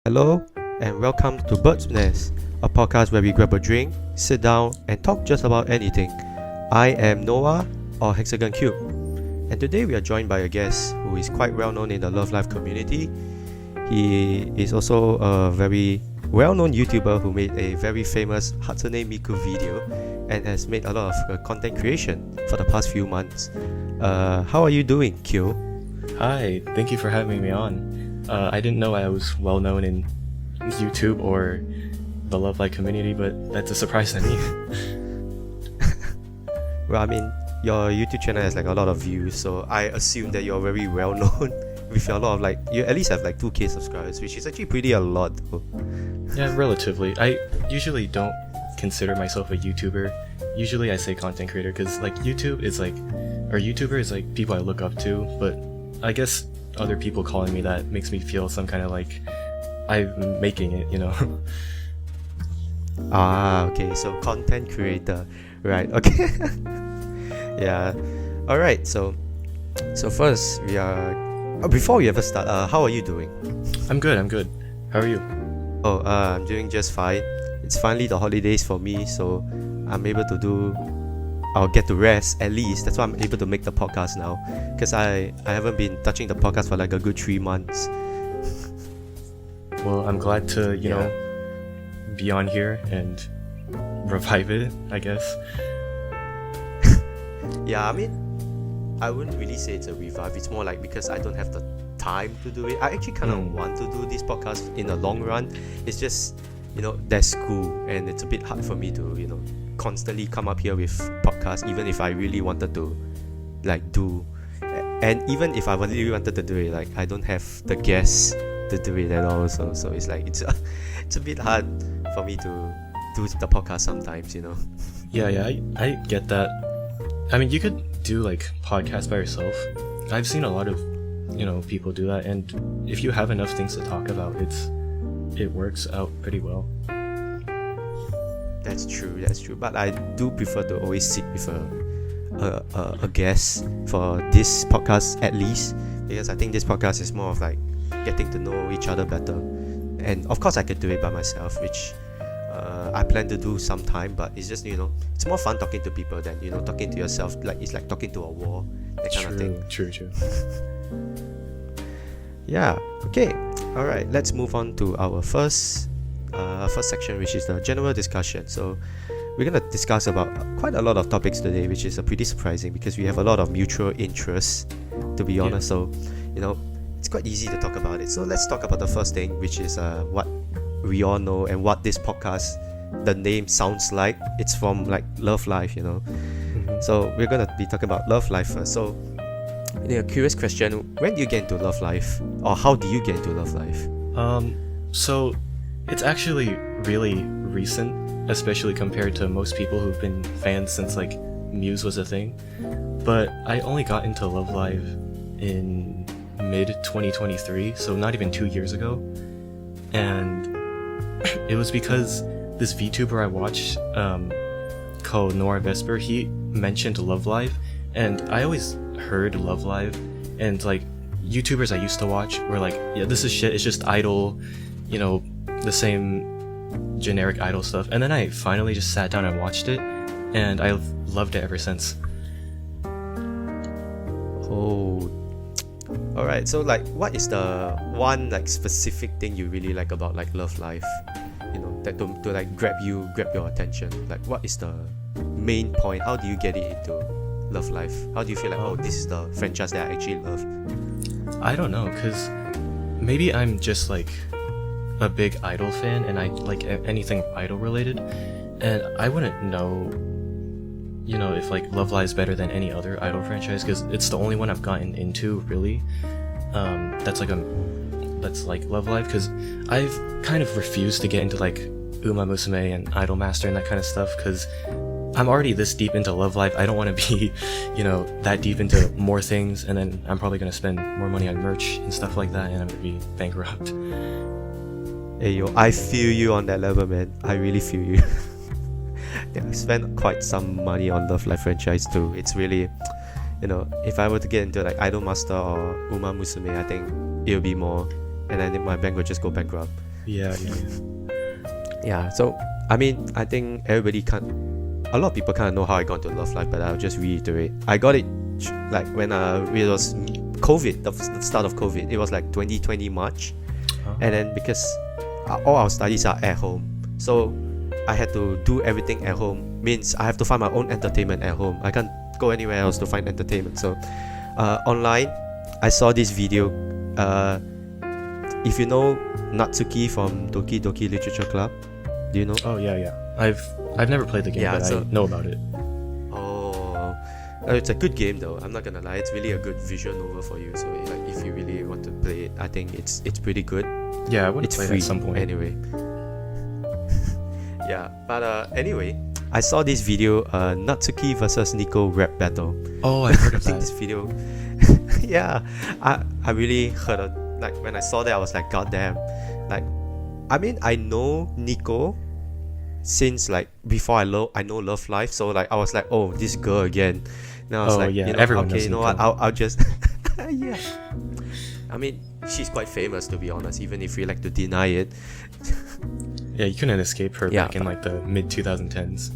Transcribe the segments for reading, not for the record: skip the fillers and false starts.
Hello, and welcome to Birb Nest, a podcast where we grab a drink, sit down, and talk just about anything. I am Noah, or Hexagon Cube, and today we are joined by a guest who is quite well known in the Love Life community. He is also a very well-known YouTuber who made a very famous Hatsune Miku video and has made a lot of content creation for the past few months. How are you doing, Kyo? Hi, thank you for having me on. I didn't know I was well known in YouTube or the Love Life community, but that's a surprise to me. Well, I mean, your YouTube channel has like a lot of views, so I assume that you're very well known with a lot of you at least have like 2K subscribers, which is actually pretty a lot though. Yeah, relatively. I usually don't consider myself a YouTuber. Usually I say content creator because YouTuber is like people I look up to, but I guess other people calling me that makes me feel some kind of like I'm making it, you know. Okay, so content creator, right? Okay. Yeah. All right. So first before we ever start, how are you doing? I'm good. How are you? I'm doing just fine. It's finally the holidays for me, so I'll get to rest at least. That's why I'm able to make the podcast now, because I haven't been touching the podcast for like a good 3 months. Well, I'm glad to, you know, be on here and revive it, I guess. Yeah, I mean, I wouldn't really say it's a revive. It's more like because I don't have the time to do it. I actually kind of want to do this podcast in the long run. It's just, there's school, and it's a bit hard for me to, constantly come up here with podcasts, even if I really wanted to, do. And even if I really wanted to do it, I don't have the guests to do it at all. So it's it's a bit hard for me to do the podcast sometimes, Yeah, I get that. I mean, you could do podcasts by yourself. I've seen a lot of people do that, and if you have enough things to talk about, it works out pretty well. That's true. But I do prefer to always sit with a guest for this podcast at least, because I think this podcast is more of getting to know each other better. And of course I could do it by myself, which I plan to do sometime, but it's just it's more fun talking to people than talking to yourself. It's like talking to a wall, that kind of thing. True. Yeah. Okay. All right. Let's move on to our first section, which is the general discussion. So we're gonna discuss about quite a lot of topics today, which is pretty surprising because we have a lot of mutual interests, to be honest. So it's quite easy to talk about it. So let's talk about the first thing, which is what we all know and what this podcast, the name sounds like. It's from Love Life, Mm-hmm. So we're gonna be talking about Love Life first. So a curious question: when do you get into Love Life, or how do you get into Love Life? So it's actually really recent, especially compared to most people who've been fans since Muse was a thing. But I only got into Love Live in mid 2023, so not even 2 years ago. And it was because this VTuber I watched, called Nora Vesper, he mentioned Love Live, and I always heard Love Live, and YouTubers I used to watch were yeah, this is shit, it's just idol, the same generic idol stuff. And then I finally just sat down and watched it, and I've loved it ever since. Oh, alright. So what is the one specific thing you really like about Love Life? That to grab your attention. What is the main point? How do you get it into Love Life? How do you feel this is the franchise that I actually love? I don't know, cause maybe I'm just a big idol fan, and I like anything idol related, and I wouldn't know if Love Live is better than any other idol franchise, because it's the only one I've gotten into really, that's Love Live, because I've kind of refused to get into Uma Musume and Idol Master and that kind of stuff, because I'm already this deep into Love Live. I don't want to be that deep into more things, and then I'm probably going to spend more money on merch and stuff like that, and I'm going to be bankrupt. Hey yo, I feel you on that level, man. I really feel you. Yeah, I spent quite some money on Love Live franchise too. It's really, if I were to get into Idol Master or Uma Musume, I think it'll be more, and then my bank would just go bankrupt. Yeah. Yeah, so I mean, I think a lot of people kind of know how I got into Love Life, but I'll just reiterate. I got it like when it was COVID, the start of COVID. It was like 2020 March, and then because all our studies are at home, so I had to do everything at home. Means I have to find my own entertainment at home. I can't go anywhere else to find entertainment. So online, I saw this video. If you know Natsuki from Doki Doki Literature Club, do you know? Oh yeah. I've never played the game, but I know about it. Oh, it's a good game though. I'm not gonna lie, it's really a good visual novel for you. So like, if you really want to play it, I think it's pretty good. Yeah, I want It's to play free it at some point. anyway. Yeah, but anyway, I saw this video, Natsuki versus Nico rap battle. Oh, I heard of I think that. this video. Yeah, I really heard of, like, when I saw that I was like, god damn. Like, I mean, I know Nico since like before I know Love Life, so like I was like, oh, this girl again. Now I was like, yeah, you know, everyone okay, knows you know Nico. what, I'll just yeah. I mean, she's quite famous, to be honest, even if we like to deny it. Yeah, you couldn't escape her Yeah, back in like the mid 2010s.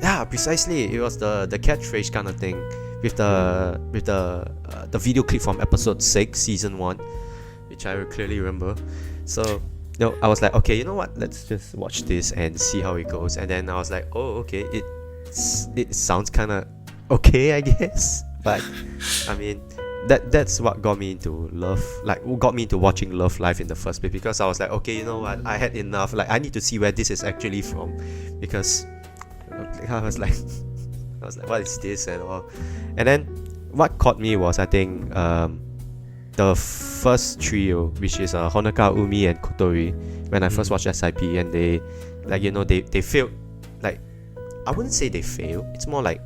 Yeah, precisely. It was the catchphrase kind of thing with the video clip from episode 6, season 1, which I clearly remember. So no, I was like, okay, you know what? Let's just watch this and see how it goes. And then I was like, oh, okay, it sounds kind of okay, I guess. But I mean, that's what got me into watching Love Life in the first place, because I was like, okay, you know what? I had enough. Like, I need to see where this is actually from, because I was like, what is this and all? And then what caught me was, I think, the first trio, which is Honoka, Umi, and Kotori. When I first watched SIP, and they, like, you know, they failed. Like, I wouldn't say they failed. It's more like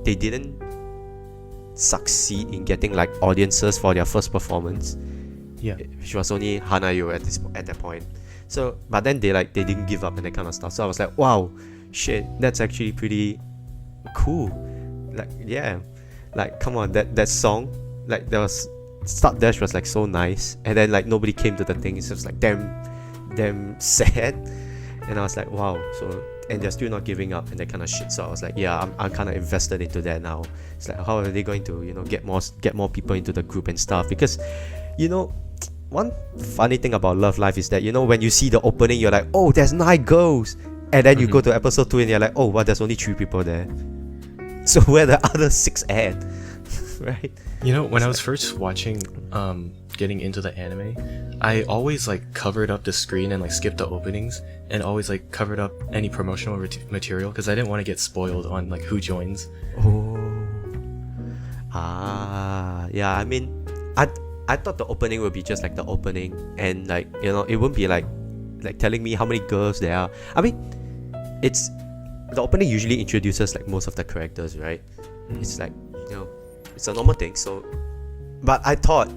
they didn't succeed in getting like audiences for their first performance. Yeah. Which was only Hanayo at that point. So, but then they didn't give up and that kind of stuff. So I was like, wow, shit, that's actually pretty cool. Like, yeah, like, come on, that song, like, there was Start Dash was like so nice, and then like nobody came to the thing. It's just like damn sad. And I was like, wow. So, and they're still not giving up and that kind of shit. So I was like, yeah, I'm kind of invested into that now. It's like, how are they going to, you know, get more people into the group and stuff? Because, you know, one funny thing about Love Life is that, you know, when you see the opening, you're like, oh, there's 9 girls, and then you go to episode 2 and you're like, oh, well, there's only 3 people there. So where the other 6 at? Right? You know, when I was first watching, getting into the anime, I always like covered up the screen and like skipped the openings, and always like covered up any promotional material, because I didn't want to get spoiled on like who joins. Yeah. I mean, I thought the opening would be just like the opening, and like, you know, it wouldn't be like telling me how many girls there are. I mean, it's the opening usually introduces like most of the characters, right? It's like, you know, it's a normal thing. So, but I thought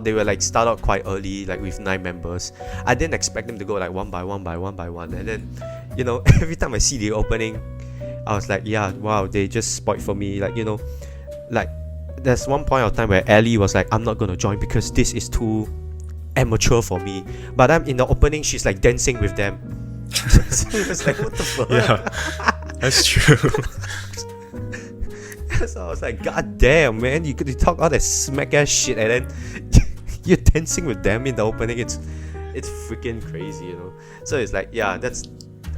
they were like start out quite early, like with 9 members. I didn't expect them to go like one by one. And then, you know, every time I see the opening, I was like, yeah, wow, they just spoiled for me. Like, you know, like there's one point of time where Ellie was like, I'm not gonna join because this is too amateur for me. But I'm in the opening, she's like dancing with them. So it was like, what the fuck? Yeah, that's true. So I was like, god damn, man, you talk all that smack ass shit and then you're dancing with them in the opening. It's freaking crazy, you know. So it's like, yeah, that's,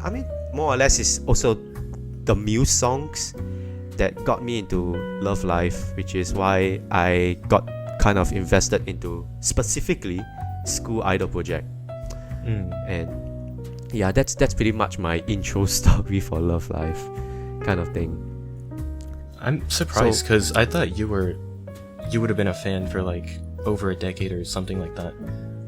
I mean, more or less it's also the Muse songs that got me into Love Life, which is why I got kind of invested into specifically School Idol Project. And yeah, that's pretty much my intro story for Love Life kind of thing. I'm surprised, because I thought you would have been a fan for like over a decade or something like that.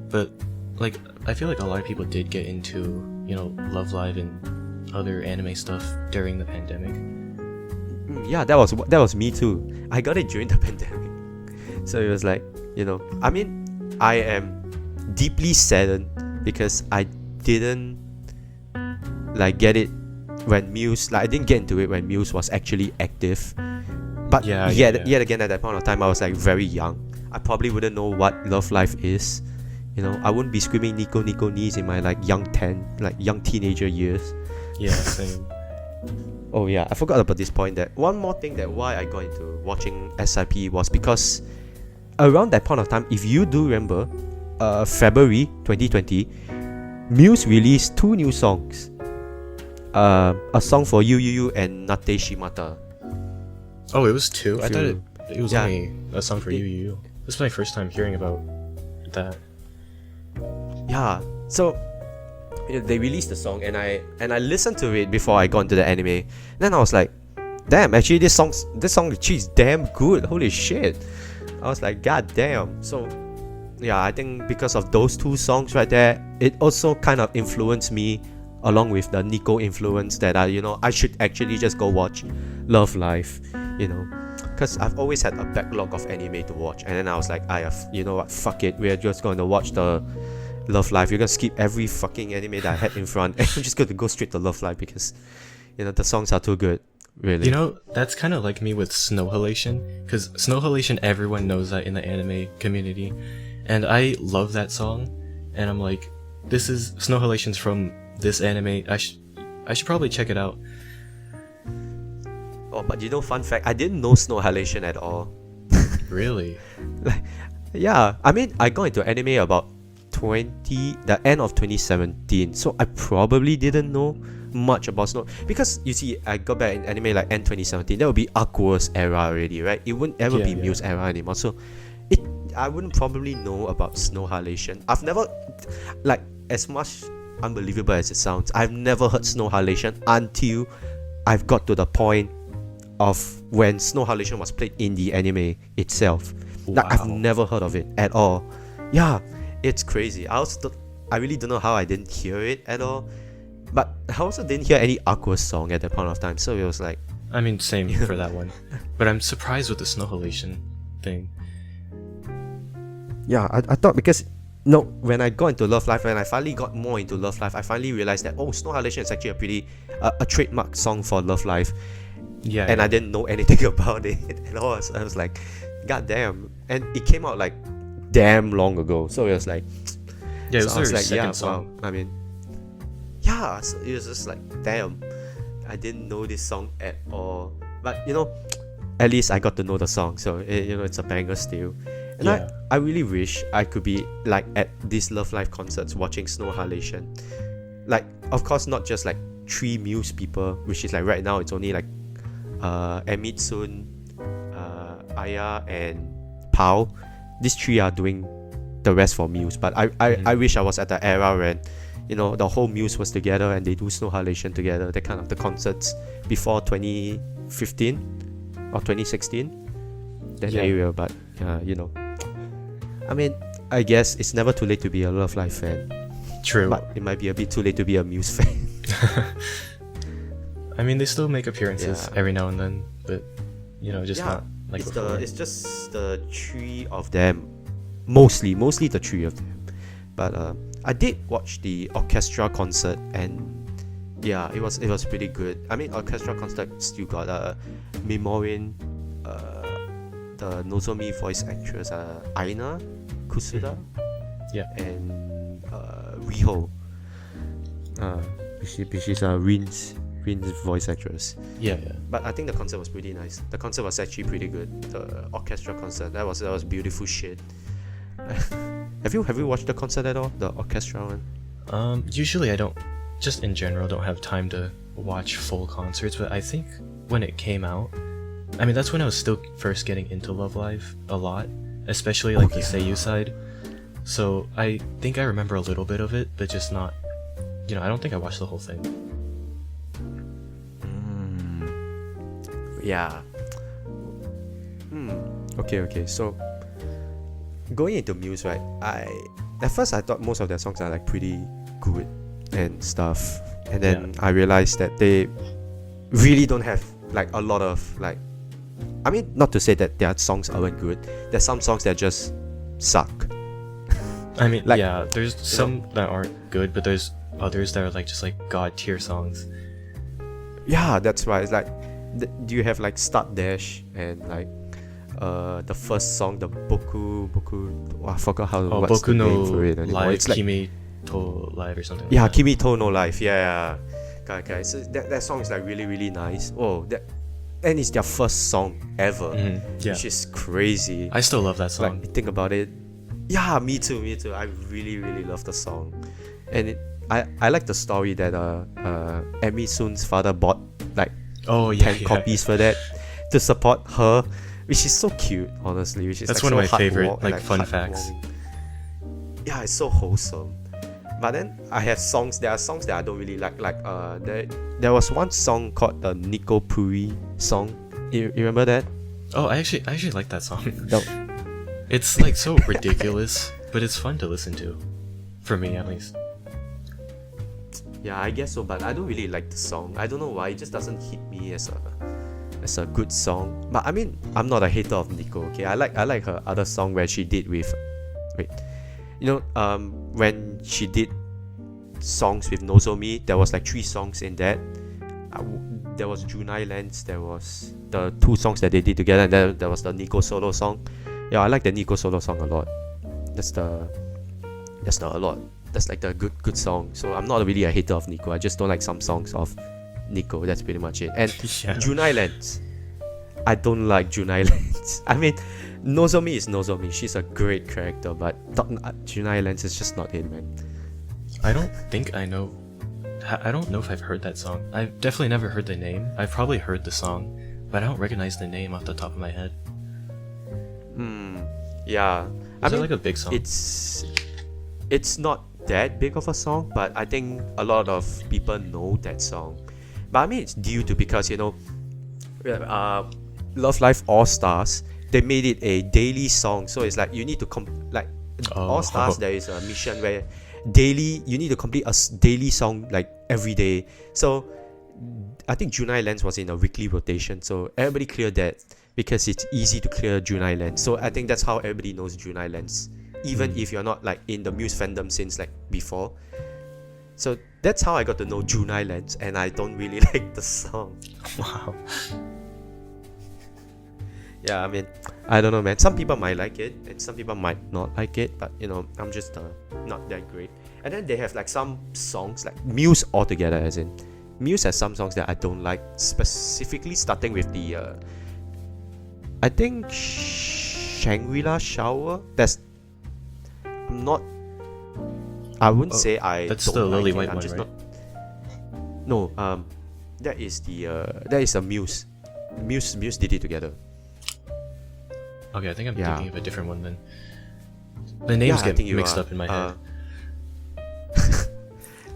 But like, I feel like a lot of people did get into, you know, Love Live and other anime stuff during the pandemic. Yeah, that was me too. I got it during the pandemic. So it was like, you know, I mean, I am deeply saddened because I didn't like get it when Muse, like I didn't get into it when Muse was actually active. But yet again, at that point of time, I was like very young. I probably wouldn't know what Love Life is You know, I wouldn't be screaming Nico Nico knees in my like young teenager years. Yeah, same. Oh yeah, I forgot about this point. That one more thing that why I got into watching SIP was because around that point of time, if you do remember, February 2020, Muse released 2 new songs. A song for You and Nate Shimata. Oh, it was 2? I thought it was Yeah. only a song for You. This is my first time hearing about that. Yeah, so they released the song and I listened to it before I got into the anime. Then I was like, damn, actually this song is damn good. Holy shit. I was like, god damn. So yeah, I think because of those 2 songs right there, it also kind of influenced me along with the Nico influence that I should actually just go watch Love Live, because I've always had a backlog of anime to watch, and then I was like, you know what, fuck it, we're just going to watch the Love Live. We're gonna skip every fucking anime that I had in front, and I'm just going to go straight to Love Live because the songs are too good, really. That's kind of like me with Snow Halation, because Snow Halation, everyone knows that in the anime community, and I love that song, and I'm like, this is Snow Halation's from this anime. I should probably check it out. Oh, but fun fact, I didn't know Snow Halation at all. Really? Yeah, I mean, I got into anime about the end of 2017, so I probably didn't know much about Snow, because you see, I got back in anime like end 2017. That would be Aqours era already, right? It wouldn't ever be Muse era anymore, so I wouldn't probably know about Snow Halation. I've never, like, as much unbelievable as it sounds, I've never heard Snow Halation until I've got to the point of when Snow Halation was played in the anime itself. Wow. Like, I've never heard of it at all. Yeah, it's crazy. I really don't know how I didn't hear it at all, but I also didn't hear any Aqours song at that point of time, so it was like, I mean, same for that one. But I'm surprised with the Snow Halation thing. yeah, I thought, because when I got into Love Live, and I finally got more into Love Live, I finally realized that Snow Halation is actually a pretty a trademark song for Love Live. Yeah. And I didn't know anything about it at all. So I was like, god damn. And it came out like damn long ago. So it was like, yeah, it was so I was their like, second yeah, song. wow. I mean, yeah, so it was just like, damn, I didn't know this song at all. But at least I got to know the song, so it's a banger still. And Yeah. I really wish I could be like at these Love Live concerts watching Snow Halation. Like, of course, not just like 3 Muse people, which is like right now it's only like Emitsun, Aya, and Pao. These 3 are doing the rest for Muse. But I wish I was at the era when the whole Muse was together and they do Snow Halation together. That kind of the concerts before 2015 or 2016. That area, but I mean, I guess it's never too late to be a Love Live fan. True. But it might be a bit too late to be a Muse fan. I mean, they still make appearances Yeah. every now and then, but just not like before. It's just the 3 of them, mostly the 3 of them. But I did watch the orchestra concert, and yeah, it was pretty good. I mean, orchestra concert still got Mimorin, the Nozomi voice actress, Aina Kusuda, Yeah. and Riho, which is Rin's voice actress. Yeah. But I think the concert was pretty nice. The concert was actually pretty good. The orchestra concert, that was beautiful shit. Have you watched the concert at all? The orchestra one? Usually I don't, just in general, don't have time to watch full concerts, but I think when it came out, I mean, that's when I was still first getting into Love Live a lot, especially like the Seiyu side. So I think I remember a little bit of it, but just not, I don't think I watched the whole thing. Yeah. Okay. So going into Muse, right? At first I thought most of their songs are like pretty good and stuff, and then I realized that they really don't have like a lot of like. I mean, not to say that their songs aren't good. There's some songs that just suck. I mean, like, yeah, there's some that aren't good, but there's others that are like just like god tier songs. Yeah, that's right. It's like, do you have like Start Dash and like the first song, the Boku. I forgot what's Boku the no name for it anymore. Live, It's like, Kimi to Live or something. yeah, like that. Kimi to no Life. Yeah. Okay. So that song is like really really nice. And it's their first song ever, Yeah. which is crazy. I still love that song. Like, think about it. Yeah, me too. I really really love the song, and I like the story that Emi Soon's father bought like 10 copies for that to support her, which is so cute, honestly. Which is That's like one of so my favorite and fun facts. Yeah, it's so wholesome. But then I have songs. There are songs that I don't really like. There was one song called the Nico Puri song. You remember that? Oh, I actually like that song. No. It's like so ridiculous, but it's fun to listen to, for me at least. Yeah, I guess so. But I don't really like the song. I don't know why. It just doesn't hit me as a good song. But I mean, I'm not a hater of Nico. Okay, I like her other song where she did with, when she did songs with Nozomi, there was like 3 songs in that. There was Junai Lens, there was the 2 songs that they did together, and then there was the Nico solo song. Yeah, I like the Nico solo song a lot. That's not a lot. That's like the good song. So I'm not really a hater of Nico. I just don't like some songs of Nico. That's pretty much it. And Junai Lens, I don't like Junai Lens. I mean, Nozomi is Nozomi. She's a great character, but Junai Lens is just not it, man. I don't think I know. I don't know if I've heard that song. I've definitely never heard the name. I've probably heard the song, but I don't recognize the name off the top of my head. Yeah. Is it like a big song? It's not that big of a song, but I think a lot of people know that song. But I mean, it's due to because Love Live All Stars, they made it a daily song, so it's like you need to All Stars. There is a mission where you need to complete a daily song like every day. So I think Junai Lens was in a weekly rotation, so everybody cleared that because it's easy to clear Junai Lens. So I think that's how everybody knows Junai Lens, even if you're not like in the Muse fandom since like before. So that's how I got to know Junai Lens, and I don't really like the song. Wow. Yeah, I mean, I don't know, man. Some people might like it, and some people might not like it. But I'm just not that great. And then they have like some songs like Muse altogether, as in Muse has some songs that I don't like, specifically starting with the I think Shangri-La Shower. I wouldn't say I that's don't the Lily like White it. I'm one, just right? not. No, that is a Muse. Muse did it together. Okay, I think I'm Yeah. thinking of a different one then. The names I get think you mixed are. up in my head.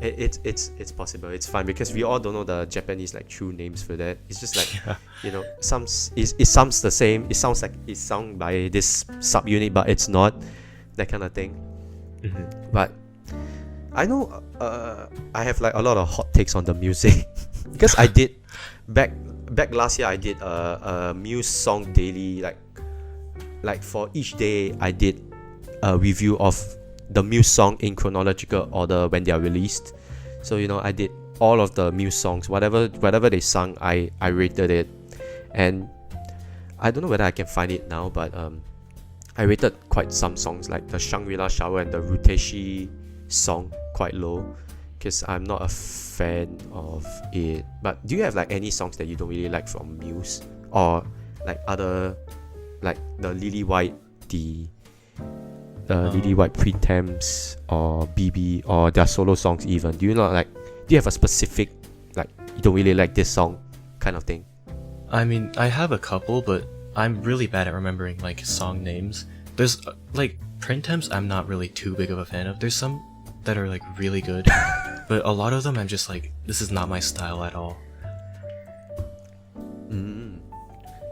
It's possible. It's fine because we all don't know the Japanese like true names for that. It's just like it sounds the same. It sounds like it's sung by this subunit, but it's not. That kind of thing. But I know I have like a lot of hot takes on the music because I did back last year I did a Muse song daily, like for each day I did a review of the Muse song in chronological order when they are released. So I did all of the Muse songs, whatever they sung, I rated it. And I don't know whether I can find it now, but I rated quite some songs like the Shangri-La Shower and the Ruteshi song quite low because I'm not a fan of it. But do you have like any songs that you don't really like from Muse, or like other, like the Lily White, Lily White Pretems or BB or their solo songs even? Do you have a specific, like, you don't really like this song kind of thing? I mean, I have a couple, but I'm really bad at remembering like song names. There's like Printemps I'm not really too big of a fan of. There's some that are like really good, but a lot of them I'm just like, this is not my style at all.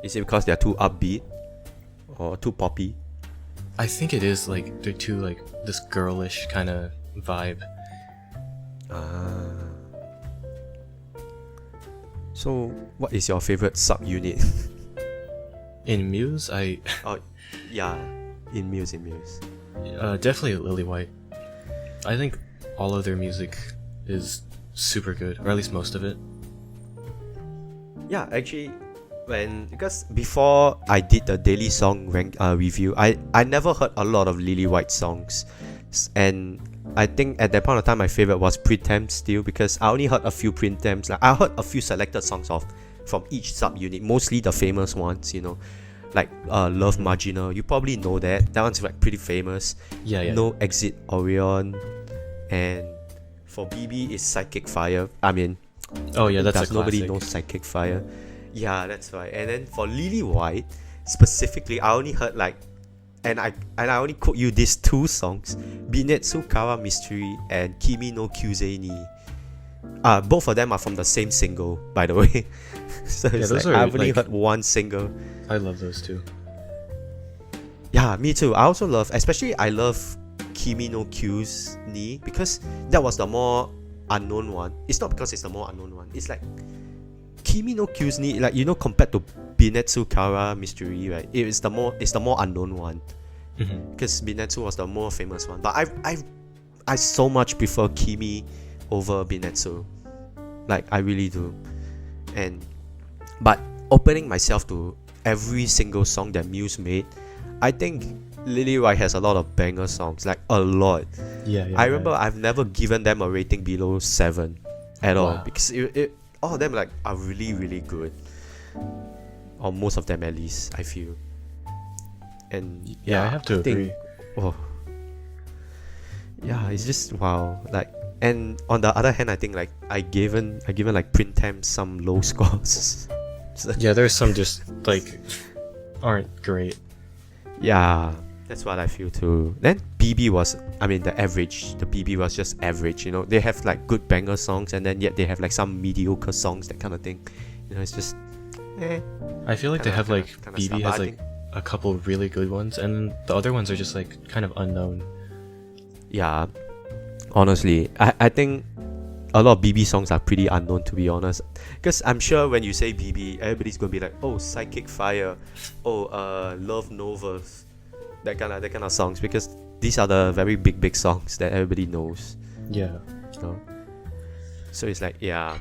Is it because they're too upbeat or too poppy? I think it is like they're too like this girlish kind of vibe. So what is your favorite subunit? In Muse, Oh, yeah, in Muse. definitely Lily White. I think all of their music is super good, or at least most of it. Yeah, actually, because before I did the daily song review, I never heard a lot of Lily White songs, and I think at that point of time my favorite was Printemps still, because I only heard a few Printemps. Like I heard a few selected songs from each subunit, mostly the famous ones, like Love Marginal. You probably know that one's like pretty famous. Yeah. No Exit Orion, and for BB is Psychic Fire. I mean, Oh yeah, that's a nobody classic. knows Psychic Fire. Yeah, that's right. And then for Lily White specifically, I only heard like, and I only quote you these two songs: Binetsu Kawa Mystery and Kimi no Kyusei ni. Both of them are from the same single, by the way. So it's those like, are, I've only like- heard one single. I love those two. Yeah, me too. I also love, especially I love Kimi no Kyus ni, because that was the more unknown one. It's not because it's the more unknown one. It's like Kimi no Kyus ni, like, compared to Binetsu Kawa Mystery, right? It's the more unknown one, because Binetsu was the more famous one. But I so much prefer Kimi over Binetsu. Like, I really do. But opening myself to every single song that Muse made, I think Lily White has a lot of banger songs, like a lot. Yeah. I remember I've never given them a rating below 7 at all, Wow. because all of them like are really, really good, or most of them at least, I feel. And Yeah, I have to agree. Oh, yeah, it's just wow. Like, and on the other hand, I think like I given like Printemps some low scores. So, Yeah, there's some just like aren't great. yeah, that's what I feel too. Then BB was, the average. The BB was just average. They have like good banger songs, and then yet they have like some mediocre songs, that kind of thing. It's just, I feel like they have like kinda BB stuff. has I like a couple really good ones, and the other ones are just like kind of unknown. Yeah, honestly, I think a lot of BB songs are pretty unknown, to be honest. Because I'm sure when you say BB, everybody's gonna be like, oh, Psychic Fire, oh, Love Novas, that kind of songs, because these are the very big songs that everybody knows. Yeah. So it's like, yeah.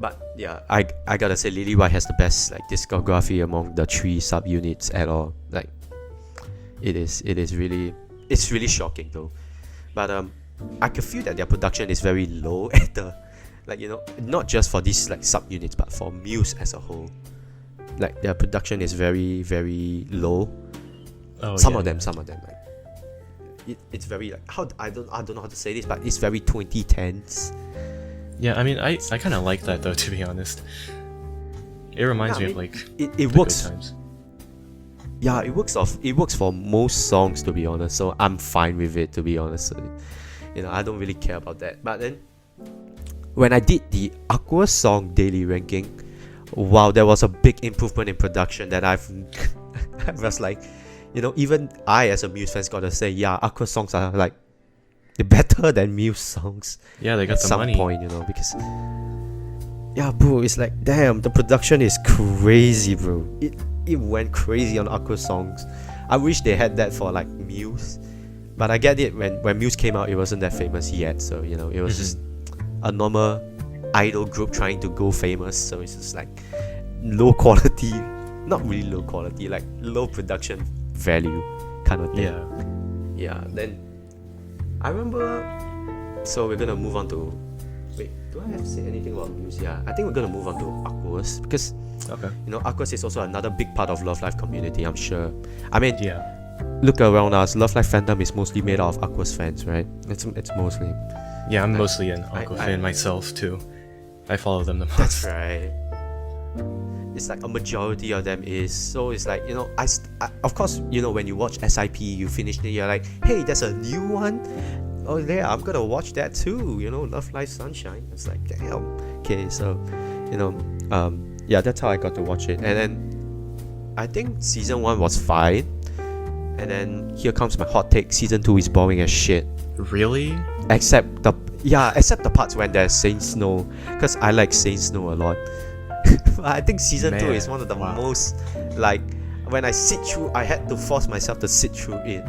But yeah, I gotta say Lily White has the best like discography among the 3 subunits at all. Like, it's really shocking though. But I can feel that their production is very low at the, like, not just for these like subunits, but for Muse as a whole. Like, their production is very, very low. Some of them like, it's very like, I don't know how to say this, but it's very 2010s. Yeah, I kind of like that though, to be honest. It reminds me of like it the works. good times. Yeah, it works for most songs, to be honest. So I'm fine with it, to be honest. So, I don't really care about that. But then when I did the Aqours song daily ranking, wow, there was a big improvement in production that I was like, even I as a Muse fan gotta say, yeah, Aqours songs are like better than Muse songs. Yeah, they got at the some money. point, because yeah, bro, it's like, damn, the production is crazy, bro. It went crazy on Aqours songs. I wish they had that for like Muse, but I get it, when Muse came out, it wasn't that famous yet, so it was just a normal idol group trying to go famous, so it's just like low quality, not really low quality, like low production value kind of thing. Yeah. Then I remember, so we're gonna move on to, wait, do I have to say anything about Muse? Yeah, I think we're gonna move on to Aqours, because Okay. Aqours is also another big part of Love Live community, I'm sure. Yeah. Look around us, Love Live fandom is mostly made out of Aqours fans, right? It's mostly. Yeah, I'm mostly an Aqua I- fan myself too. I follow them the most. That's right. It's like a majority of them is. So it's like, I of course, when you watch SIP, you finish it, you're like, hey, there's a new one. Oh yeah, I'm gonna watch that too. Love Live Sunshine. It's like, damn. Okay, so yeah, that's how I got to watch it. And then I think season 1 was fine. And then here comes my hot take: season 2 is boring as shit. Really? Except the parts when there's Saint Snow, because I like Saint Snow a lot. I think season 2 is one of the most, like, when I sit through, I had to force myself to sit through it.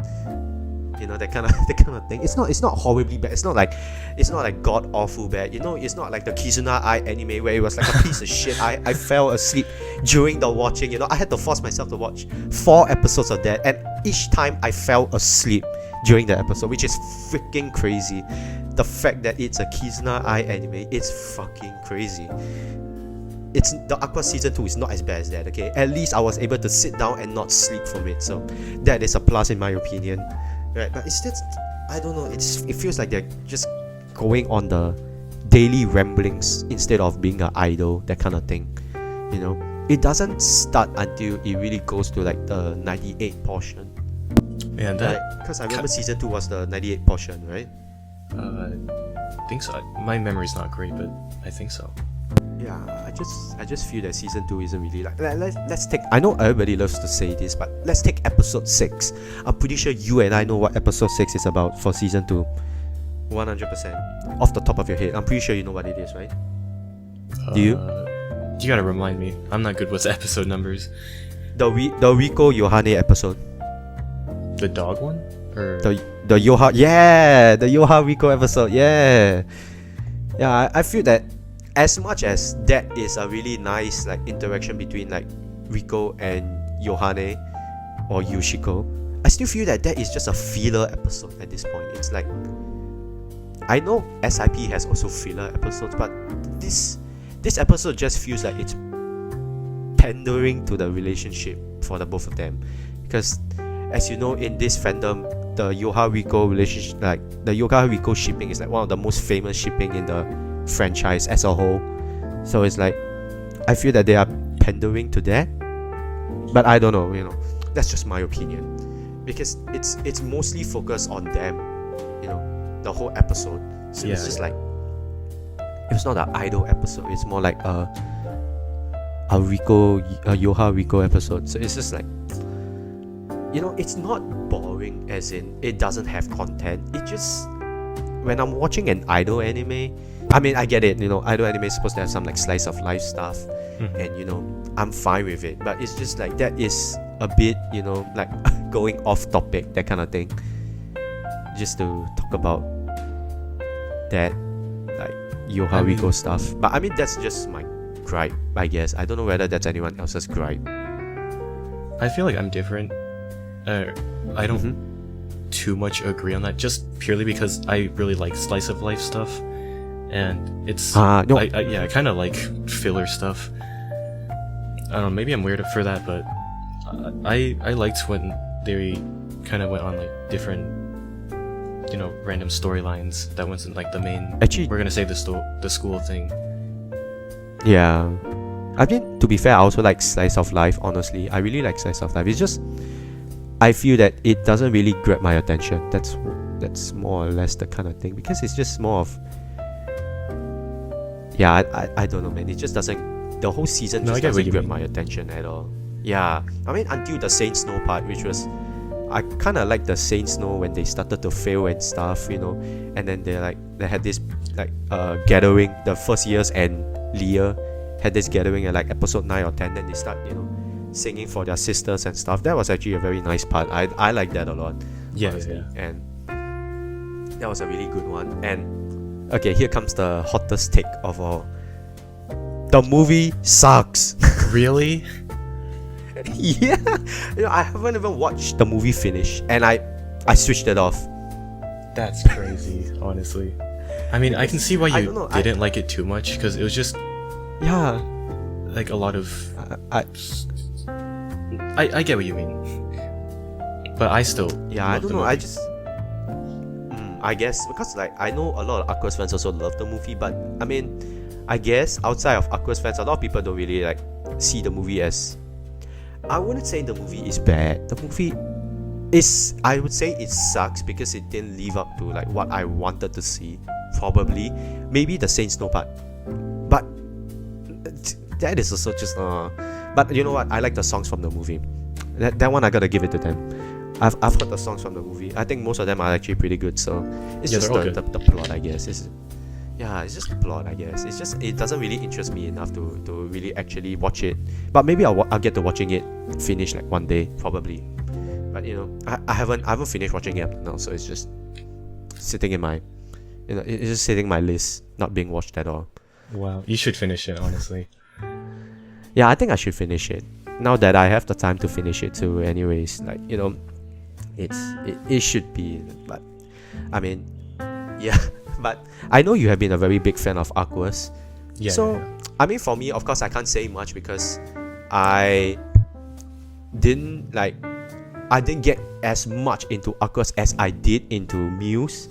you know, that kind of that kind of thing. It's not horribly bad. It's not like god awful bad. You know, it's not like the Kizuna Ai anime where it was like a piece of shit. I fell asleep during the watching. You know, I had to force myself to watch 4 episodes of that, and each time I fell asleep during the episode, which is freaking crazy. The fact that it's a Kizuna Ai anime, it's fucking crazy. It's the Aqours season 2 is not as bad as that, okay? At least I was able to sit down and not sleep from it, so that is a plus in my opinion. Right, but it's just, I don't know, it feels like they're just going on the daily ramblings instead of being an idol, that kind of thing. You know, it doesn't start until it really goes to like the 98 portion. Yeah, that because I remember season 2 was the 98 portion, right? I think so. My memory's not great, but I think so. Yeah, I just feel that season 2 isn't really like, let's take, I know everybody loves to say this, but let's take episode 6. I'm pretty sure you and I know what episode 6 is about for season 2. 100% off the top of your head. I'm pretty sure you know what it is, right? Do you? You gotta remind me. I'm not good with episode numbers. The Riko Yohane episode. The dog one? Or the Yoha, yeah, the Yoha Riko episode, yeah. I feel that as much as that is a really nice like interaction between like Riko and Yohane or Yoshiko, I still feel that is just a filler episode at this point. It's like, I know SIP has also filler episodes, but this episode just feels like it's pandering to the relationship for the both of them, because as you know, in this fandom, the Yoha Riko relationship, like the Yoha Riko shipping, is like one of the most famous shipping in the franchise as a whole. So it's like, I feel that they are pandering to that, but I don't know, you know, that's just my opinion, because it's mostly focused on them, you know, the whole episode. So it's just like, it's not an idol episode, it's more like a Yoha Riko episode. So it's just like, you know, it's not boring as in it doesn't have content. It just, when I'm watching an idol anime, I mean, I get it, you know, idol anime is supposed to have some like slice of life stuff, and you know, I'm fine with it, but it's just like, that is a bit, you know, like going off topic, that kind of thing, just to talk about that, like Yoha Riko stuff. But I mean, that's just my gripe, I guess. I don't know whether that's anyone else's gripe. I feel like I'm different. I don't too much agree on that, just purely because I really like slice of life stuff, and it's I kind of like filler stuff. I don't know, maybe I'm weird for that, but I liked when they kind of went on like different, you know, random storylines that wasn't like the main. Actually, we're gonna say the school thing. Yeah, I mean, to be fair, I also like slice of life. Honestly, I really like slice of life. It's just, I feel that it doesn't really grab my attention. That's more or less the kind of thing, because it's just more of, I don't know, man. It just doesn't, the whole season just doesn't grab my attention at all. Yeah, I mean, until the Saint Snow part, which was, I kind of like the Saint Snow when they started to fail and stuff, you know, and then they had this like gathering, the first years, and Liella had this gathering at like episode 9 or 10, then they start, you know, singing for their sisters and stuff. That was actually a very nice part. I like that a lot. Yeah. And that was a really good one. And okay, here comes the hottest take of all. The movie sucks. Really? Yeah. You know, I haven't even watched the movie finish, and I switched it off. That's crazy, honestly. I mean, I can see why you didn't like it too much, because it was just, like a lot of. I get what you mean, but I still. Yeah, I don't know. I just. I guess because like I know a lot of Aqours fans also love the movie, but I mean, I guess outside of Aqours fans, a lot of people don't really like see the movie as. I wouldn't say the movie is bad. The movie is, I would say it sucks because it didn't live up to like what I wanted to see. Probably, maybe the Saint Snow part, but that is also just. But you know what? I like the songs from the movie. That one I gotta give it to them. I've heard the songs from the movie. I think most of them are actually pretty good. So it's just the plot, I guess. It's just the plot, I guess. It's just, it doesn't really interest me enough to really actually watch it. But maybe I'll get to watching it finish like one day, probably. But I haven't finished watching it now, so it's just sitting in my, it's just sitting in my list, not being watched at all. Wow, you should finish it, honestly. Yeah, I think I should finish it now that I have the time to finish it too. Anyways, like it should be, but I mean, yeah. But I know you have been a very big fan of Aqours. Yeah. So yeah. I mean, for me, of course, I can't say much because I didn't get as much into Aqours as I did into Muse.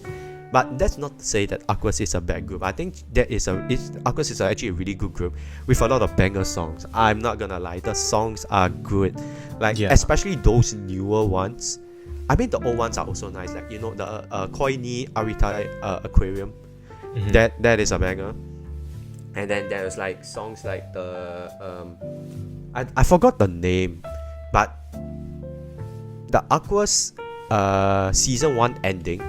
But that's not to say that Aqours is a bad group. I think Aqours is actually a really good group with a lot of banger songs. I'm not gonna lie, the songs are good. Especially those newer ones. I mean, the old ones are also nice. Like, the Koimi Arita Aquarium. Mm-hmm. That is a banger. And then there's like songs like the I forgot the name, but the Aqours season 1 ending,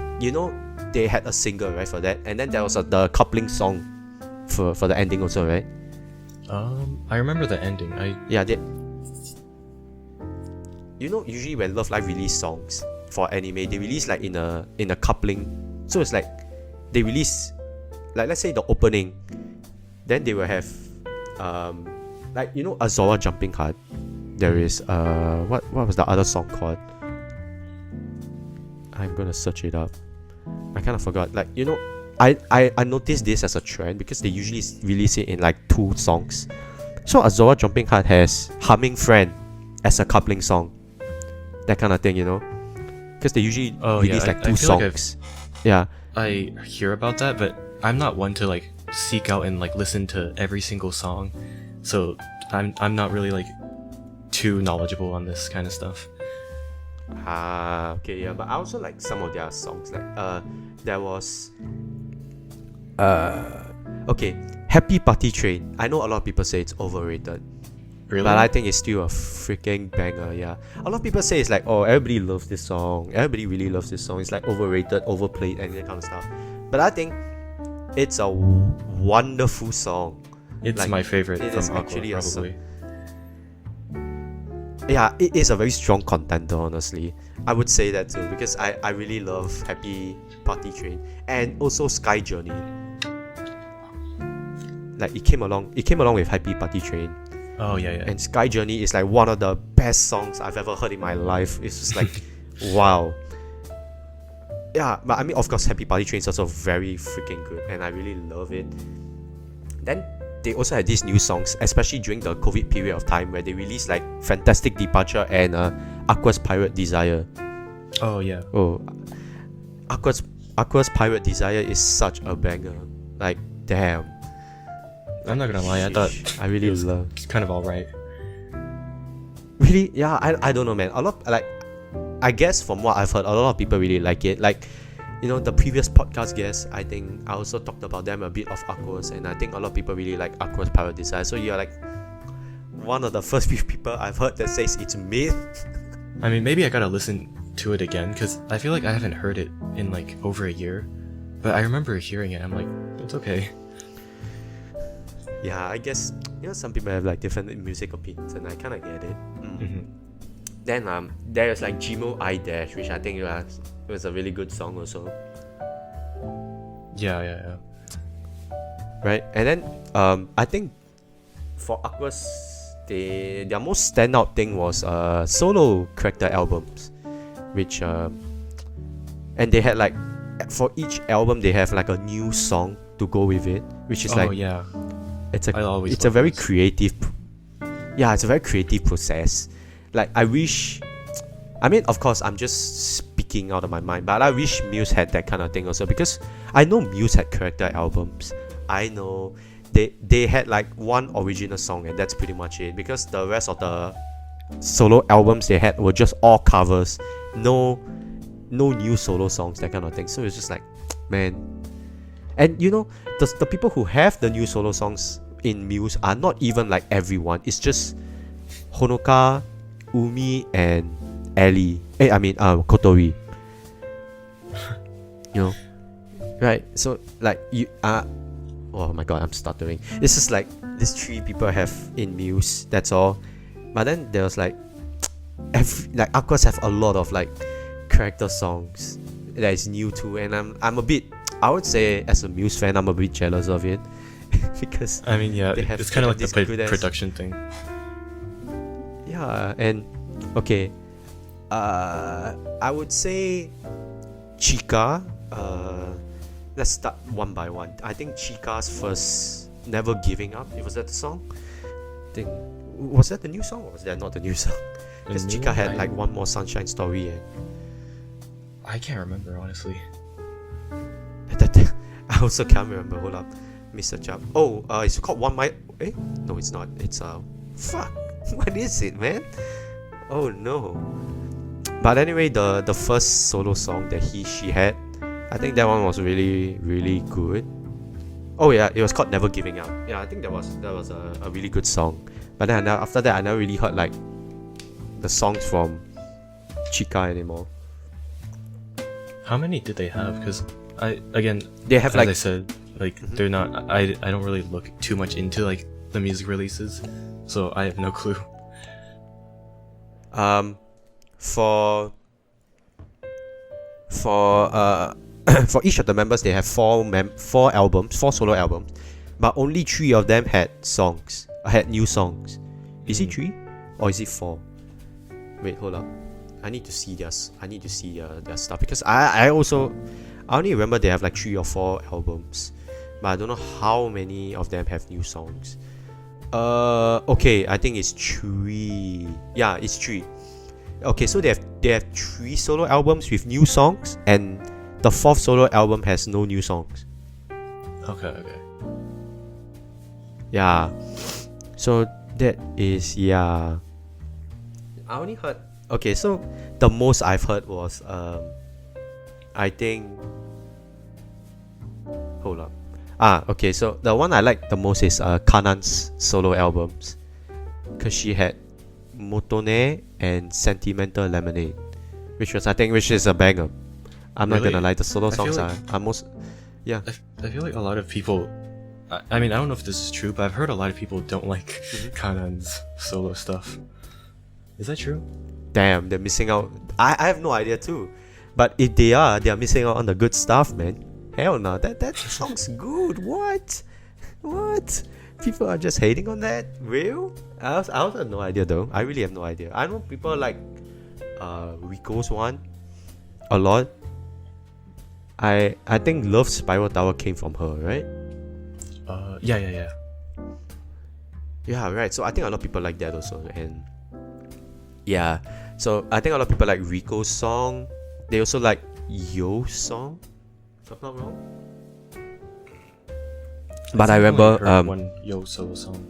they had a single, right, for that, and then there was the coupling song for the ending also, right? I remember the ending. Usually when Love Live release songs for anime, they release like in a coupling. So it's like they release, like, let's say the opening, then they will have Azora Jumping Heart. There is what was the other song called? I'm gonna search it up. I kind of forgot. Like, I noticed this as a trend because they usually release it in like 2 songs. So Azora Jumping Heart has Humming Friend as a coupling song, that kind of thing, because they usually release like 2 songs. Yeah, I hear about that, but I'm not one to like seek out and like listen to every single song, so I'm not really like too knowledgeable on this kind of stuff. Okay, yeah, but I also like some of their songs. Like there was Happy Party Train. I know a lot of people say it's overrated. Really? But I think it's still a freaking banger, yeah. A lot of people say it's like, oh, everybody loves this song. Everybody really loves this song. It's like overrated, overplayed, and that kind of stuff. But I think it's a wonderful song. It's like, my favorite from actually Aqours, probably. Yeah, it is a very strong contender, honestly. I would say that too, because I really love Happy Party Train and also Sky Journey. Like, it came along with Happy Party Train. Oh yeah. And Sky Journey is like one of the best songs I've ever heard in my life. It's just like wow. Yeah, but I mean, of course, Happy Party Train is also very freaking good, and I really love it. Then they also had these new songs, especially during the COVID period of time, where they released like Fantastic Departure and Aqours Pirate Desire. Oh yeah. Oh, Aqours Pirate Desire is such a banger. Like, damn. I'm not gonna lie, I thought I really love. It's kind of alright. Really? Yeah, I don't know, man. A lot, like, I guess from what I've heard, a lot of people really like it. Like, the previous podcast guests, I think I also talked about them a bit of Aqours, and I think a lot of people really like Aqours Pirate Desire. So you're like one of the first few people I've heard that says it's mid. I mean, maybe I gotta listen to it again, because I feel like I haven't heard it in like over a year. But I remember hearing it, I'm like, it's okay. Yeah, I guess some people have like different music opinions, and I kind of get it. Mm-hmm. Then there's like Jimo I Dash, which I think it was a really good song also. Yeah. Right, and then I think for Aqours, their most standout thing was solo character albums, which and they had like, for each album they have like a new song to go with it, which is yeah. It's a very creative. Yeah, it's a very creative process. Like, I mean, of course, I'm just speaking out of my mind, but I wish Muse had that kind of thing also, because I know Muse had character albums. I know they had like one original song, and that's pretty much it, because the rest of the solo albums they had were just all covers, no new solo songs, that kind of thing. So it's just like, man. And the people who have the new solo songs in Muse are not even like everyone. It's just Honoka, Umi, and Ellie. Kotori. Right? So like you oh my god, I'm stuttering. It's just like these 3 people have in Muse. That's all. But then there was like like Aqours have a lot of like character songs that is new too, and I'm a bit, I would say as a Muse fan, I'm a bit jealous of it because I mean, yeah, they have, it's kind of like this the good-ass- production thing. Yeah, and okay, I would say Chica. Let's start one by one. I think Chica's first "Never Giving Up." Was that the song? Was that the new song or was that not the new song? Because Chica had like One More Sunshine Story. And I can't remember, honestly. I also can't remember. Hold up, Mr. Chubb. Oh, it's called One My. Eh? No, it's not. It's fuck. What is it, man? Oh no. But anyway, the first solo song that she had, I think that one was really really good. Oh yeah, it was called Never Giving Up. Yeah, I think that was a really good song. But then after that, I never really heard like the songs from Chica anymore. How many did they have? Because They have as like I said, like they're not. I don't really look too much into like the music releases, so I have no clue. For for each of the members, they have four solo albums, but only 3 of them had new songs. Is it 3 or is it 4? Wait, hold up. I need to see their stuff because I only remember they have like 3 or 4 albums, but I don't know how many of them have new songs. Okay, I think it's 3. Yeah, it's 3. Okay, so they have 3 solo albums with new songs, and the 4th solo album has no new songs. Okay. Yeah. So that is, yeah. I only heard. Okay, so the most I've heard was I think. Hold up. Okay. So the one I like the most is Kanan's solo albums, cause she had Motone and Sentimental Lemonade, which is a banger. I'm not Really? gonna lie, the solo songs like- are most. Yeah. I feel like a lot of people. I mean, I don't know if this is true, but I've heard a lot of people don't like Kanan's solo stuff. Is that true? Damn, they're missing out. I have no idea too. But if they are missing out on the good stuff, man. Hell no, that song's good. What? People are just hating on that? Real? I also have no idea though. I really have no idea. I know people like Rico's one a lot. I think Love Spiral Tower came from her, right? Yeah. Yeah, right. So I think a lot of people like that also, and yeah. So I think a lot of people like Rico's song. They also like Yo's song, if I'm not wrong. But I remember one Yo solo song.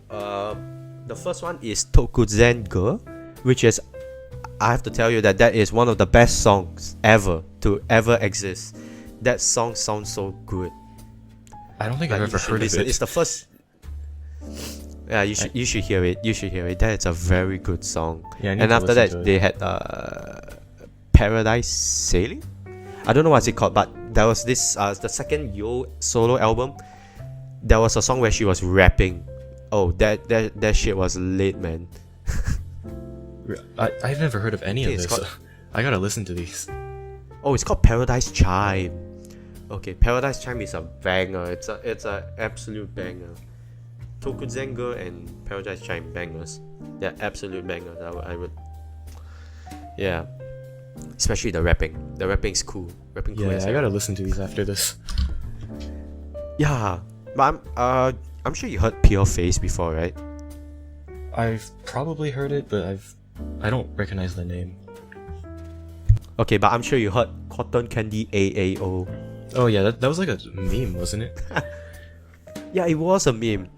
the first one is Tokuzen Girl, which is, I have to tell you that is one of the best songs ever to ever exist. That song sounds so good. I don't think Like, I've ever heard of it. It's the first. Yeah, you should hear it. You should hear it. That is a very good song. Yeah, I need and to after listen that, to they it. had Paradise Sailing. I don't know what's it called, but there was this the second Yo solo album. There was a song where she was rapping. Oh, that shit was lit, man. I've never heard of any of Okay, it's this. called- I gotta listen to these. Oh, it's called Paradise Chime. Okay, Paradise Chime is a banger. It's a absolute banger. Tokuzengo and Paradise Chime bangers. They're absolute bangers. I would. Yeah. Especially the rapping. The rapping's cool. Rapping cool. Yeah, as I hell. gotta listen to these after this. Yeah, but I'm sure you heard Pure Face before, right? I've probably heard it, but I don't recognize the name. Okay, but I'm sure you heard Cotton Candy AAO. Oh yeah, that was like a meme, wasn't it? Yeah, it was a meme.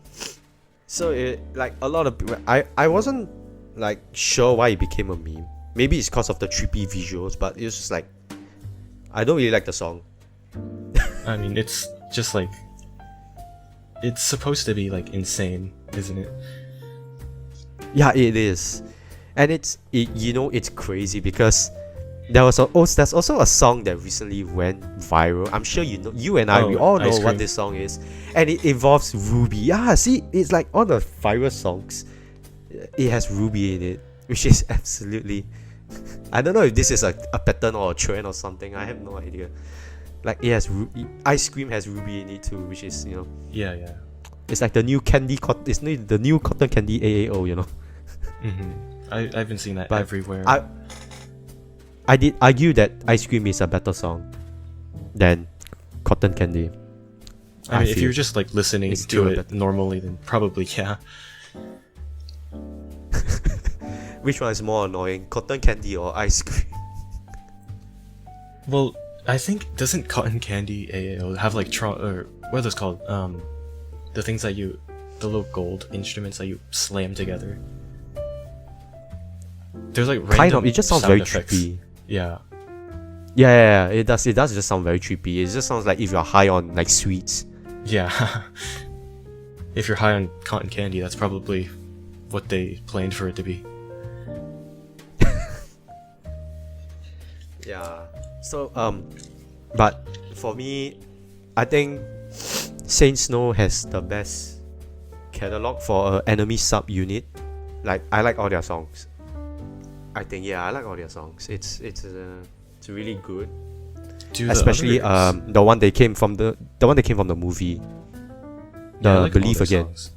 So it like a lot of people. I wasn't like sure why it became a meme. Maybe it's because of the trippy visuals, but it was just like I don't really like the song. I mean, it's just like it's supposed to be like insane, isn't it? Yeah, it is, and it's crazy because there's also a song that recently went viral. I'm sure you know. You and I, we all know Ice what Cream. this song is, and it involves Ruby. Yeah, see, it's like all the viral songs. it has Ruby in it, which is absolutely. I don't know if this is a pattern or a trend or something. I have no idea. Like it has ice cream has Ruby in it too, which is Yeah. it's like the new candy. It's the new cotton candy AAO. I've been seeing that But everywhere. I did argue that ice cream is a better song than cotton candy. I mean, if feel you're just like listening it's to true, it but- normally, then probably yeah. Which one is more annoying, cotton candy or ice cream? Well, I think doesn't cotton candy AAO have like or what are those called? The things that the little gold instruments that you slam together. There's like random Kind of. It just sounds sound very effects. trippy. Yeah. Yeah. It does just sound very trippy. It just sounds like if you're high on like sweets. Yeah. If you're high on cotton candy, that's probably what they planned for it to be. Yeah. So but for me, I think Saint Snow has the best catalog for an enemy sub unit. Like I like all their songs. I think I like all their songs. It's really good. Especially the one they came from the movie. Yeah, I like all Believe their Again. songs.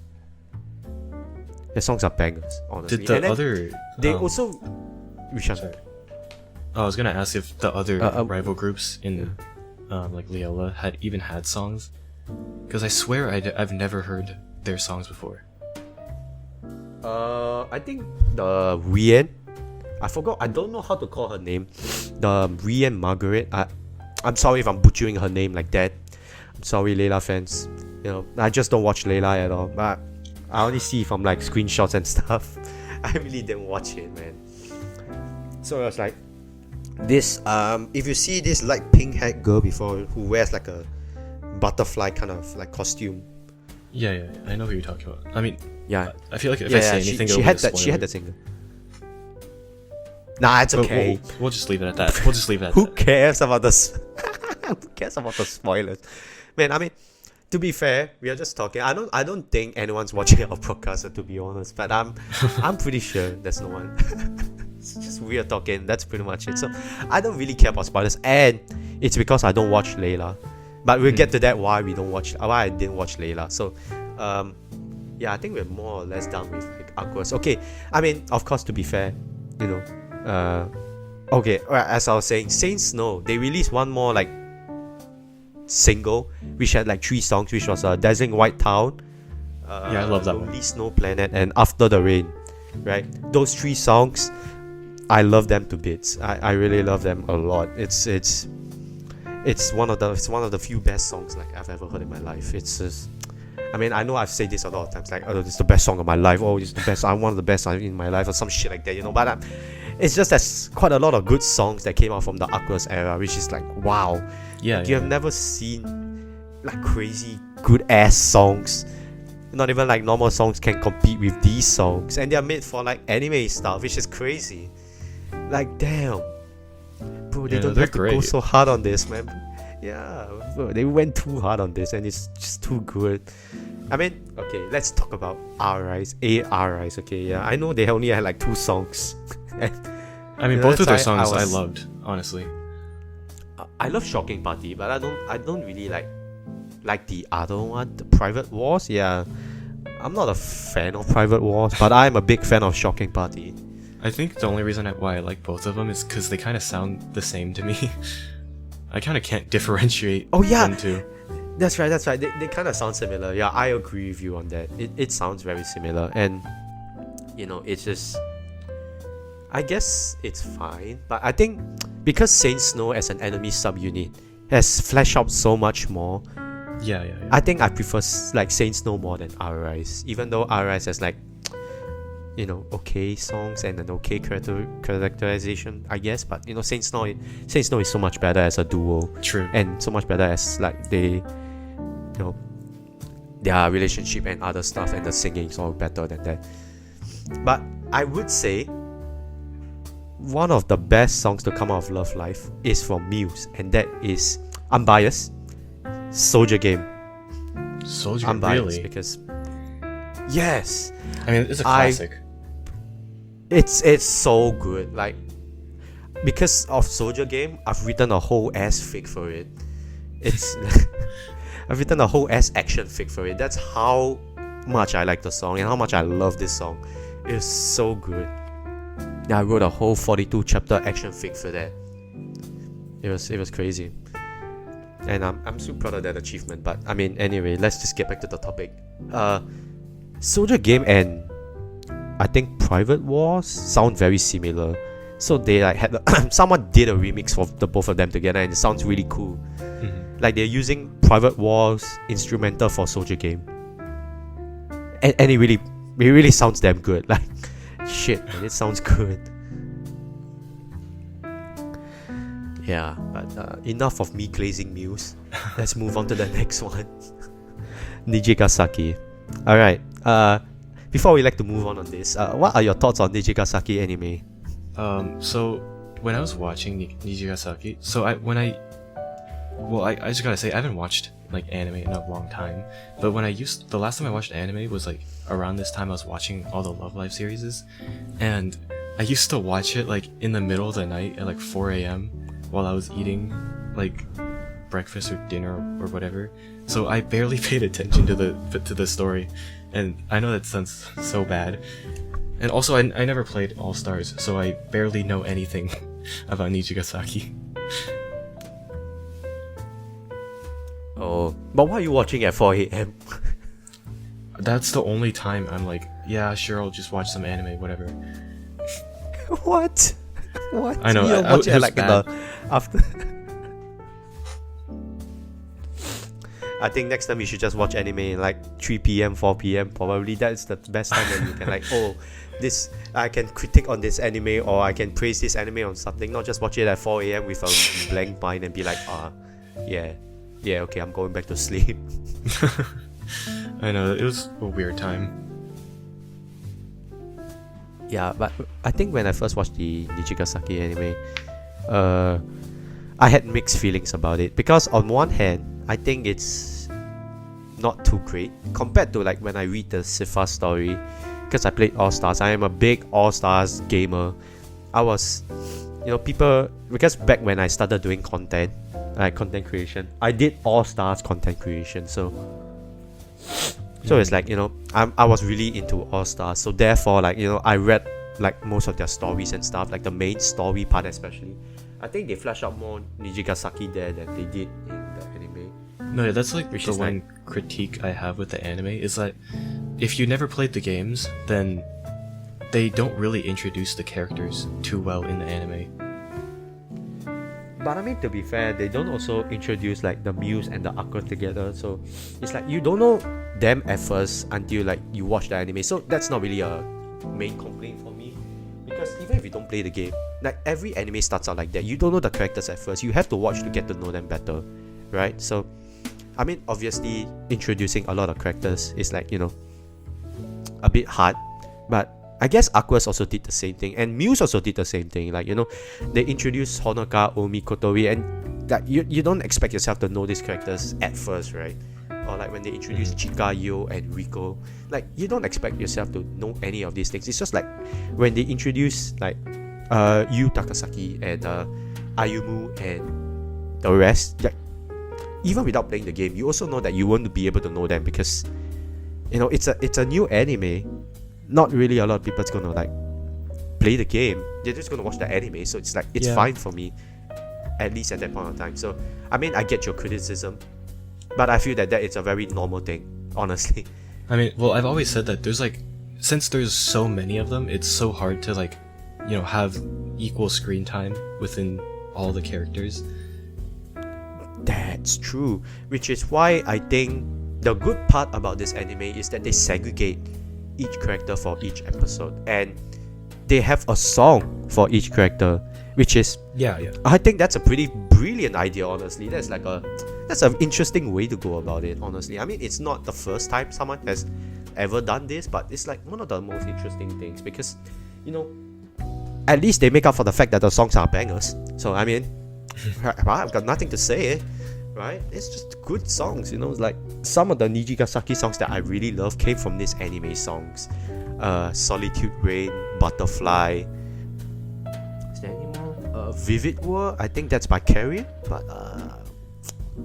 The songs are bangers, honestly. Did the And then other they also which one? sorry. I was gonna ask if the other rival groups in yeah. like Liella had songs, because I swear I've never heard their songs before. I think the Rian. I forgot. I don't know how to call her name. The Rian Margaret. I'm sorry if I'm butchering her name like that. I'm sorry, Layla fans. I just don't watch Layla at all. But I only see from like screenshots and stuff. I really didn't watch it, man. So I was like, this. If you see this light pink haired girl before who wears like a butterfly kind of like costume. Yeah, I know who you're talking about. I mean, Yeah. I feel like if I say anything, she had that singer. Nah, it's But okay. we'll just leave it at that. We'll just leave it at Who that. cares about the Who cares about the spoilers? Man, I mean, to be fair, we are just talking. I don't think anyone's watching our podcast, to be honest. But I'm pretty sure there's no one. It's just we are talking. That's pretty much it. So I don't really care about spoilers, and it's because I don't watch Layla. But we'll get to that why I didn't watch Layla. So yeah, I think we're more or less done with like, Aqours. Okay, I mean, of course, to be fair, okay, as I was saying, Saint Snow, they released one more like single which had like 3 songs, which was Dazzling White Town, Yeah, I love that Lonely one. Snow Planet, and After the Rain. Right, those 3 songs, I love them to bits. I really love them a lot. It's one of the few best songs like I've ever heard in my life. It's just, I mean, I know I've said this a lot of times, like, oh, this is the best song of my life. Oh, it's the best. I'm one of the best in my life, or some shit like that, But it's just there's quite a lot of good songs that came out from the Aqours era, which is like, wow. Yeah, You have never seen like crazy good ass songs. Not even like normal songs can compete with these songs, and they're made for like anime stuff, which is crazy. Like, damn, bro, they Yeah, don't they're have to go great. so hard on this, man. Yeah, bro, they went too hard on this, and it's just too good. I mean, okay, let's talk about R-Rise. Okay, yeah, I know they only had like 2 songs. I mean, both of their that's why songs I was- loved, honestly. I love Shocking Party, but I don't really like the other one, the Private Wars. Yeah, I'm not a fan of Private Wars, but I'm a big fan of Shocking Party. I think the only reason why I like both of them is because they kind of sound the same to me. I kind of can't differentiate Oh, yeah. them two. That's right. They kind of sound similar. Yeah, I agree with you on that. It sounds very similar, and it's just, I guess it's fine. But I think because Saint Snow as an enemy subunit has fleshed out so much more, Yeah. I think I prefer like Saint Snow more than R-Rise, even though R-Rise has like, okay songs and an okay characterization, I guess. But Saint Snow is so much better as a duo, True. and so much better as like they, their relationship and other stuff, and the singing is all better than that. But I would say one of the best songs to come out of Love Life is from Muse, and that is, I'm biased, Soldier Game. Soldier, I'm biased really? because, yes, I mean, it's a classic. It's so good. Like, because of Soldier Game, I've written a whole ass fic for it. It's I've written a whole ass action fic for it. That's how much I like the song and how much I love this song. It's so good. Yeah, I wrote a whole 42 chapter action fic for that. It was crazy. And I'm super proud of that achievement. But I mean, anyway, let's just get back to the topic. Soldier Game and I think Private Wars sound very similar. So they like had someone did a remix for the both of them together, and it sounds really cool. Mm-hmm. Like they're using Private Wars instrumental for Soldier Game, and it really sounds damn good. Like, shit, man, it sounds good. Yeah, but enough of me glazing Muse. Let's move on to the next one. Nijigasaki. Alright, before we like to move on this, what are your thoughts on Nijigasaki anime? So when I was watching Nijigasaki, so I just gotta say I haven't watched like anime in a long time, but the last time I watched anime was like around this time I was watching all the Love Live series, and I used to watch it like in the middle of the night at like 4 a.m. while I was eating like breakfast or dinner or whatever. So I barely paid attention to the story, and I know that sounds so bad. And also, I never played All Stars, so I barely know anything about Nijigasaki. Oh, but why are you watching at 4 a.m.? That's the only time I'm like, yeah, sure, I'll just watch some anime, whatever. What? What? I know. You don't watch it like bad. After. I think next time you should just watch anime like 3 p.m, 4 p.m. Probably that's the best time that you can like, oh, this I can critique on this anime or I can praise this anime on something. Not just watch it at 4 a.m. with a blank mind and be like, yeah, okay, I'm going back to sleep. I know, it was a weird time. Yeah, but I think when I first watched the Nijigasaki anime, I had mixed feelings about it because on one hand, I think it's not too great compared to like when I read the Sifa story, because I played All Stars. I am a big All Stars gamer. I was, people, because back when I started doing content, like content creation, I did All Stars content creation. So it's like, I was really into All Stars. So therefore, like, I read like most of their stories and stuff, like the main story part especially. I think they flesh out more Nijigasaki there than they did in the anime. No, yeah, that's like the one critique I have with the anime is that if you never played the games, then they don't really introduce the characters too well in the anime. But I mean, to be fair, they don't also introduce like the Muse and the Aqours together, so it's like you don't know them at first until like you watch the anime. So that's not really a main complaint for me, because even if you don't play the game, like every anime starts out like that. You don't know the characters at first. You have to watch to get to know them better, right? So I mean, obviously introducing a lot of characters is like, a bit hard, but I guess Aqours also did the same thing, and Muse also did the same thing. Like, they introduced Honoka, Omi, Kotori, and that you don't expect yourself to know these characters at first, right? Or like when they introduced Chika, Yo, and Riko, like you don't expect yourself to know any of these things. It's just like when they introduce like Yu Takasaki and Ayumu and the rest, like even without playing the game, you also know that you won't be able to know them because it's a new anime. Not really a lot of people's gonna like play the game. They're just gonna watch the anime, so it's like it's fine for me, at least at that point of time. So I mean, I get your criticism, but I feel that is a very normal thing, honestly. I mean, well, I've always said that there's like, since there's so many of them, it's so hard to like, have equal screen time within all the characters. That's true, which is why I think the good part about this anime is that they segregate each character for each episode, and they have a song for each character, which is I think that's a pretty brilliant idea, honestly. That's an interesting way to go about it, honestly. I mean, it's not the first time someone has ever done this, but it's like one of the most interesting things because at least they make up for the fact that the songs are bangers. So I mean, I've got nothing to say, right? It's just good songs, you know. Like some of the Nijigasaki songs that I really love came from these anime songs. Solitude Rain, Butterfly. Is there any more? Vivid World. I think that's by Carrier, but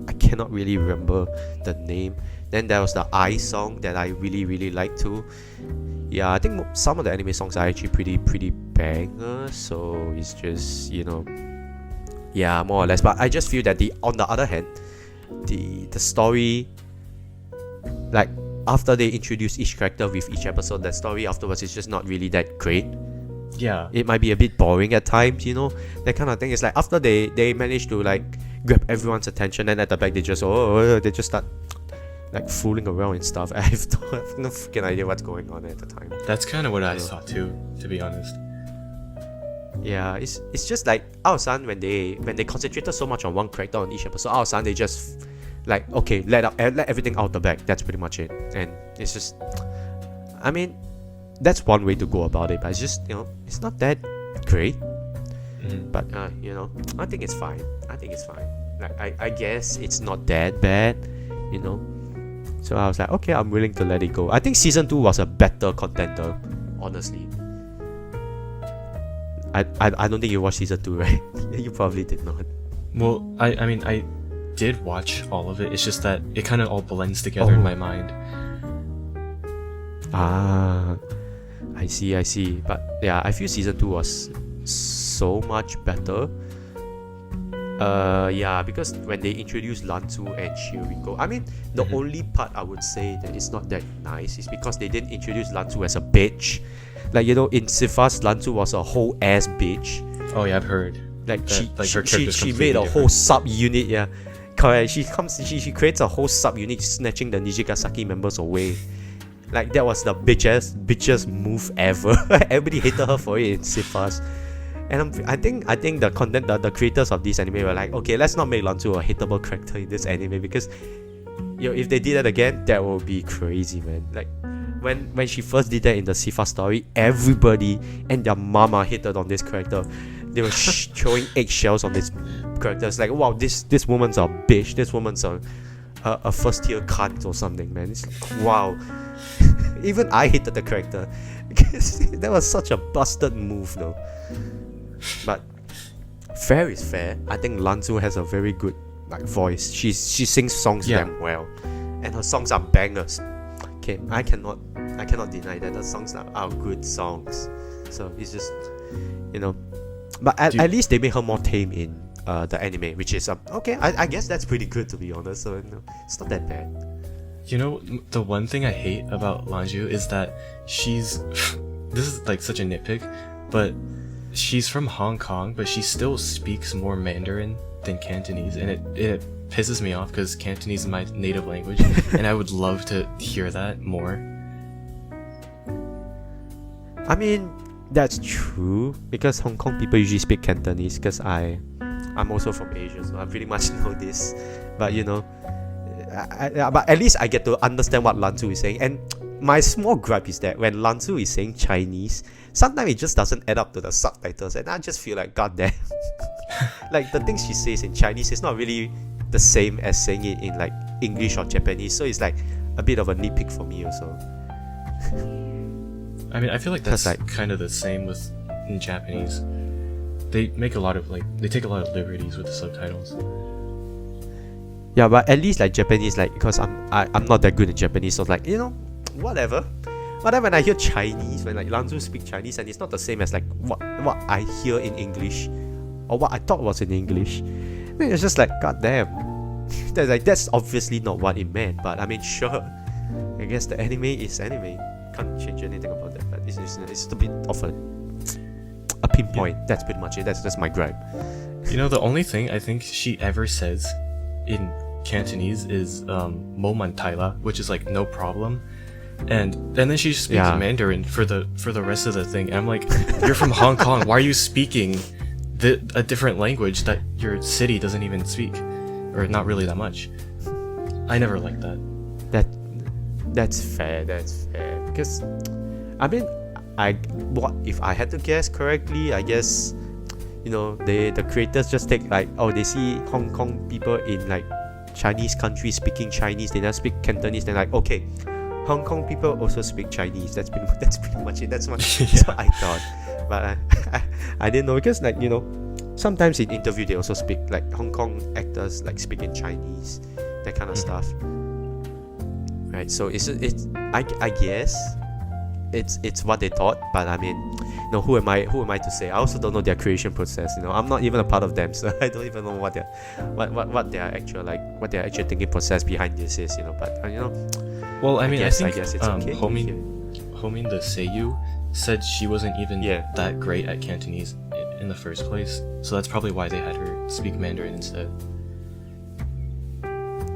I cannot really remember the name. Then there was the I song that I really liked too. Yeah, I think some of the anime songs are actually pretty bangers. So it's just, you know, yeah, more or less. But I just feel that on the other hand, the story, like after they introduce each character with each episode, the story afterwards is just not really that great. Yeah, it might be a bit boring at times, you know, that kind of thing. It's like after they manage to like grab everyone's attention, and at the back they just they just start like fooling around and stuff. I have no freaking idea what's going on at the time. that's kind of what I thought too, to be honest. Yeah, it's just like Ao-san, when they concentrated so much on one character on each episode, Ao-san, they just like, okay, let everything out the bag. That's pretty much it. And it's just, I mean, that's one way to go about it, but it's just, you know, it's not that great. But you know, I think it's fine. Like I guess it's not that bad, you know. So I was like, okay, I'm willing to let it go. I think season 2 was a better contender, honestly. I don't think you watched season 2, right? You probably did not. Well, I mean, I did watch all of it. It's just that it kind of all blends together in my mind. Ah, I see. But yeah, I feel season 2 was so much better. Yeah, because when they introduced Lanzu and Shiriko, I mean, the only part I would say that is not that nice is because they didn't introduce Lanzu as a bitch. Like, you know, in Sifas, Lanzu was a whole ass bitch. Oh yeah, I've heard. Like that, she made a whole sub unit. Yeah, correct. She creates a whole sub unit, snatching the Nijigasaki members away. Like that was the bitchest move ever. Everybody hated her for it in Sifas. And I think the creators of this anime were like, okay, let's not make Lanzu a hateable character in this anime, because, you know, if they did that again, that would be crazy, man. Like when she first did that in the Sifa story, everybody and their mama hated on this character. They were throwing eggshells on this character. It's like, wow, this woman's a bitch. This woman's a first tier cunt or something, man. It's like, wow. Even I hated the character because that was such a busted move, though. But fair is fair. I think Lanzu has a very good like voice. She sings songs damn well, and her songs are bangers. Okay, I cannot deny that the songs are good songs. So it's just, you know, but at least they made her more tame in the anime, which is okay. I guess that's pretty good, to be honest. So, you know, it's not that bad. You know, the one thing I hate about Lanju is that she's this is like such a nitpick, but she's from Hong Kong, but she still speaks more Mandarin than Cantonese, and it pisses me off because Cantonese is my native language, and I would love to hear that more. I mean, that's true, because Hong Kong people usually speak Cantonese, because I'm also from Asia, so I pretty much know this. But you know, but at least I get to understand what Lanzu is saying. And my small gripe is that when Lanzu is saying Chinese, sometimes it just doesn't add up to the subtitles, and I just feel like, goddamn. Like the things she says in Chinese is not really the same as saying it in like English or Japanese, so it's like a bit of a nitpick for me also. I mean, I feel like that's like kind of the same with in Japanese. They make a lot of they take a lot of liberties with the subtitles. Yeah, but at least like Japanese, like, because I'm not that good at Japanese, so like, you know, whatever. But then when I hear Chinese, when like Lanzu speak Chinese, and it's not the same as like what I hear in English, or what I thought was in English, I mean, it's just like, goddamn. That's obviously not what it meant. But I mean, sure, I guess the anime is anime. Can't change anything about that. But it's a bit of a pinpoint. Yeah. That's pretty much it. That's my gripe. You know, the only thing I think she ever says in Cantonese is "mo man tai la," which is like no problem, and then she speaks Mandarin for the rest of the thing. And I'm like, you're from Hong Kong. Why are you speaking a different language that your city doesn't even speak, or not really that much? I never liked that. That's fair. Because I mean, if I had to guess correctly, I guess, you know, the creators just take like, oh, they see Hong Kong people in like Chinese countries speaking Chinese, they never speak Cantonese. They're like, okay, Hong Kong people also speak Chinese. That's pretty much it. That's what I thought. But I didn't know, because like, you know, sometimes in interview they also speak, like Hong Kong actors like speak in Chinese, that kind of stuff. Right, so I guess it's what they thought, but I mean, you know, who am I to say? I also don't know their creation process. You know, I'm not even a part of them, so I don't even know what their actual thinking process behind this is. You know, but you know. Well, I mean, I think it's okay. Homin the Seiyu said she wasn't even that great at Cantonese in the first place, so that's probably why they had her speak Mandarin instead.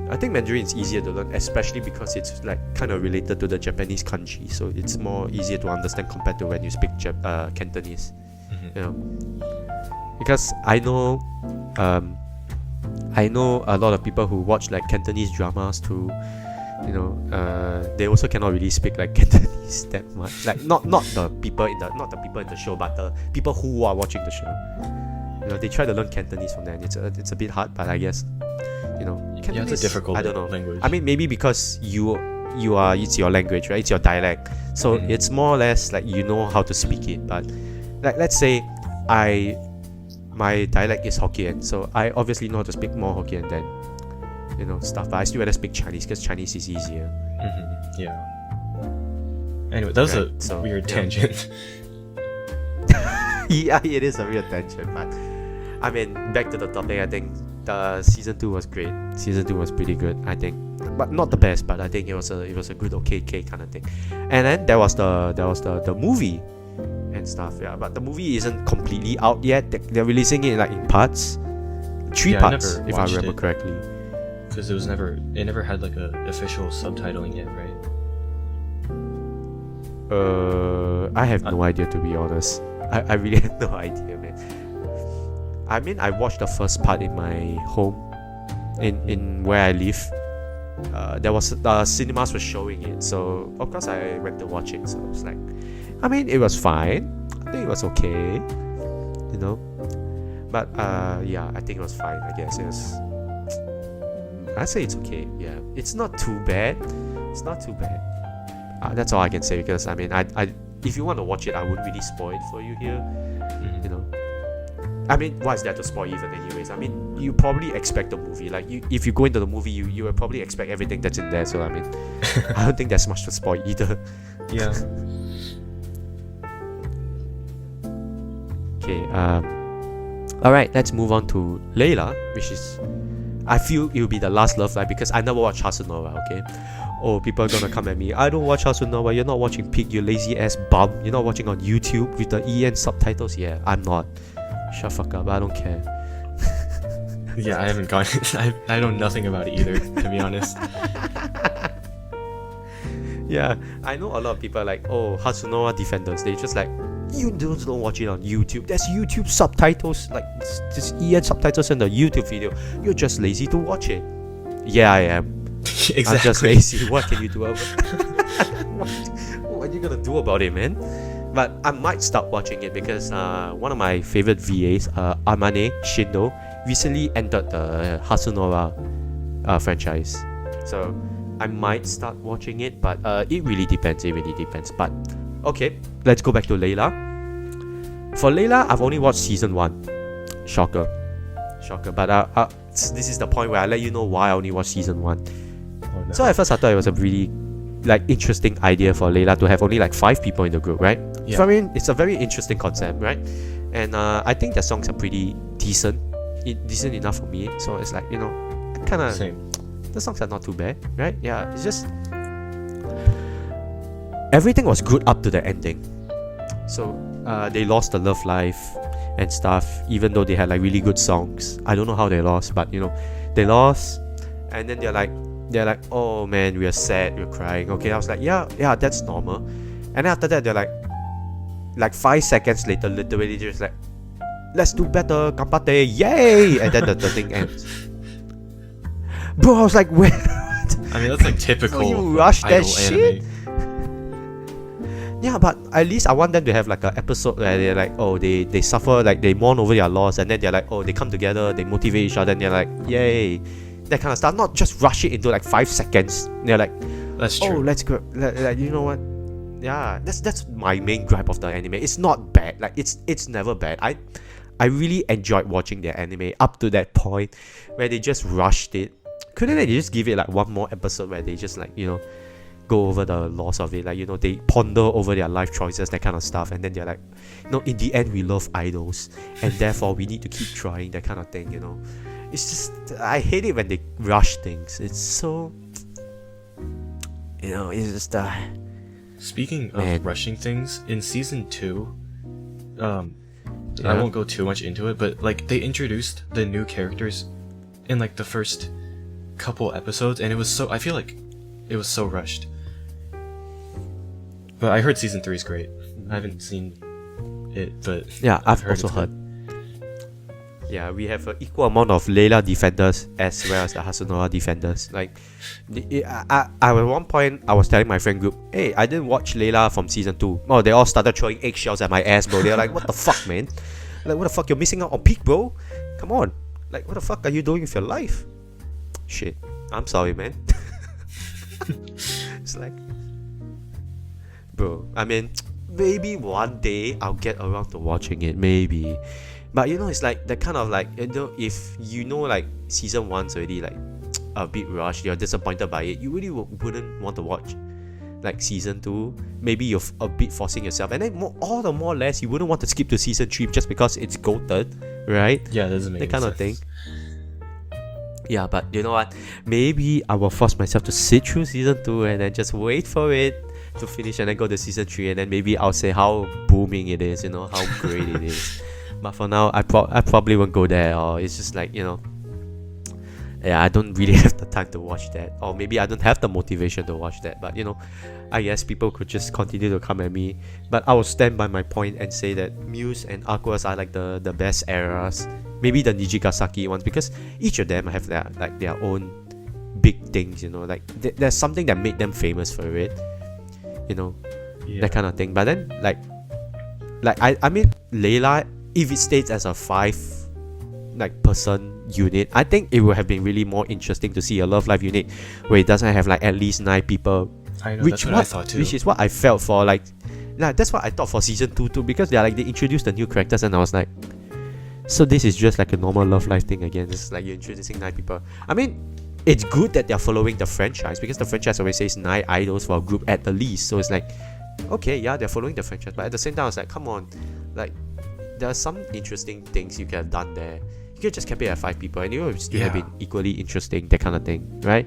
I think Mandarin is easier to learn, especially because it's like kind of related to the Japanese kanji, so it's more easier to understand compared to when you speak Cantonese. You know, because I know a lot of people who watch like Cantonese dramas too. You know, they also cannot really speak like Cantonese that much. Like not the people in the show, but the people who are watching the show. You know, they try to learn Cantonese from them. It's a bit hard, but I guess, you know, Cantonese, it's a difficult I don't know. language. I mean, maybe because it's your language, right? It's your dialect, so it's more or less like you know how to speak it. But like, let's say my dialect is Hokkien, so I obviously know how to speak more Hokkien than, you know, stuff, but I still rather speak Chinese because Chinese is easier. Yeah. Anyway, that was a weird tangent. Yeah, it is a weird tangent, but I mean, back to the topic. I think the season 2 was great. Season 2 was pretty good, I think, but not the best. But I think it was a good okay kind of thing. And then there was the movie and stuff. Yeah, but the movie isn't completely out yet. They're releasing it like in parts, 3 parts, if I remember correctly. Because it never had like a official subtitling yet, right? I have no idea, to be honest. I really have no idea, man. I mean, I watched the first part in my home, in where I live. There was cinemas were showing it, so of course I went to watch it. So it was like, I mean, it was fine. I think it was okay, you know. But yeah, I think it was fine. I guess it was. I say it's okay. Yeah, it's not too bad. It's not too bad. That's all I can say, because I mean, I if you want to watch it, I wouldn't really spoil it for you here. You know, I mean, why is there to spoil even anyways? I mean, you probably expect the movie. Like, if you go into the movie, you will probably expect everything that's in there. So I mean, I don't think there's much to spoil either. Yeah. Okay. All right. Let's move on to Liella, which is, I feel it will be the last love life, because I never watched Hasunora. Okay. Oh, people are gonna come at me. I don't watch Hasunora. You're not watching Pig, you lazy ass bum. You're not watching on YouTube with the EN subtitles. Yeah, I'm not. Shut fuck up. I don't care. Yeah, I haven't gone. I know nothing about it either, to be honest. Yeah, I know a lot of people are like, oh, Hasunora defenders. They just like, you don't watch it on YouTube. There's YouTube subtitles, like this EN subtitles in the YouTube video. You're just lazy to watch it. Yeah, I am. Exactly. I'm just lazy. What can you do about it? What are you gonna do about it, man? But I might start watching it, because one of my favorite VAs, Amane Shindo, recently entered the Hasunora franchise. So I might start watching it, but it really depends. But okay, let's go back to Liella. For Liella, I've only watched season 1. Shocker. But this is the point where I let you know why I only watched season 1. Oh, no. So at first I thought it was a really like interesting idea for Liella to have only like 5 people in the group, right? Yeah. So I mean, it's a very interesting concept, right? And I think the songs are pretty decent enough for me. So it's like, you know, kind of, the songs are not too bad, right? Yeah, it's just everything was good up to the ending. So they lost the love life and stuff, even though they had like really good songs. I don't know how they lost, but you know, they lost, and then they're like, oh man, we are sad, we're crying. Okay, I was like, yeah, that's normal. And then after that, they're like 5 seconds later, literally just like, let's do better, kampate, yay! And then the thing ends. Bro, I was like, wait. I mean, that's like typical. So you rushed that shit. Anime. Yeah, but at least I want them to have like an episode where they're like, oh, they suffer, like they mourn over their loss, and then they're like, oh, they come together, they motivate each other, and they're like, yay, that kind of stuff. Not just rush it into like 5 seconds. They're like, That's oh, true. let's go. Like, you know what? Yeah, that's my main gripe of the anime. It's not bad. Like it's never bad. I really enjoyed watching their anime up to that point where they just rushed it. Couldn't they just give it like one more episode where they just like, you know, go over the loss of it, like, you know, they ponder over their life choices, that kind of stuff, and then they're like, you know, in the end we love idols and therefore we need to keep trying, that kind of thing, you know. It's just, I hate it when they rush things. It's so, you know, it's just Speaking Man. of rushing things, in season 2, I Yeah. won't go too much into it, but like they introduced the new characters in like the first couple episodes, and it was so, I feel like it was so rushed. But I heard season 3 is great. I haven't seen it, but yeah, I've it's also good. heard. Yeah, we have an equal amount of Liella defenders as well as the Hasunora defenders. Like, I at one point I was telling my friend group, hey, I didn't watch Liella from season 2. Oh, they all started throwing eggshells at my ass, bro. They're like, what the fuck, man? Like, what the fuck? You're missing out on peak, bro. Come on. Like, what the fuck are you doing with your life? Shit. I'm sorry, man. It's like, bro, I mean, maybe one day I'll get around to watching it, maybe. But you know, it's like the kind of like, you know, if you know like season 1's already like a bit rushed, you're disappointed by it, you really wouldn't want to watch like season 2. Maybe you're a bit forcing yourself, and then all the more less you wouldn't want to skip to season 3 just because it's goated, right? Yeah, that doesn't make That kind of sense. thing. Yeah, but you know what? Maybe I will force myself to sit through season 2 and then just wait for it to finish and then go to season 3, and then maybe I'll say how booming it is, you know, how great it is. But for now, I probably won't go there, or it's just like, you know, yeah, I don't really have the time to watch that, or maybe I don't have the motivation to watch that. But you know, I guess people could just continue to come at me, but I will stand by my point and say that Muse and Aqours are like the best eras. Maybe the Nijigasaki ones, because each of them have their own big things, you know, like there's something that made them famous for it, you know, that kind of thing. But then like I mean, Liella, if it stays as a 5 like person unit, I think it would have been really more interesting to see a Love Live unit where it doesn't have like at least 9 people. I know, that's what I thought too. Which is what I felt for like that's what I thought for season 2 too, because they introduced the new characters, and I was like, so this is just like a normal Love Live thing again. It's like you're introducing 9 people. I mean, it's good that they're following the franchise, because the franchise always says 9 idols for a group at the least. So it's like, okay, yeah, they're following the franchise, but at the same time, I was like, come on, like there are some interesting things you could have done there. You could just kept it at 5 people, and it would still have been equally interesting, that kind of thing, right?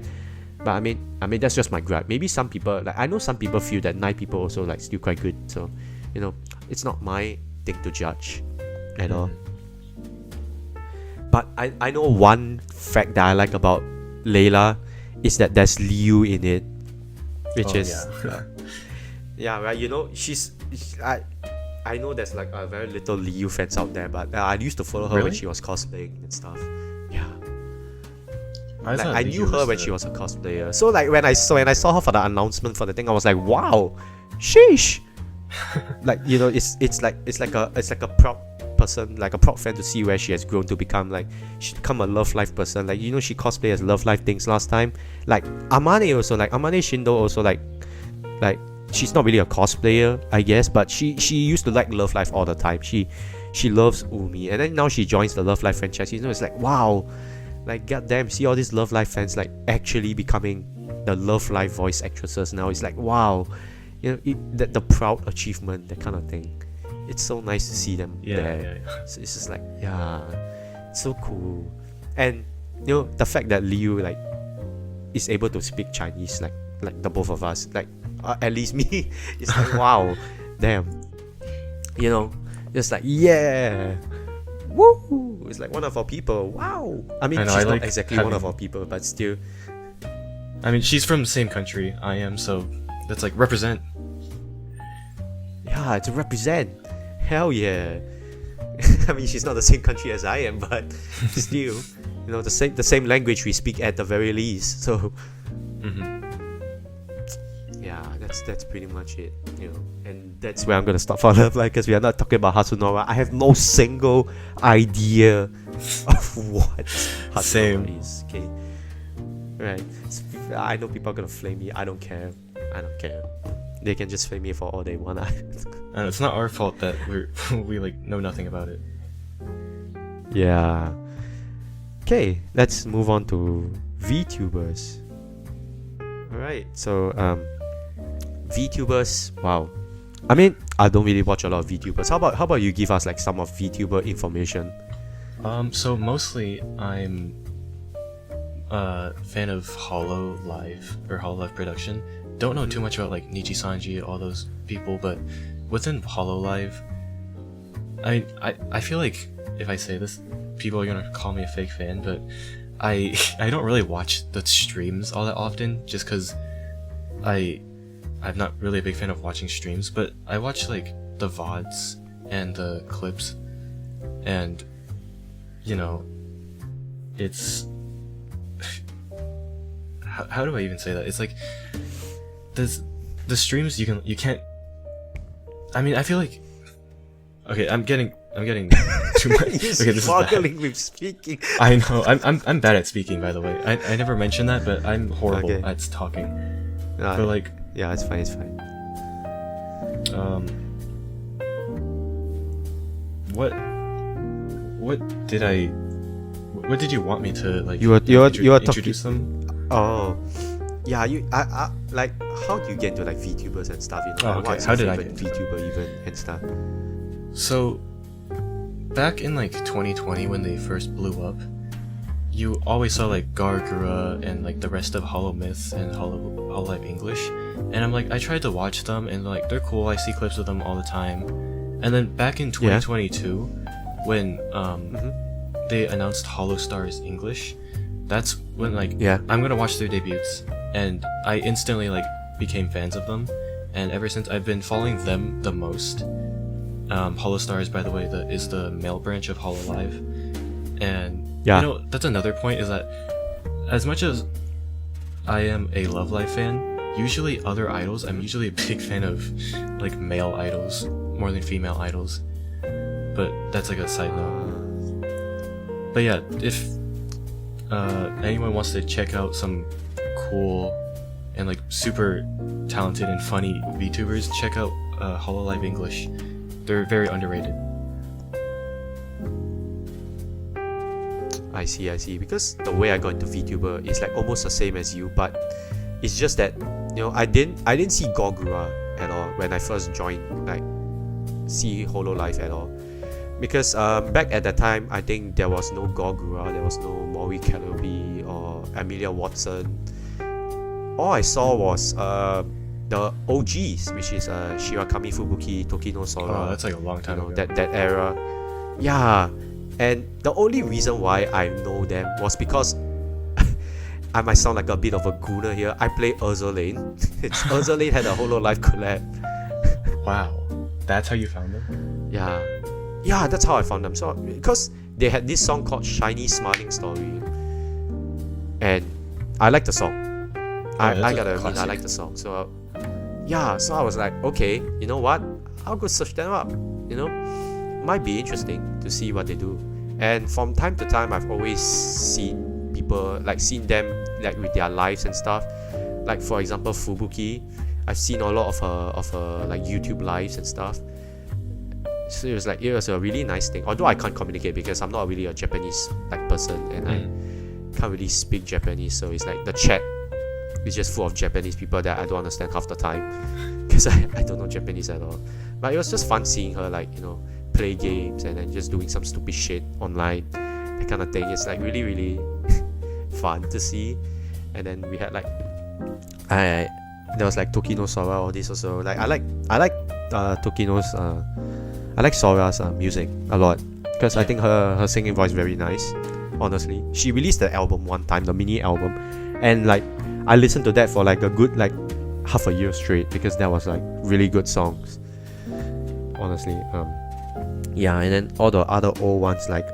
But I mean that's just my gripe. Maybe some people, like I know some people feel that 9 people also like still quite good. So, you know, it's not my thing to judge at all. But I know one fact that I like about Liella is that there's Liu in it, which yeah, right. You know, I know there's like a very little Liu fans out there, but I used to follow her when she was cosplaying and stuff. Yeah, I knew her when she was a cosplayer. So like when I saw her for the announcement for the thing, I was like, wow, sheesh. Like, you know, it's like a proud person, like a proud fan to see where she has grown to become. Like, she's become a Love Life person. Like, you know, she cosplayed as Love Life things last time. Like Amane also, like Amane Shindo also, like she's not really a cosplayer, I guess, but she used to like Love Life all the time. She loves Umi, and then now she joins the Love Life franchise. You know, it's like, wow, like goddamn, see all these Love Life fans like actually becoming the Love Life voice actresses now. It's like, wow, you know, the proud achievement, that kind of thing. It's so nice to see them there. So it's just like, yeah, it's so cool. And you know, the fact that Liu like is able to speak Chinese, like the both of us, like at least me, it's like, wow, damn, you know, it's like, yeah, woo, it's like one of our people. Wow. I mean, she's not exactly one of our people, but still. I mean, she's from the same country I am, so that's like represent. Yeah, to represent. Hell yeah. I mean, she's not the same country as I am, but still, you know, the same language we speak at the very least. So, yeah, that's pretty much it, you know. And that's where I'm gonna stop for Love Live, because we are not talking about Hasunora. I have no single idea of what Hasunora is. Okay, Right. I know people are gonna flame me. I don't care. They can just flame me for all they want. And it's not our fault that we like know nothing about it. Yeah. Okay, let's move on to VTubers. Alright, so VTubers, wow. I mean, I don't really watch a lot of VTubers. How about you give us like some of VTuber information? So mostly I'm a fan of Hololive production. Don't know too much about like Nijisanji, all those people, but within Hololive, I feel like if I say this, people are gonna call me a fake fan, but I don't really watch the streams all that often, just because I'm not really a big fan of watching streams, but I watch like the VODs and the clips, and you know, it's how do I even say that? It's like the streams you can't. I mean, I feel like okay, I'm getting too much. Okay, this is bad. With speaking. I know. I'm bad at speaking, by the way. I never mentioned that, but I'm horrible at talking. But like, yeah, it's fine. What did you want me to like? You were introduce talking. them? Oh, yeah. I like. How do you get into like VTubers and stuff? You know, okay. What's How your did I favorite get into VTuber even and stuff? So, back in like 2020 when they first blew up, you always saw like Gargura and like the rest of Hollow Myth and Hololive English, and I'm like, I tried to watch them and like they're cool. I see clips of them all the time. And then back in 2022, when they announced Hollow Stars English, that's when like I'm gonna watch their debuts, and I instantly like became fans of them, and ever since I've been following them the most. Hollow Stars, by the way, is the male branch of Hololive, and you know, that's another point, is that as much as I am a Love Live fan, usually other idols, I'm usually a big fan of like male idols more than female idols, but that's like a side note. But yeah, if anyone wants to check out some cool and like super talented and funny VTubers, check out Hololive English. They're very underrated. I see. Because the way I got into VTuber is like almost the same as you, but it's just that, you know, I didn't see Gogura at all when I first joined, like see Hololive at all, because back at that time I think there was no Gogura, there was no Mori Calobi or Amelia Watson. All I saw was the OGs, which is Shirakami Fubuki, Tokino Sora. Oh, that's like a long time ago. That era. Yeah. And the only reason why I know them was because I might sound like a bit of a gooner here. I play Urzulane. Urzulane had a Hololive collab. Wow. That's how you found them? Yeah, that's how I found them. So because they had this song called Shiny Smiling Story, and I like the song. I gotta admit, I like the song. So so I was like, okay, you know what? I'll go search them up. You know, might be interesting to see what they do. And from time to time, I've always seen people seen them like with their lives and stuff. Like for example, Fubuki, I've seen a lot of her like YouTube lives and stuff. So it was a really nice thing. Although I can't communicate because I'm not really a Japanese like person, and I can't really speak Japanese. So it's like the chat is just full of Japanese people that I don't understand half the time because I don't know Japanese at all. But it was just fun seeing her play games and then just doing some stupid shit online, that kind of thing. It's like really, really fun to see. And then we had there was like Tokino Sora, all this also. Like I like Tokino's I like Sora's music a lot because I think her singing voice very nice. Honestly, she released the album one time, the mini album, and like I listened to that for like a good half a year straight because that was like really good songs. Honestly, and then all the other old ones like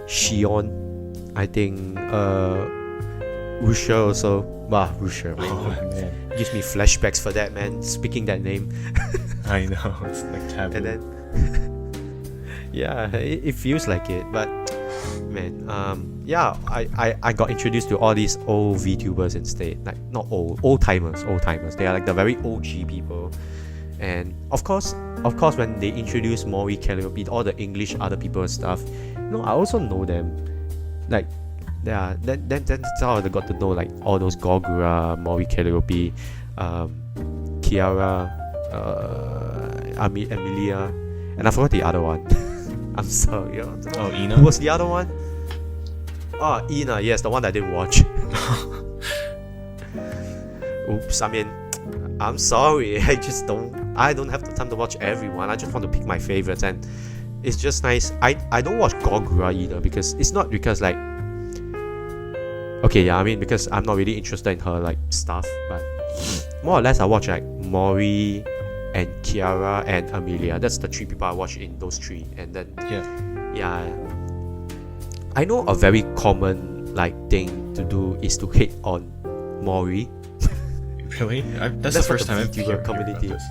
Shion, I think Rusha also. Wow, Rusha. Oh man, gives me flashbacks for that, man. Speaking that name. I know, it's like taboo. And then it feels like it, but man, yeah, I got introduced to all these old VTubers instead. Like, not old timers. They are like the very OG people. And of course, when they introduce Mori, Calliope, all the English other people and stuff, I also know them. Like, yeah, that's how I got to know like all those Gogura, Mori, Calliope, Kiara, Emilia, and I forgot the other one. I'm sorry. Oh, Ina? Who was the other one? Oh, Ina, yes, the one that I didn't watch. Oops, I mean, I'm sorry. I don't have the time to watch everyone. I just want to pick my favorites, and it's just nice. I don't watch Gogura either, because it's not because like, okay, yeah, I mean, because I'm not really interested in her like stuff, but more or less I watch like Mori and Kiara and Amelia. That's the three people I watch in those three. And then yeah, I know a very common like thing to do is to hate on Mori. Really? That's the first time I've heard about community. this.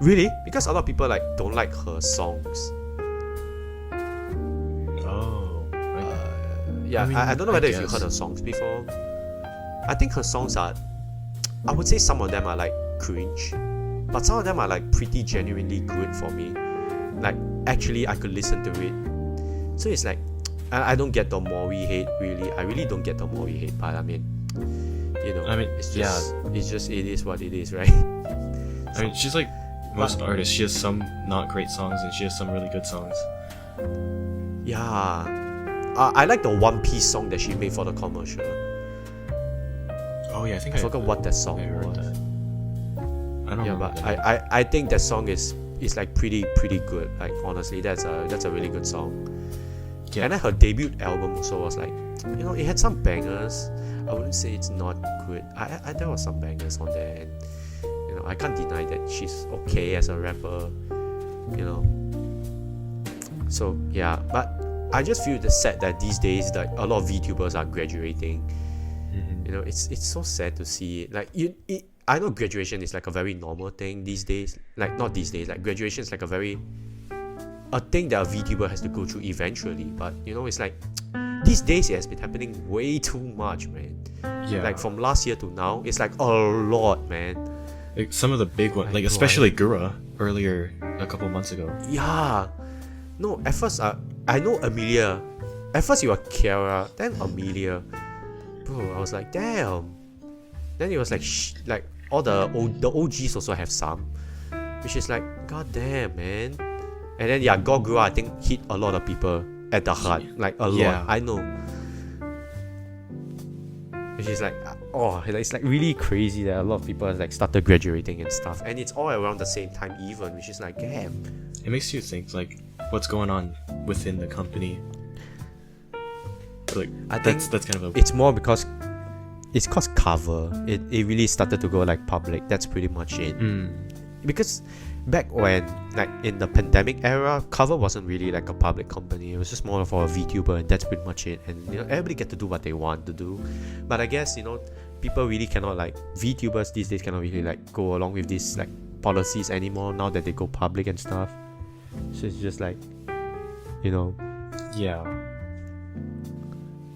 Really? Because a lot of people like don't like her songs. Oh. Yeah, I mean, I don't know whether if you guess. heard her songs before. I think her songs are, I would say some of them are like cringe, but some of them are like pretty genuinely good for me. Like, actually I could listen to it. So it's like, I don't get the Mori hate really. I really don't get the Mori hate, but I mean, it's just, it is what it is, right? I mean, she's like most artists. She has some not great songs and she has some really good songs. Yeah. I like the One Piece song that she made for the commercial. Oh yeah, I think I forgot what that song heard was. that. I don't know. But I think that song is like pretty good. Like, honestly, that's a really good song. Yeah. And then her debut album also was like, it had some bangers. I wouldn't say it's not good. There was some bangers on there, and I can't deny that she's okay as a rapper. So yeah, but I just feel the sad that these days that a lot of VTubers are graduating. Mm-hmm. It's so sad to see it. Like, I know graduation is like a very normal thing these days. Like, not these days. Like, graduation is like a thing that a VTuber has to go through eventually. But it's like these days it has been happening way too much, man. Yeah. Like, from last year to now, it's like a lot, man. Like some of the big ones, like God. especially Gura earlier a couple months ago. Yeah. No, at first I know Amelia. At first it was Kiara, then Amelia. Bro, I was like, damn. Then it was like like all the OGs also have some, which is like, god damn, man. And then yeah, Gogura I think hit a lot of people at the heart, like a lot. I know. Which is like, it's like really crazy that a lot of people like started graduating and stuff, and it's all around the same time even, which is like, damn. It makes you think like what's going on within the company. Like, I think that's kind of it's more because it's cause cover. It really started to go like public. That's pretty much it. Because back when, like in the pandemic era, cover wasn't really like a public company. It was just more for a VTuber, and that's pretty much it. And everybody get to do what they want to do. But I guess people really cannot, like, VTubers these days cannot really like go along with these like policies anymore now that they go public and stuff. So it's just like, yeah.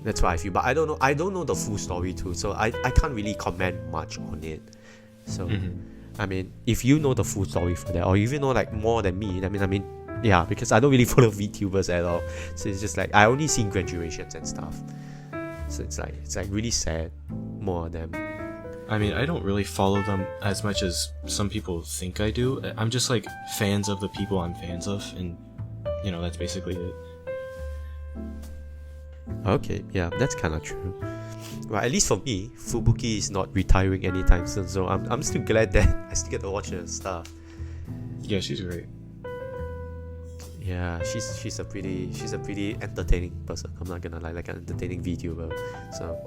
That's what I feel. But I don't know the full story too, so I can't really comment much on it. So I mean, if you know the full story for that, or if you know like more than me, I mean, yeah, because I don't really follow VTubers at all. So it's just like I only seen graduations and stuff. So it's like really sad, more of them. I mean, I don't really follow them as much as some people think I do. I'm just like fans of the people I'm fans of, and that's basically it. Okay, yeah, that's kind of true. Well, at least for me, Fubuki is not retiring anytime soon, so I'm still glad that I still get to watch her stuff. Yeah, she's great. Yeah, she's a pretty entertaining person. I'm not gonna lie, like an entertaining VTuber. So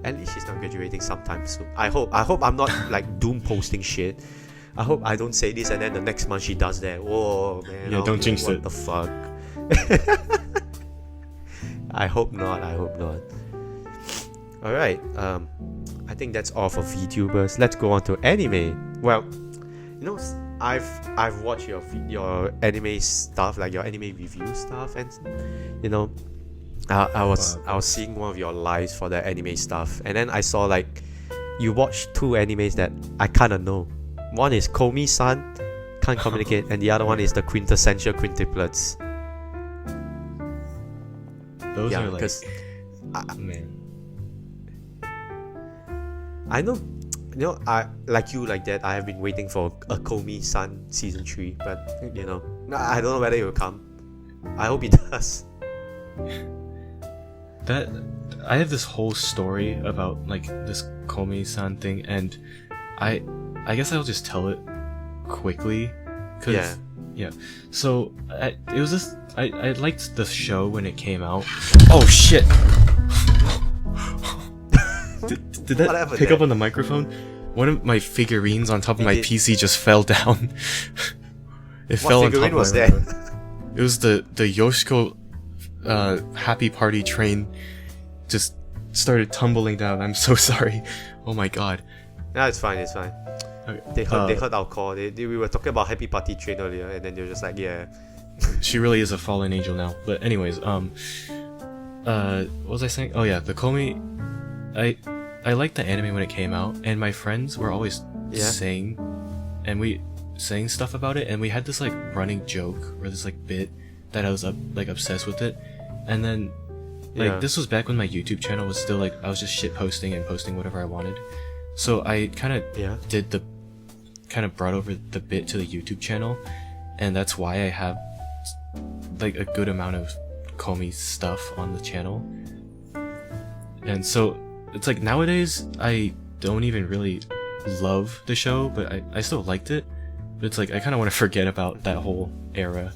at least she's not graduating sometime soon. I hope I'm not like doom posting shit. I hope I don't say this and then the next month she does that. Whoa, man. Yeah, don't jinx it. What the fuck? I hope not. Alright, I think that's all for VTubers. Let's go on to anime. Well, I've watched your anime stuff, like your anime review stuff, and I was seeing one of your lives for the anime stuff, and then I saw like you watched two animes that I kind of know. One is Komi-san, Can't Communicate, and the other one is the Quintessential Quintuplets. Those Yeah, are like, because man. I know, I like you like that. I have been waiting for a Komi-san season 3, but I don't know whether it will come. I hope it does. That I have this whole story about like this Komi-san thing, and I guess I'll just tell it quickly, cause yeah. So it was this. I liked the show when it came out. Oh shit! did that pick up on the microphone? One of my figurines on top of my PC just fell down. It fell on top of my microphone. It was the Yoshiko happy party train just started tumbling down. I'm so sorry. Oh my god. No, it's fine. Okay. They heard our call. We were talking about happy party train earlier, and then they were just like, yeah. She really is a fallen angel now. But anyways, what was I saying? Oh yeah, the Komi. I liked the anime when it came out, and my friends were always saying stuff about it, and we had this like running joke or this like bit that I was obsessed with it, and then this was back when my YouTube channel was still like I was just shit posting and posting whatever I wanted, so I kind of brought over the bit to the YouTube channel, and that's why I have like a good amount of Komi stuff on the channel. And so it's like nowadays I don't even really love the show, but I still liked it, but it's like I kind of want to forget about that whole era.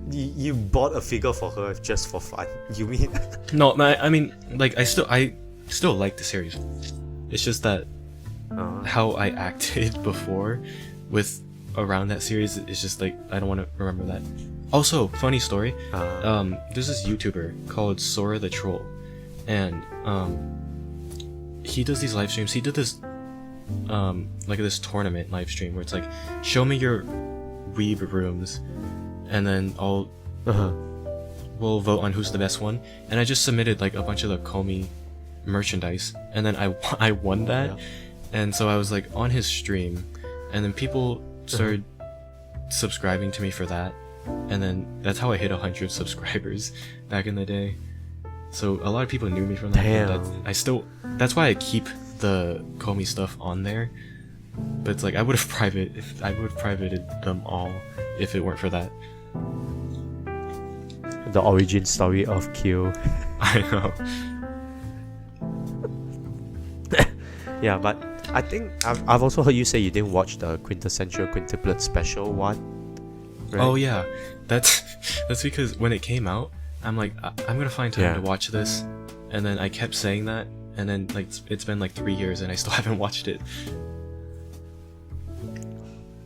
You bought a figure for her just for fun, you mean? No, I mean like I still like the series. It's just that how I acted before with around that series is just like I don't want to remember that. Also, funny story. There's this YouTuber called Sora the Troll, and he does these live streams. He did this like this tournament live stream where it's like, show me your weeb rooms, and then we'll vote on who's the best one. And I just submitted like a bunch of the Komi merchandise, and then I won that. And so I was like on his stream, and then people started subscribing to me for that, and then that's how I hit 100 subscribers back in the day. So a lot of people knew me from that. Damn. That's why I keep the Komi stuff on there. But it's like I would have privated them all if it weren't for that. The origin story of Q. I know. Yeah, but I think I've also heard you say you didn't watch the Quintessential Quintuplet special one. Right? Oh yeah, that's because when it came out, I'm like I'm gonna find time to watch this, and then I kept saying that, and then like it's been like 3 years and I still haven't watched it.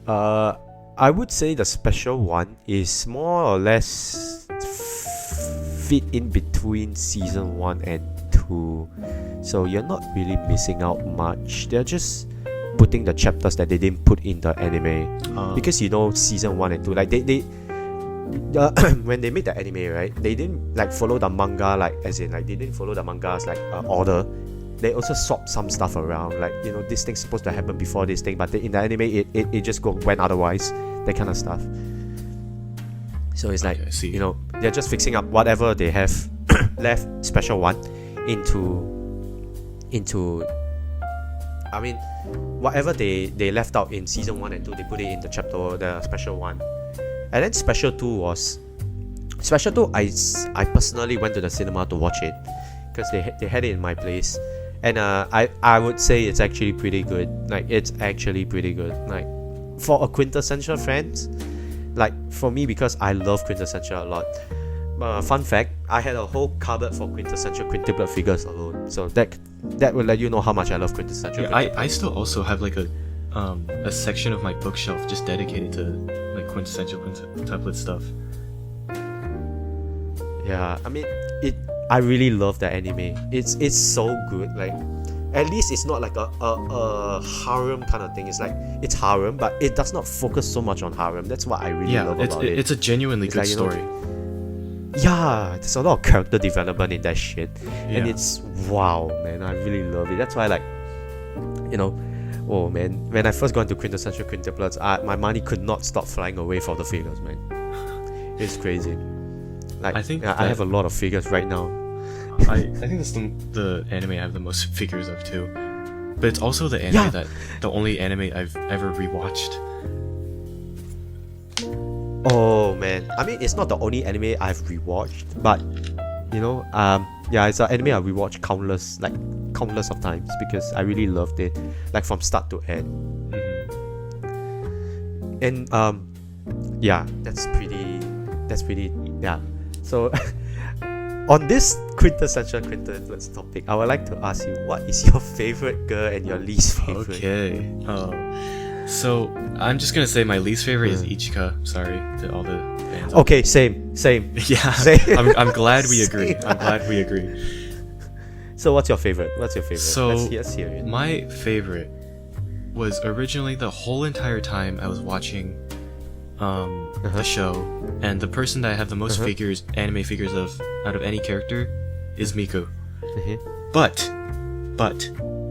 I would say the special one is more or less fit in between season 1 and 2, so you're not really missing out much. They're just putting the chapters that they didn't put in the anime, because season 1 and 2, like they when they made the anime, right, they didn't like follow the manga, like as in like they didn't follow the manga's like order. They also swapped some stuff around, like this thing's supposed to happen before this thing, but in the anime it just went otherwise, that kind of stuff. So it's like they're just fixing up whatever they have left special 1 into I mean whatever they left out in season 1 and 2, they put it in the special 1. And then special 2 I personally went to the cinema to watch it because they had it in my place, and I would say it's actually pretty good. Like it's actually pretty good, like for a Quintessential fans, like for me, because I love Quintessential a lot. Fun fact, I had a whole cupboard for Quintessential Quintuplet figures alone, so that will let you know how much I love Quintessential. Yeah, I still also have like a section of my bookshelf just dedicated to like Quintessential Quintuplet stuff. Yeah, I mean I really love the anime. It's so good. Like at least it's not like a harem kind of thing. It's like it's harem, but it does not focus so much on harem. That's what I really love about it. It's a genuinely good story. yeah, there's a lot of character development in that shit, and Yeah. it's wow, man. I really love it. That's why, like, you know, oh man, when I first got into Quintessential Quintuplets, my money could not stop flying away for the figures, man. It's crazy. Like, I think I have a lot of figures right now. I think that's the anime I have the most figures of too. But it's also the anime Yeah. the only anime I've ever rewatched. Oh man, I mean, it's not the only anime I've rewatched, but you know, yeah, it's an anime I rewatched countless of times because I really loved it, like from start to end. And yeah, that's pretty, yeah. So on this Quintessential Quintuplets topic, I would like to ask you, what is your favorite girl and your least favorite? Okay. So I'm just gonna say my least favorite is Ichika. Sorry to all the fans. Okay, same. Yeah. Same. I'm glad we agree. Same. I'm glad we agree. So what's your favorite? So let's hear it. my favorite was originally the whole entire time I was watching the show, and the person that I have the most anime figures of out of any character is Miku. But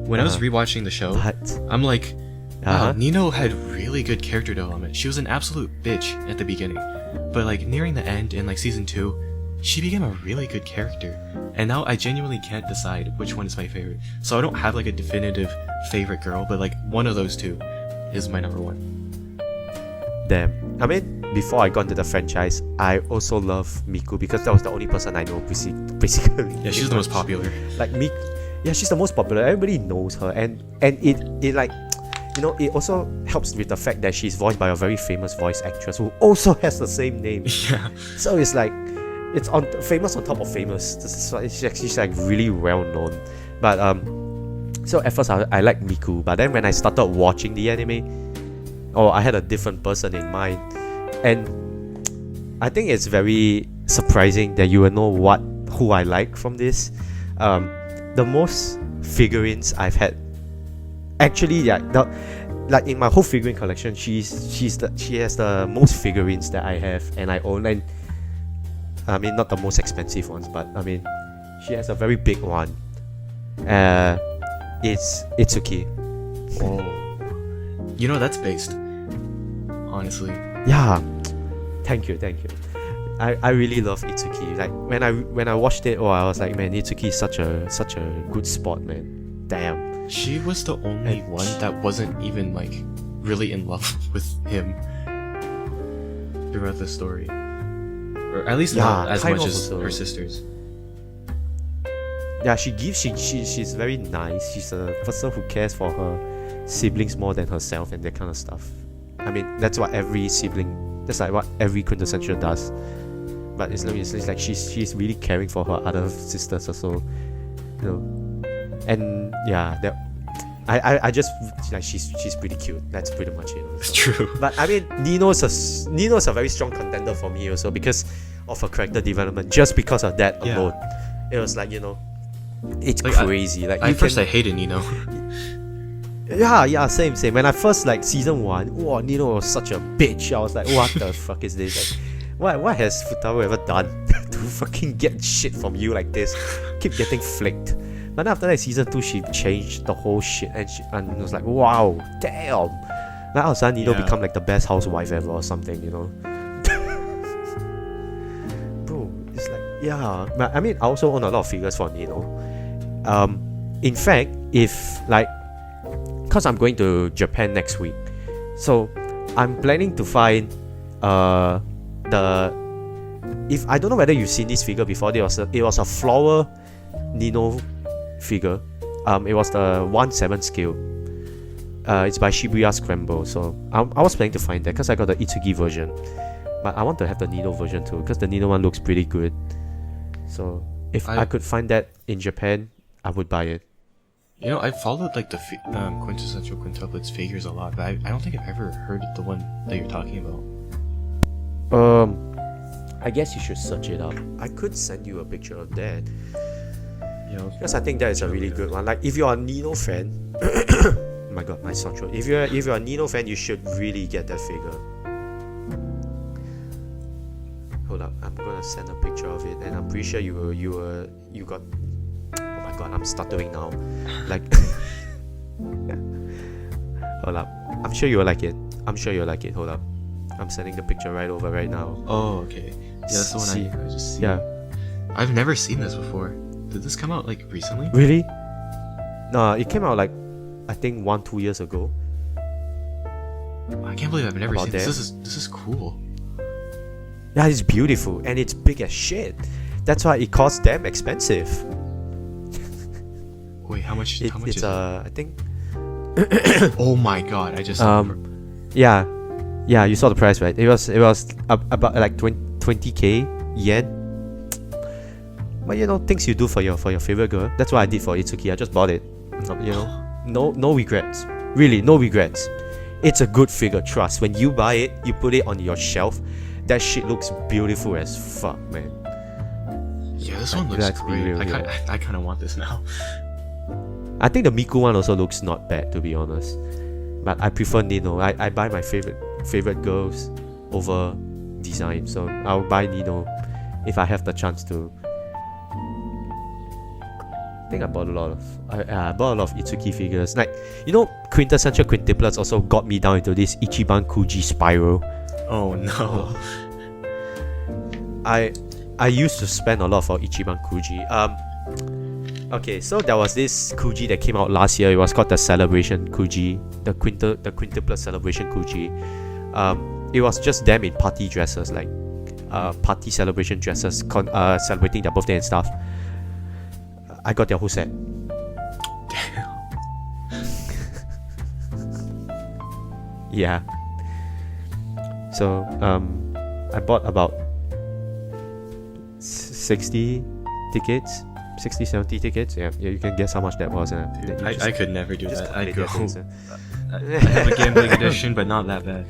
when I was rewatching the show, I'm like, wow, Nino had really good character development. She was an absolute bitch at the beginning, but like nearing the end in like season 2, she became a really good character. And now I genuinely can't decide which one is my favorite. So I don't have like a definitive favorite girl, but like one of those two is my number one. Damn. I mean, before I got into the franchise, I also love Miku because that was the only person I know basically. Yeah, she's the most popular. Like Miku, yeah, she's the most popular. Everybody knows her, and it like, you know, it also helps with the fact that she's voiced by a very famous voice actress who also has the same name. Yeah. So it's like, it's on famous on top of famous. She's like really well known. But so at first I like Miku, but then when I started watching the anime, I had a different person in mind, and I think it's very surprising that you will know who I like from this. The most figurines I've had, actually, yeah, like in my whole figurine collection, she has the most figurines that I have and I own, and I mean, not the most expensive ones, but I mean, she has a very big one. It's Itsuki. Oh, you know, that's based. Honestly. Yeah. Thank you. I really love Itsuki. Like when I watched it, I was like, man, Itsuki is such a good spot, man. Damn. She was the only one that wasn't even like really in love with him throughout the story, or at least not as much as her sisters. Yeah, she's very nice. She's a person who cares for her siblings more than herself and that kind of stuff. I mean, that's what every sibling, that's like what every quintessential does. But it's like she's really caring for her other sisters also, you know. And yeah, I just like she's pretty cute. That's pretty much it. It's true. But I mean, Nino's a very strong contender for me also because of her character development. Just because of that alone, it was like, you know, it's like crazy. I hated Nino. Yeah, same. When I first like season 1, Nino was such a bitch. I was like, what the fuck is this? Like, what has Futaro ever done to fucking get shit from you like this? Keep getting flicked. But then after that season 2, she changed the whole shit, and it was like, wow, damn. Now all of a sudden Nino become like the best housewife ever or something, you know. Bro, it's like, yeah. But I mean, I also own a lot of figures for Nino. In fact, if like, because I'm going to Japan next week, so I'm planning to find if I don't know whether you've seen this figure before. It was a flower Nino figure. It was the 1/7 scale. It's by Shibuya Scramble. So I was planning to find that because I got the Itsuki version, but I want to have the Nino version too because the Nino one looks pretty good. So if I could find that in Japan, I would buy it. You know, I followed like the Quintessential Quintuplets figures a lot, but I don't think I've ever heard of the one that you're talking about. I guess you should search it up. I could send you a picture of that. Yeah, because I think that is a really good one. Like, if you're a Nino fan, oh my god, my sore throat. If you're a Nino fan, you should really get that figure. Hold up, I'm gonna gonna send a picture of it, and I'm pretty sure you got. Oh my god, I'm stuttering now. Like, hold up. I'm sure you'll like it. Hold up. I'm sending the picture right over right now. Oh, okay. Yeah, that's the one I just see. Yeah. I've never seen this before. Did this come out like recently? Really? No, it came out like I think 1-2 years ago. I can't believe I've never About seen that. this. This is cool. Yeah, it's beautiful and it's big as shit. That's why it costs damn expensive. Wait, how much is It's it? I think Oh my god, I just yeah, you saw the price, right? It was about like 20k yen. But you know, things you do for your favorite girl. That's what I did for Itsuki. I just bought it. You know, no regrets. Really, no regrets. It's a good figure, trust. When you buy it, you put it on your shelf. That shit looks beautiful as fuck, man. Yeah, this one looks Let's be great. real here. I kind of want this now. I think the Miku one also looks not bad, to be honest. But I prefer Nino. I buy my favorite girls over design, so I'll buy Nino if I have the chance to. I think I bought a lot of Itsuki figures. Like, you know, Quintessential Quintuplets also got me down into this Ichiban Kuji spiral. Oh no. I used to spend a lot for Ichiban Kuji. Okay, so there was this Kuji that came out last year. It was called the Celebration Kuji, the Quintuplet Celebration Kuji. It was just them in party dresses, like party celebration dresses, celebrating their birthday and stuff. I got their whole set. Damn. Yeah. So I bought about 60 tickets. 60-70 tickets. Yeah, you can guess how much that was. Dude, I could never do that. I'd go. Things, I have a gambling addiction, but not that bad.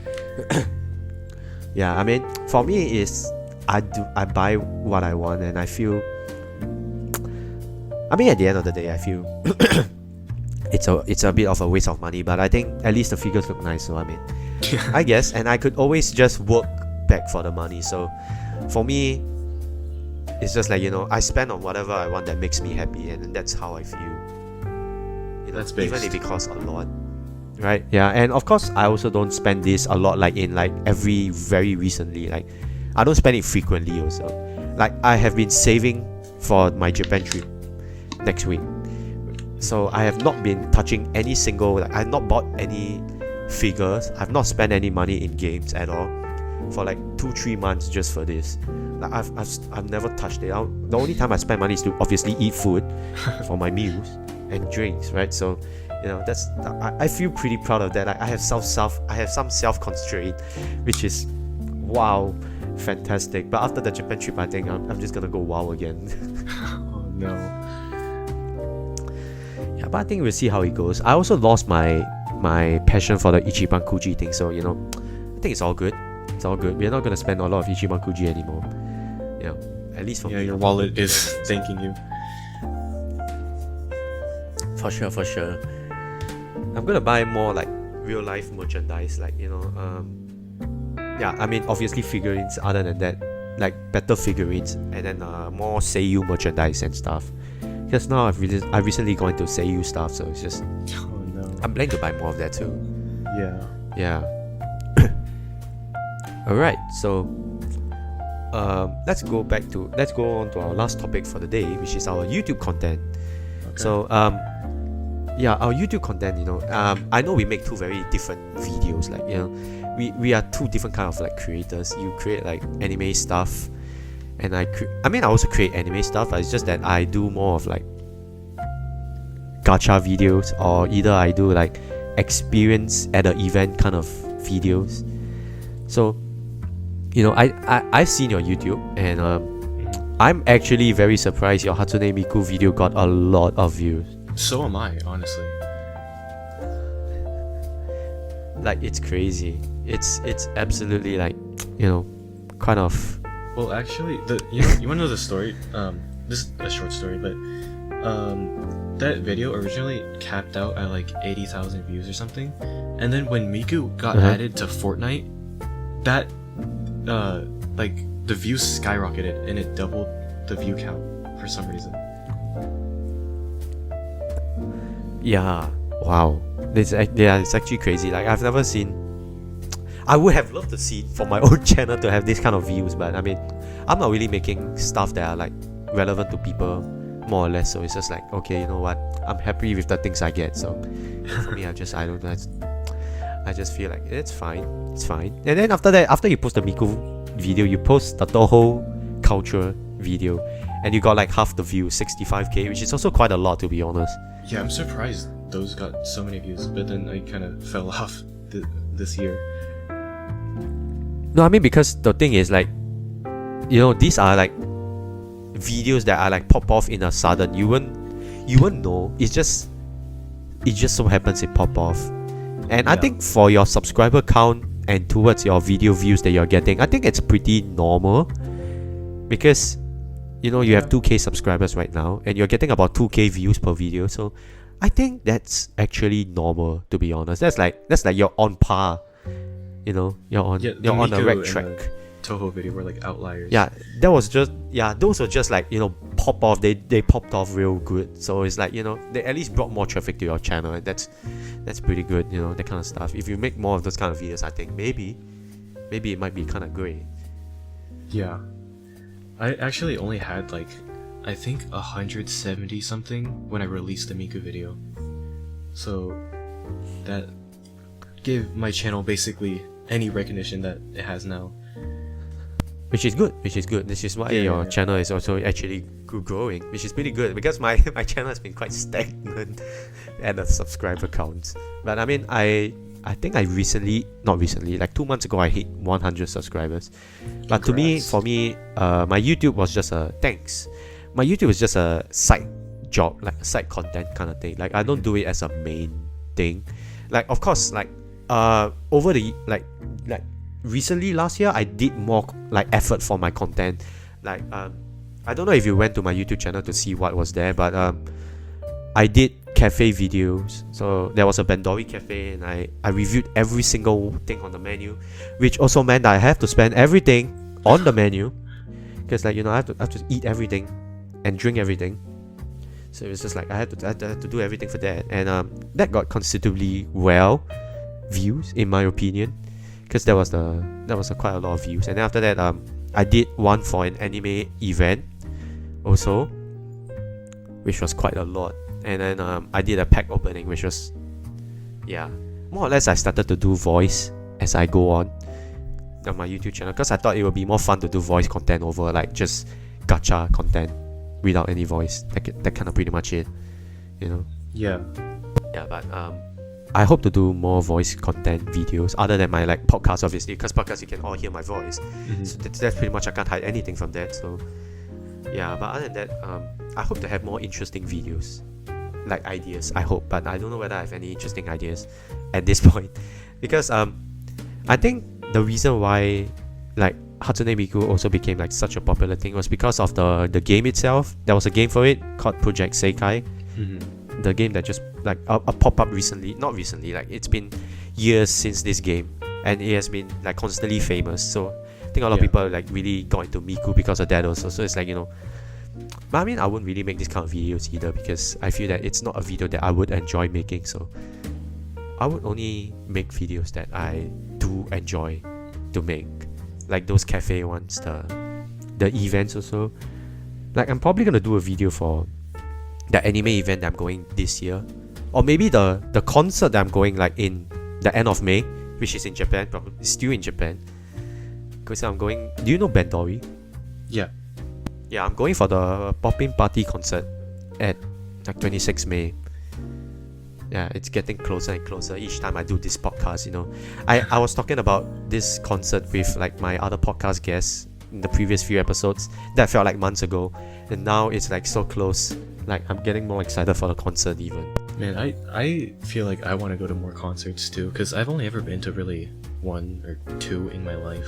Yeah, I mean, for me is I buy what I want, and I feel. I mean, at the end of the day, I feel it's a bit of a waste of money, but I think at least the figures look nice. So I mean, I guess, and I could always just work back for the money. So for me, it's just like, you know, I spend on whatever I want that makes me happy, and that's how I feel. You know, That's even based. if it costs a lot, right? Yeah, and of course, I also don't spend this a lot, like in like very recently. Like, I don't spend it frequently also. Like, I have been saving for my Japan trip next week, so I have not been touching any single. Like, I've not bought any figures. I've not spent any money in games at all for like 2-3 months just for this. Like, I've never touched it. The only time I spend money is to obviously eat food for my meals and drinks, right? So, you know, that's I feel pretty proud of that. I have some self-constraint, which is wow, fantastic. But after the Japan trip, I think I'm just gonna go WoW again. Oh no. Yeah, but I think we'll see how it goes. I also lost my passion for the Ichiban Kuji thing, so, you know, I think it's all good. It's all good. We're not gonna spend a lot of Ichiban Kuji anymore. You know, at least for me. Yeah, your wallet is thanking you. For sure. I'm gonna buy more like real life merchandise, like, you know, yeah, I mean, obviously figurines. Other than that, like better figurines, and then more Seiyu merchandise and stuff. Because now I recently got into Seiyu stuff, so it's just Oh no. I'm planning to buy more of that too. Yeah. Alright, so let's go on to our last topic for the day, which is our YouTube content. Okay. So yeah, our YouTube content, you know, I know we make two very different videos. Like, you know, we are two different kind of like creators. You create like anime stuff, and I also create anime stuff. But it's just that I do more of like gacha videos, or either I do like experience at an event kind of videos. So, you know, I've seen your YouTube, and I'm actually very surprised your Hatsune Miku video got a lot of views. So am I, honestly. Like, it's crazy. It's absolutely like, you know, kind of. Well, actually, you want to know the story? This is a short story, but that video originally capped out at like 80,000 views or something, and then when Miku got added to Fortnite, that like the views skyrocketed and it doubled the view count for some reason. Yeah, wow. It's actually crazy. Like, I've never seen. I would have loved to see for my own channel to have this kind of views, but I mean, I'm not really making stuff that are like relevant to people, more or less. So it's just like, okay, you know what? I'm happy with the things I get. So for me, I just feel like it's fine. It's fine. And then after that, after you post the Miku video, you post the Toho culture video, and you got like half the views, 65k, which is also quite a lot, to be honest. Yeah, I'm surprised those got so many views, but then I kind of fell off this year. No, I mean, because the thing is, like, you know, these are like videos that are like pop off in a sudden. You won't know. It just so happens it pop off. And I think for your subscriber count and towards your video views that you're getting, I think it's pretty normal, because you know you have 2k subscribers right now and you're getting about 2k views per video. So I think that's actually normal, to be honest. That's like you're on par. You know, you're on the right track. Toho video were like outliers. Yeah, those were just like, you know, pop off. They popped off real good. So it's like, you know, they at least brought more traffic to your channel, and that's pretty good. You know, that kind of stuff. If you make more of those kind of videos, I think maybe it might be kind of great. Yeah, I actually only had like, I think 170 something when I released the Miku video. So that gave my channel basically any recognition that it has now. Which is good. This is why your channel is also actually growing, which is pretty good, because my channel has been quite stagnant at the subscriber counts. But I mean, I think not recently, like 2 months ago, I hit 100 subscribers. But Congrats. for me, my YouTube was just my YouTube is just a side job, like a side content kind of thing. Like, I don't do it as a main thing. Like, of course, like over the like recently, last year, I did more like effort for my content. Like, I don't know if you went to my YouTube channel to see what was there, but I did cafe videos. So there was a Bandori cafe, and I reviewed every single thing on the menu, which also meant that I have to spend everything on the menu, because, like, you know, I have to eat everything and drink everything. So it was just like I had to do everything for that, and that got considerably views, in my opinion, because there was quite a lot of views. And then after that, I did one for an anime event also, which was quite a lot. And then I did a pack opening, which was, yeah, more or less I started to do voice as I go on my YouTube channel, because I thought it would be more fun to do voice content over like just gacha content without any voice. That kind of pretty much it, you know. Yeah, but I hope to do more voice content videos other than my like podcast, obviously, because podcast you can all hear my voice. So that's pretty much, I can't hide anything from that. So yeah, but other than that, I hope to have more interesting videos, like ideas, I hope. But I don't know whether I have any interesting ideas at this point, because I think the reason why like Hatsune Miku also became like such a popular thing was because of the game itself. There was a game for it called Project Sekai. The game that just like a pop-up recently, not recently, like it's been years since this game, and it has been like constantly famous. So I think a lot of people like really got into Miku because of that also. So it's like, you know, but I mean, I wouldn't really make this kind of videos either, because I feel that it's not a video that I would enjoy making. So I would only make videos that I do enjoy to make, like those cafe ones, the events also. Like, I'm probably gonna do a video for the anime event that I'm going this year, or maybe the concert that I'm going like in the end of May, which is in Japan, probably still in Japan, because I'm going. Do you know Bandori? Yeah, I'm going for the Poppin' Party concert at like 26 May. Yeah, it's getting closer and closer each time I do this podcast, you know. I was talking about this concert with like my other podcast guests in the previous few episodes. That felt like months ago, and now it's like so close. Like, I'm getting more excited for the concert even. man, I feel like I want to go to more concerts too, because I've only ever been to really 1 or 2 in my life.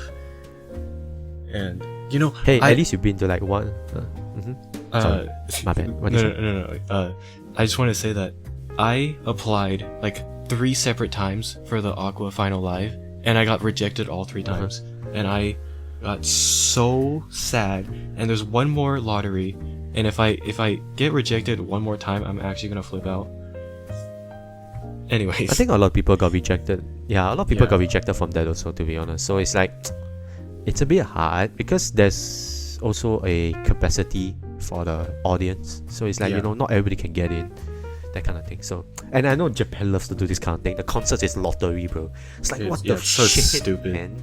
And you know, hey, at least you've been to like one. Sorry, my bad. No. I just want to say that I applied like 3 separate times for the Aqua Final Live, and I got rejected all 3 times. And I got so sad. And there's one more lottery, and if I get rejected one more time, I'm actually gonna flip out. Anyways, I think a lot of people got rejected. Yeah, a lot of people Yeah. got rejected from that also, to be honest. So it's like, it's a bit hard because there's also a capacity for the audience. So it's like, Yeah. you know, not everybody can get in, that kind of thing. So, and I know Japan loves to do this kind of thing. The concert is lottery, bro. It's like, what the it's so shit, stupid. man?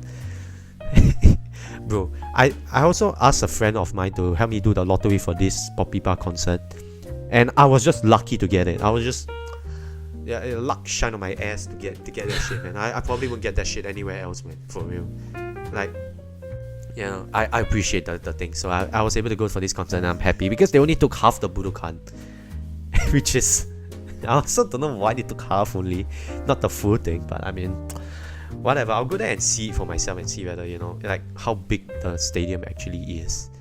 Bro, I also asked a friend of mine to help me do the lottery for this Popipa concert, and I was just lucky to get it. I was just, yeah, luck shine on my ass to get that shit, man. I probably won't get that shit anywhere else, man, for real. Like, you know, I appreciate the thing. So I was able to go for this concert, and I'm happy because they only took half the Budokan, which is, I also don't know why they took half only, not the full thing. But I mean, whatever. I'll go there and see it for myself and see whether, you know, like how big the stadium actually is.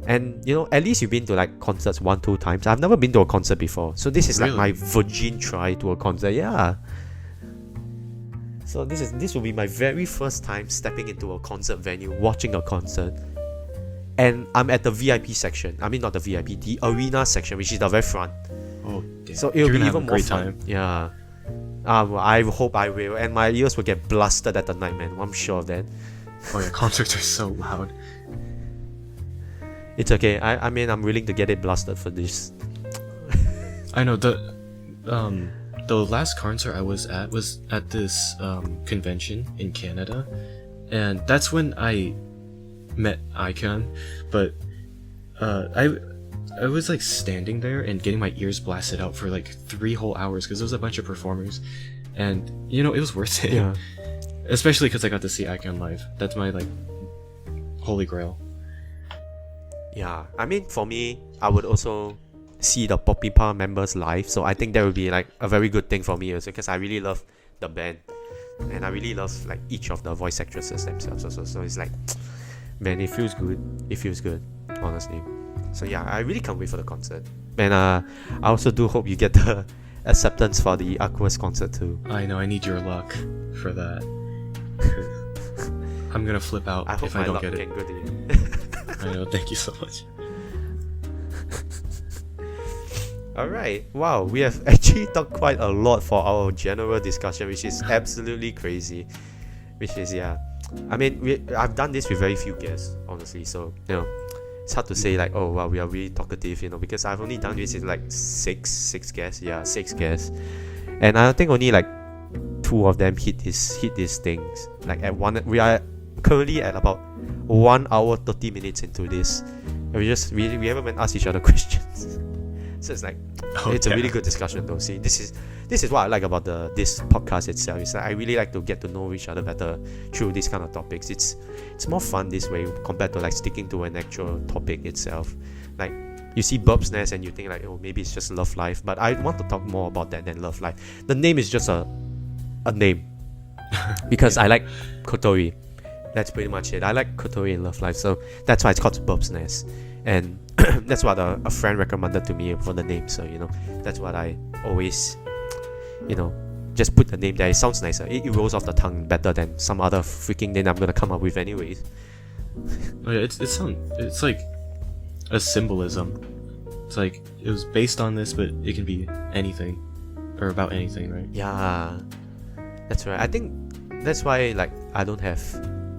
And you know, at least you've been to like concerts 1-2 times. I've never been to a concert before, so this is like Really? my virgin try to a concert. Yeah. So this will be my very first time stepping into a concert venue, watching a concert, and I'm at the VIP section. I mean, not the VIP, the arena section, which is the very front. Oh, damn. So it'll You're be gonna have even a more great fun. time. Yeah. I hope I will, and my ears will get blasted at the night, man. I'm sure of that. Oh yeah, concerts are so loud. It's okay. I mean, I'm willing to get it blasted for this. I know the last concert I was at this convention in Canada, and that's when I met Aikyan. But I was like standing there and getting my ears blasted out for like 3 whole hours because there was a bunch of performers, and you know, it was worth it. Yeah. Especially because I got to see Aikyan live. That's my like holy grail. Yeah, I mean, for me, I would also see the Popipa members live, so I think that would be like a very good thing for me also, because I really love the band, and I really love like each of the voice actresses themselves also. So it's like, man, it feels good, honestly. So yeah, I really can't wait for the concert, and I also do hope you get the acceptance for the Aqours concert too. I know, I need your luck for that. I'm gonna flip out I hope if my I don't luck get it. can go to you. I know, thank you so much. Alright, wow, we have actually talked quite a lot for our general discussion, which is absolutely crazy. Which is, yeah, I mean, I've done this with very few guests, honestly, so, you know, it's hard to say like, oh wow, we are really talkative, you know, because I've only done this with like six guests, yeah, 6 guests, and I think only like 2 of them hit these things. Like at one, we are currently at about 1 hour 30 minutes into this, and we haven't even asked each other questions. So it's like, it's a really good discussion though. See, this is what I like about this podcast itself. It's like I really like to get to know each other better through these kind of topics. It's more fun this way compared to like sticking to an actual topic itself. Like you see Birb Nest and you think like, oh, maybe it's just love life, but I want to talk more about that than love life. The name is just a name because I like Kotori. That's pretty much it. I like Kotori and love life, so that's why it's called Birb Nest. And that's what a friend recommended to me for the name. So you know, that's what I always, you know, just put the name there. It sounds nicer. It rolls off the tongue better than some other freaking name I'm gonna come up with anyways. Oh yeah, it's like a symbolism. It's like it was based on this, but it can be anything or about anything, right? Yeah, that's right. I think that's why like I don't have.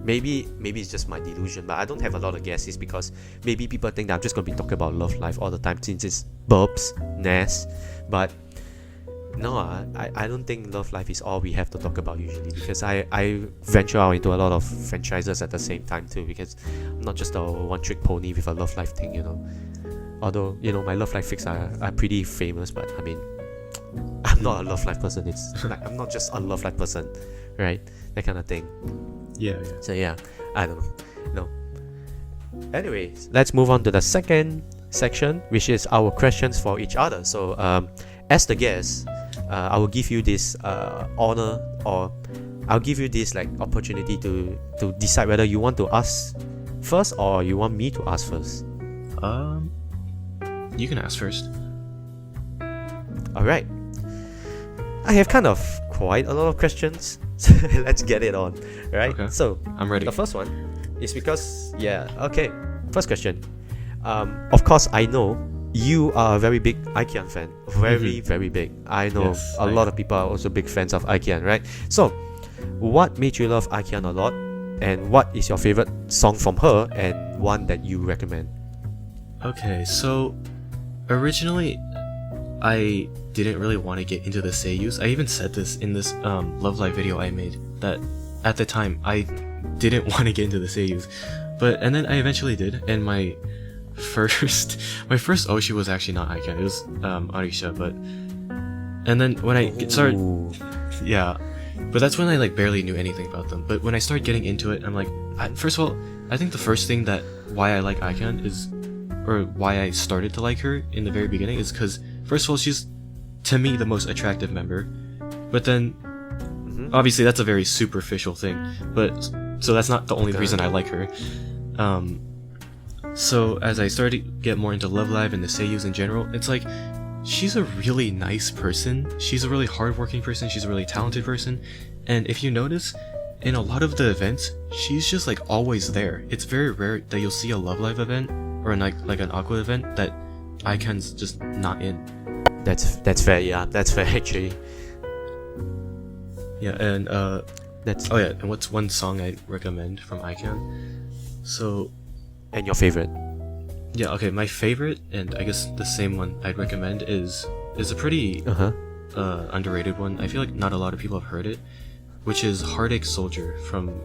Maybe it's just my delusion, but I don't have a lot of guesses because maybe people think that I'm just gonna be talking about love life all the time since it's Birb's Nest. But no, I don't think love life is all we have to talk about usually, because I venture out into a lot of franchises at the same time too, because I'm not just a one-trick pony with a love life thing, you know. Although, you know, my love life fics are pretty famous, but I mean, I'm not a love life person. It's like I'm not just a love life person, right? That kind of thing. Yeah. So yeah, I don't know. No. Anyways, let's move on to the second section, which is our questions for each other. So as the guest, I will give you this honor, or I'll give you this like opportunity to decide whether you want to ask first or you want me to ask first. You can ask first. Alright. I have kind of quite a lot of questions. So let's get it on. Right? Okay. So I'm ready. the first one. It's because okay. First question. Of course, I know you are a very big Aikyan fan. Very big. I know Yes, a lot of people are also big fans of Aikyan, right? So, what made you love Aikyan a lot? And what is your favorite song from her and one that you recommend? Okay, so originally I didn't really want to get into the seiyus. I even said this in this Love Live video I made, that at the time I didn't want to get into the seiyus. And then I eventually did, and my first Oshi was actually not Aikyan, it was Arisha, and then when I started, yeah, but that's when I like barely knew anything about them. But when I started getting into it, I'm like, first of all, I think the first thing that why I like Aikyan is, or why I started to like her in the very beginning, is because first of all, she's to me the most attractive member, but then obviously that's a very superficial thing, but so that's not the only reason I like her. So as I started to get more into Love Live and the seiyus in general, it's like she's a really nice person, she's a really hardworking person, she's a really talented person, and if you notice, in a lot of the events, she's just like always there. It's very rare that you'll see a Love Live event or like an Aqua event that Aikyan's just not in. That's fair, yeah. That's fair actually. Yeah, and and what's one song I'd recommend from Aikyan? So, and your favorite? Yeah, okay, my favorite, and I guess the same one I'd recommend is a pretty underrated one. I feel like not a lot of people have heard it, which is Heartache Soldier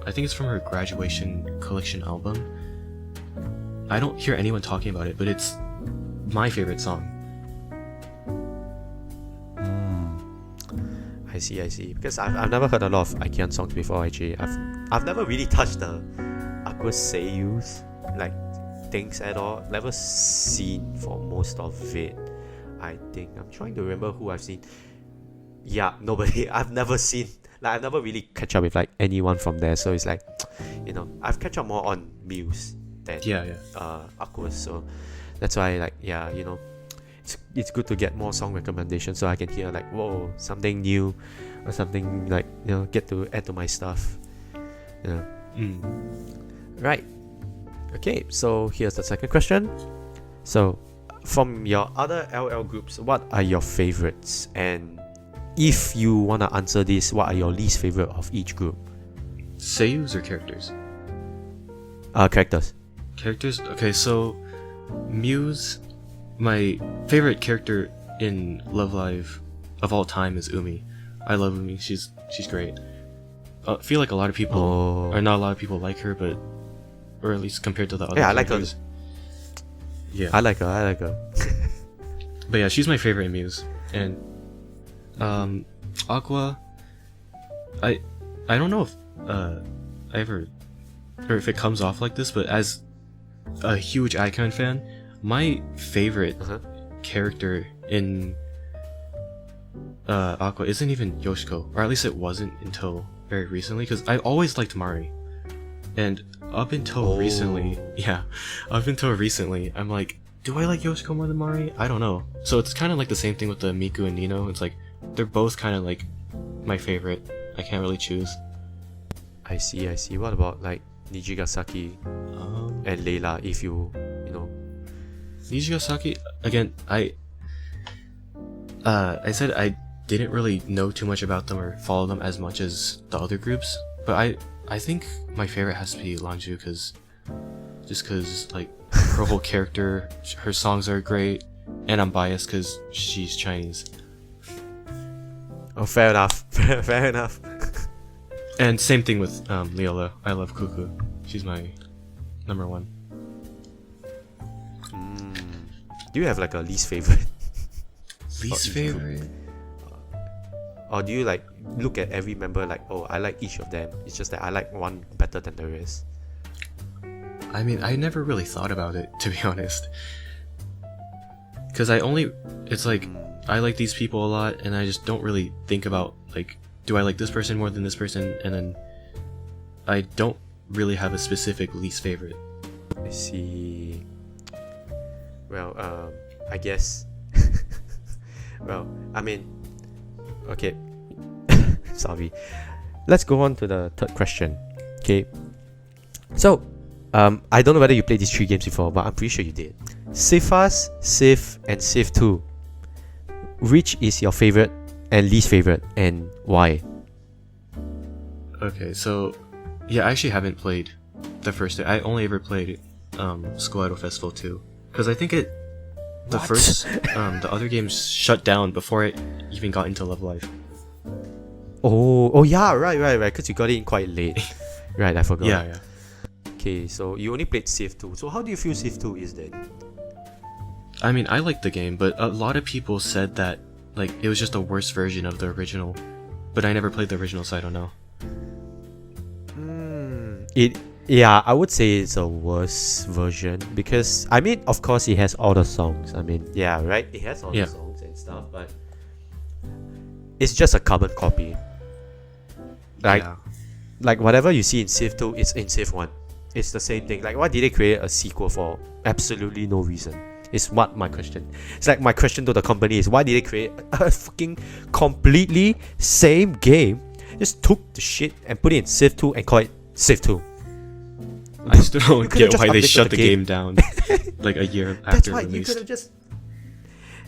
I think it's from her graduation collection album. I don't hear anyone talking about it, but it's my favorite song. I see. Because I've never heard a lot of Aikyan songs before actually. I've never really touched the Aqours seiyus like things at all. Never seen for most of it. I think I'm trying to remember who I've seen. Yeah, nobody. I've never seen. Like I've never really catch up with like anyone from there. So it's like, I've catch up more on Muse than Aqours. So that's why it's good to get more song recommendations so I can hear like, whoa, something new or something like, get to add to my stuff. Right. Okay, so here's the second question. So from your other LL groups, what are your favorites? And if you want to answer this, what are your least favorite of each group? Seiyus or characters? Characters. Characters? Okay, so Muse, my favorite character in Love Live of all time is Umi. I love Umi. She's great. I feel like a lot of people, or not a lot of people like her, but or at least compared to the other characters. Yeah, I like her. But yeah, she's my favorite in Muse. And Aqua, I don't know if I ever, or if it comes off like this, but as a huge Aikyan fan, my favorite character in Aqua isn't even Yoshiko, or at least it wasn't until very recently, because I always liked Mari, and up until recently, I'm like, do I like Yoshiko more than Mari? I don't know. So it's kind of like the same thing with the Miku and Nino. It's like they're both kind of like my favorite. I can't really choose. I see. What about like Nijigasaki and Liella? If you know. Nijigasaki, again, I said I didn't really know too much about them or follow them as much as the other groups, but I think my favorite has to be Lanju, because like her whole character, her songs are great, and I'm biased because she's Chinese. Oh, fair enough. Fair enough. And same thing with Liella. I love QQ. She's my number one. Do you have like a least favorite? Least favorite? Or do you like look at every member like, oh, I like each of them, it's just that I like one better than the rest? I mean, I never really thought about it, to be honest. Because it's like, I like these people a lot, and I just don't really think about, like, do I like this person more than this person? And then I don't really have a specific least favorite. I see. Well, I guess. Well, I mean, okay. Sorry. Let's go on to the third question. Okay. So, I don't know whether you played these 3 games before, but I'm pretty sure you did. Civ Fast, Civ, and Civ 2. Which is your favorite and least favorite, and why? Okay, so yeah, I actually haven't played the first day. I only ever played School Idol Festival 2, because I think the other games shut down before it even got into Love Live. Oh yeah, right. Because you got it in quite late. Right, I forgot. Yeah. Okay, so you only played Civ 2. So how do you feel Civ 2 is then? I mean, I liked the game, but a lot of people said that like it was just a worse version of the original. But I never played the original, so I don't know. Yeah, I would say it's a worse version because I mean, of course, it has all the songs. I mean, yeah, right. It has all the songs and stuff, but it's just a carbon copy. Like whatever you see in Civ 2, it's in Civ 1. It's the same thing. Like, why did they create a sequel for absolutely no reason? It's what my question. It's like my question to the company is, why did they create a fucking completely same game? Just took the shit and put it in Civ 2 and call it Civ 2. I still don't get why they shut the game down like a year after That's why release. you could have just.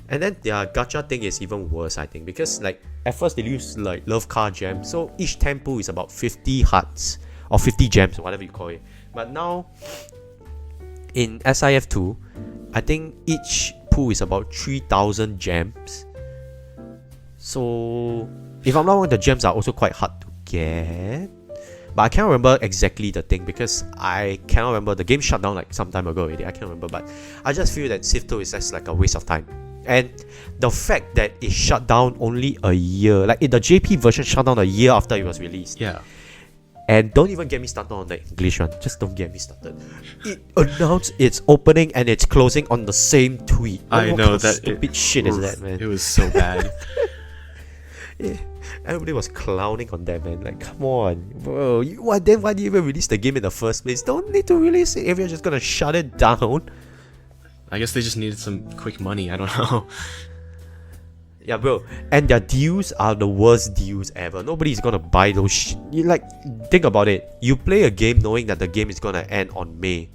And then their gacha thing is even worse, I think, because like at first they use like love car gems, so each temple is about 50 hearts or 50 gems or whatever you call it. But now in SIF 2, I think each pool is about 3,000 gems. So if I'm not wrong, the gems are also quite hard to get. But I can't remember exactly the thing because I cannot remember. The game shut down like some time ago already. I can't remember, but I just feel that Civ 2 is just like a waste of time. And the fact that it shut down only a year, like the JP version shut down a year after it was released. Yeah. And don't even get me started on the English one. Just don't get me started. It announced its opening and its closing on the same tweet. I what know kind of that. Stupid shit is that, man? It was so bad. Yeah. Everybody was clowning on that, man. Like, come on, bro. Why do you even release the game in the first place? Don't need to release it if you're just gonna shut it down. I guess they just needed some quick money. I don't know. Yeah, bro. And their deals are the worst deals ever. Nobody's gonna buy those you like, think about it. You play a game knowing that the game is gonna end on May.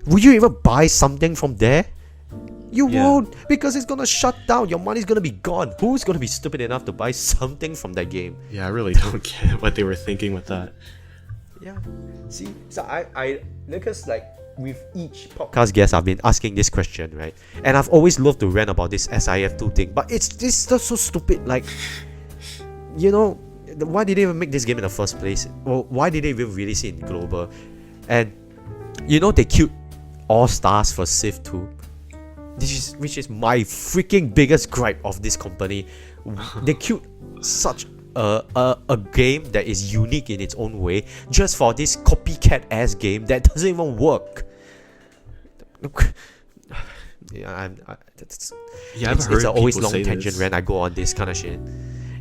Would you even buy something from there? You won't, because it's gonna shut down. Your money's gonna be gone. Who's gonna be stupid enough to buy something from that game? Yeah, I really don't get what they were thinking with that. Yeah. See, so I because like with each podcast guest I've been asking this question, right? And I've always loved to rant about this SIF2 thing, but it's just so stupid. Like, you know, why did they even make this game in the first place? Well, why did they even release it in global? And you know, they queued All Stars for Civ 2. Which is my freaking biggest gripe of this company. They queued such a game that is unique in its own way just for this copycat ass game that doesn't even work. Yeah, it's always long tangent when I go on this kind of shit.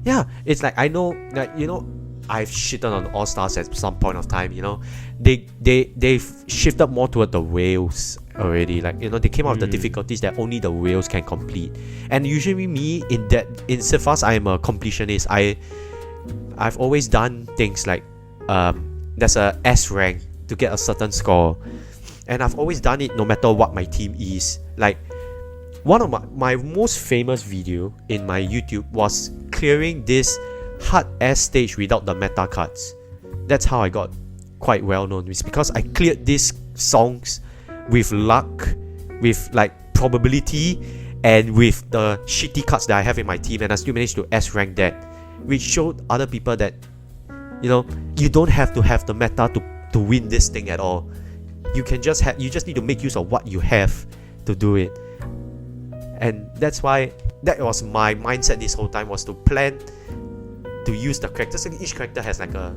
Yeah, it's like, I know that, you know, I've shitted on All Stars at some point of time. You know, they've shifted more toward the whales already. Like, you know, they came out with the difficulties that only the whales can complete. And usually me in Civ Fast, I am a completionist. I've always done things like there's a S rank to get a certain score, and I've always done it no matter what my team is. Like, one of my most famous video in my YouTube was clearing this hard S stage without the meta cards. That's how I got quite well known. It's because I cleared these songs with luck, with like probability, and with the shitty cards that I have in my team, and I still managed to S rank that, which showed other people that, you know, you don't have to have the meta to win this thing at all. You just need to make use of what you have to do it. And that's why that was my mindset this whole time, was to plan to use the characters. So each character has like a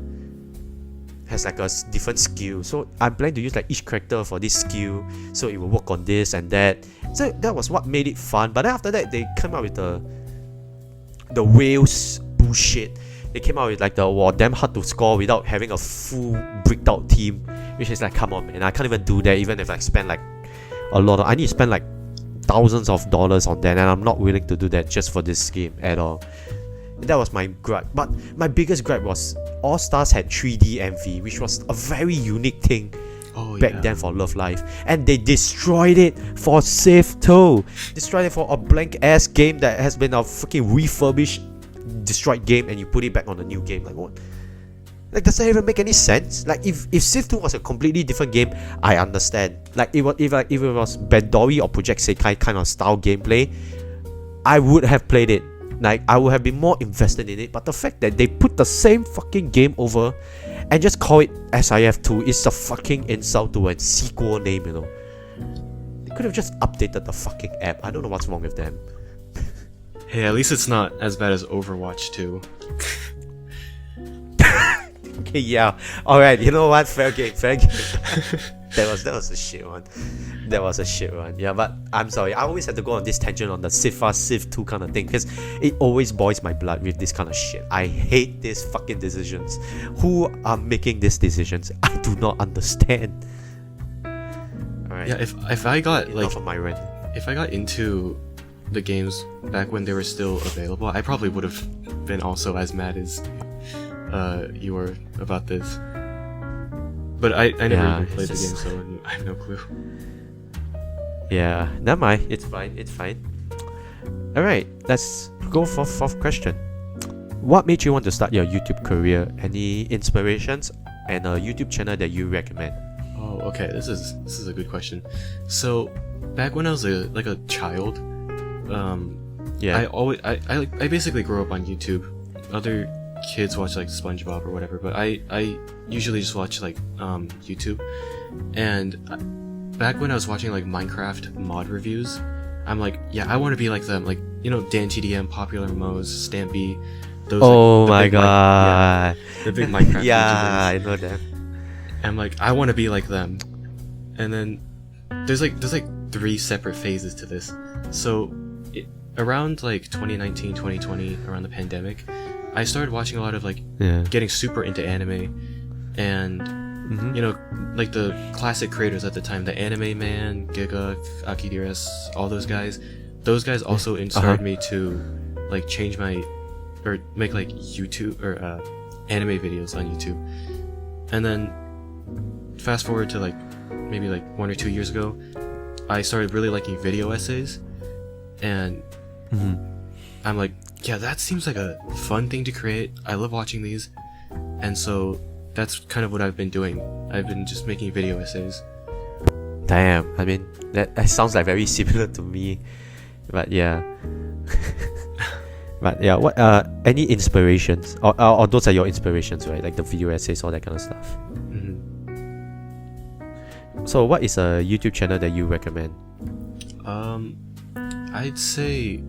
different skill, so I'm planning to use like each character for this skill, so it will work on this and that. So that was what made it fun. But then after that, they came out with the whales bullshit. They came out with like damn hard to score without having a full bricked out team, which is like, come on, man, I can't even do that. Even if I spend like I need to spend like thousands of dollars on that, and I'm not willing to do that just for this game at all. That was my gripe. But my biggest gripe was All Stars had 3D MV, which was a very unique thing back then for Love Live, and they destroyed it for Civ 2. Destroyed it for a blank ass game that has been a freaking refurbished, destroyed game, and you put it back on a new game. Like what? Like, does that even make any sense? Like, if Civ 2 was a completely different game, I understand. Like, if it was Bandori or Project Sekai kind of style gameplay, I would have played it. Like, I would have been more invested in it. But the fact that they put the same fucking game over and just call it SIF2 is a fucking insult to a sequel name, you know. They could have just updated the fucking app. I don't know what's wrong with them. Hey, at least it's not as bad as Overwatch 2. Okay, yeah. Alright, you know what? Fair game. That was a shit one. Yeah, but I'm sorry. I always have to go on this tangent on the Civ 2 kind of thing because it always boils my blood with this kind of shit. I hate these fucking decisions. Who are making these decisions? I do not understand. Alright. Yeah, if I got enough of my rant. If I got into the games back when they were still available, I probably would have been also as mad as you were about this. But I never even played the game, so I have no clue. Yeah, never mind. It's fine. Alright, let's go for fourth question. What made you want to start your YouTube career? Any inspirations and a YouTube channel that you recommend? Oh, okay. This is a good question. So back when I was a child, I basically grew up on YouTube. Other kids watch like SpongeBob or whatever, but I usually just watch like YouTube. And back when I was watching like Minecraft mod reviews, I'm like, yeah, I want to be like them, like, you know, Dan TDM, Popular Mo's, Stampy, those. Oh like, my god, the big Minecraft. yeah, YouTubers. I know that. I'm like, I want to be like them. And then there's like 3 separate phases to this. So around like 2019, 2020, around the pandemic, I started watching a lot of like getting super into anime, and you know, like the classic creators at the time, the Anime Man, Giga, Akidires, all those guys. Those guys also inspired me to like change my or make like YouTube or anime videos on YouTube. And then fast forward to like maybe like 1 or 2 years ago, I started really liking video essays, and I'm like, yeah, that seems like a fun thing to create. I love watching these, and so that's kind of what I've been doing. I've been just making video essays. Damn, I mean that sounds like very similar to me, but yeah. But yeah, what any inspirations or those are your inspirations, right? Like the video essays, all that kind of stuff. So what is a YouTube channel that you recommend? I'd say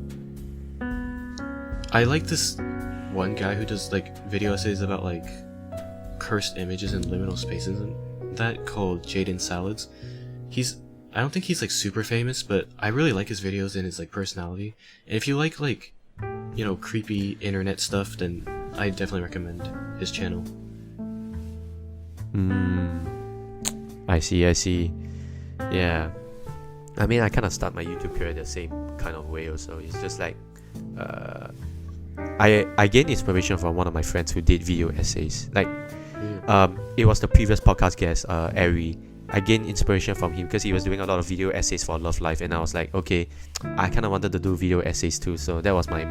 I like this one guy who does like video essays about like cursed images and liminal spaces and that, called Jaden Salads. I don't think he's like super famous, but I really like his videos and his like personality. And if you like, you know, creepy internet stuff, then I definitely recommend his channel. I see. Yeah. I mean, I kind of start my YouTube career the same kind of way also. It's just like I gained inspiration from one of my friends who did video essays. Like it was the previous podcast guest, Ari. I gained inspiration from him because he was doing a lot of video essays for Love Life, and I was like, okay, I kind of wanted to do video essays too, so that was my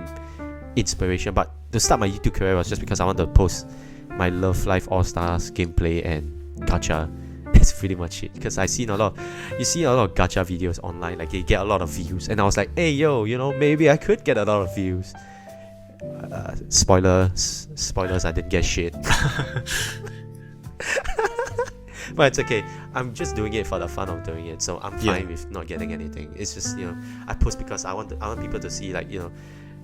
inspiration. But to start my YouTube career was just because I wanted to post my Love Life All Stars gameplay and gacha. That's pretty much it, because you see a lot of gacha videos online, like they get a lot of views, and I was like, hey yo, you know, maybe I could get a lot of views. Spoilers, I didn't get shit. But it's okay, I'm just doing it for the fun of doing it, so I'm fine with not getting anything. It's just, you know, I post because I want people to see, like, you know,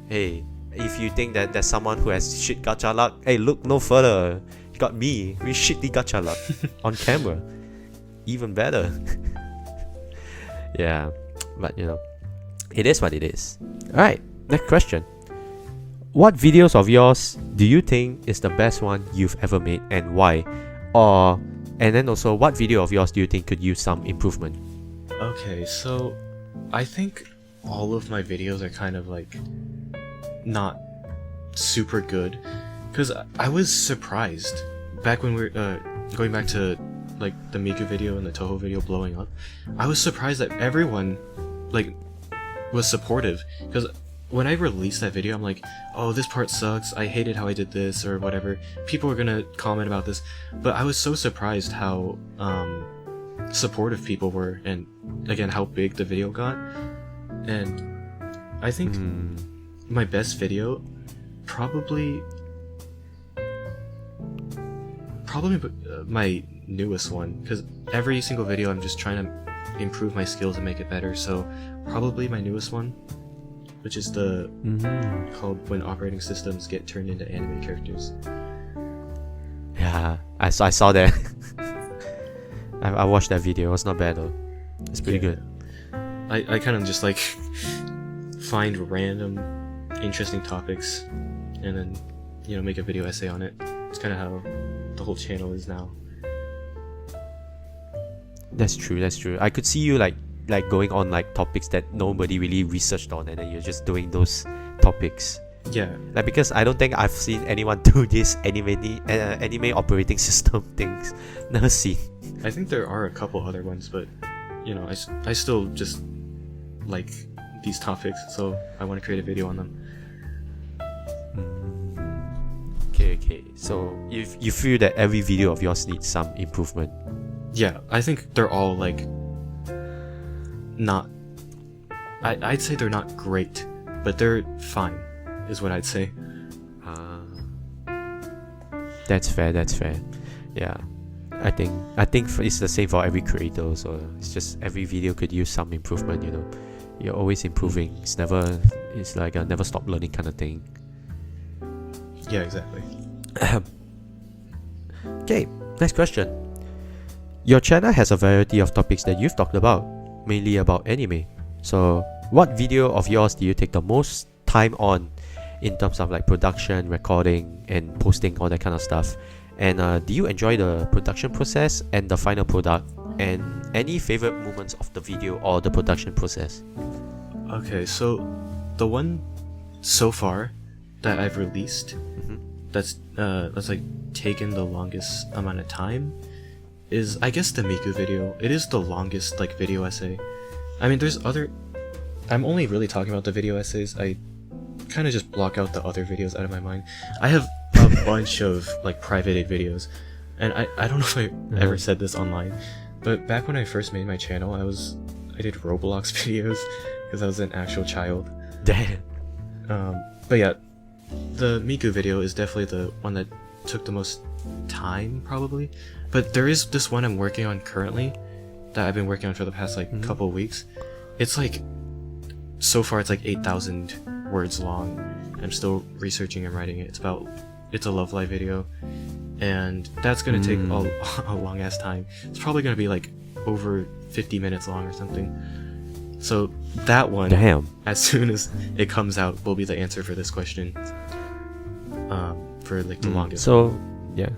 hey, if you think that there's someone who has shit gacha luck, hey, look no further, you got me with shitty gacha luck on camera. Even better. Yeah, but you know, it is what it is. Alright, next question. What videos of yours do you think is the best one you've ever made, and why? And then also, what video of yours do you think could use some improvement? Okay, so I think all of my videos are kind of like not super good, because I was surprised back when we were going back to like the Miku video and the Toho video blowing up, I was surprised that everyone like was supportive, because when I released that video, I'm like, oh, this part sucks, I hated how I did this, or whatever. People are gonna comment about this. But I was so surprised how supportive people were, and again, how big the video got. And I think my best video, probably my newest one, because every single video I'm just trying to improve my skills and make it better. So probably my newest one, which is the called When Operating Systems Get Turned into Anime Characters. Yeah, I saw that. I watched that video. It was not bad though. It's pretty good. I kind of just like find random interesting topics and then, you know, make a video essay on it. It's kind of how the whole channel is now. That's true. I could see you like going on like topics that nobody really researched on, and then you're just doing those topics. Yeah. Like, because I don't think I've seen anyone do this anime operating system things. Never seen. I think there are a couple other ones, but you know, I still just like these topics, so I want to create a video on them. Okay. So you feel that every video of yours needs some improvement? Yeah, I think they're all like not. I'd say they're not great, but they're fine, is what I'd say. That's fair. Yeah, I think it's the same for every creator. So it's just every video could use some improvement. You know, you're always improving. It's like a never stop learning kind of thing. Yeah, exactly. Okay, next question. Your channel has a variety of topics that you've talked about, mainly about anime. So, what video of yours do you take the most time on in terms of like production, recording, and posting, all that kind of stuff? And do you enjoy the production process and the final product? And any favorite moments of the video or the production process? Okay, so the one so far that I've released that's like taken the longest amount of time is, I guess, the Miku video. It is the longest like video essay. I mean, there's other. I'm only really talking about the video essays. I kind of just block out the other videos out of my mind. I have a bunch of like privated videos, and I don't know if I ever said this online, but back when I first made my channel, I did Roblox videos because I was an actual child. Damn. But yeah, the Miku video is definitely the one that took the most time, probably. But there is this one I'm working on currently that I've been working on for the past like couple of weeks. It's like, so far it's like 8,000 words long. I'm still researching and writing it. It's a Love Live video, and that's gonna take a long ass time. It's probably gonna be like over 50 minutes long or something. So that one, damn, as soon as it comes out, will be the answer for this question. For like the longest. So yeah.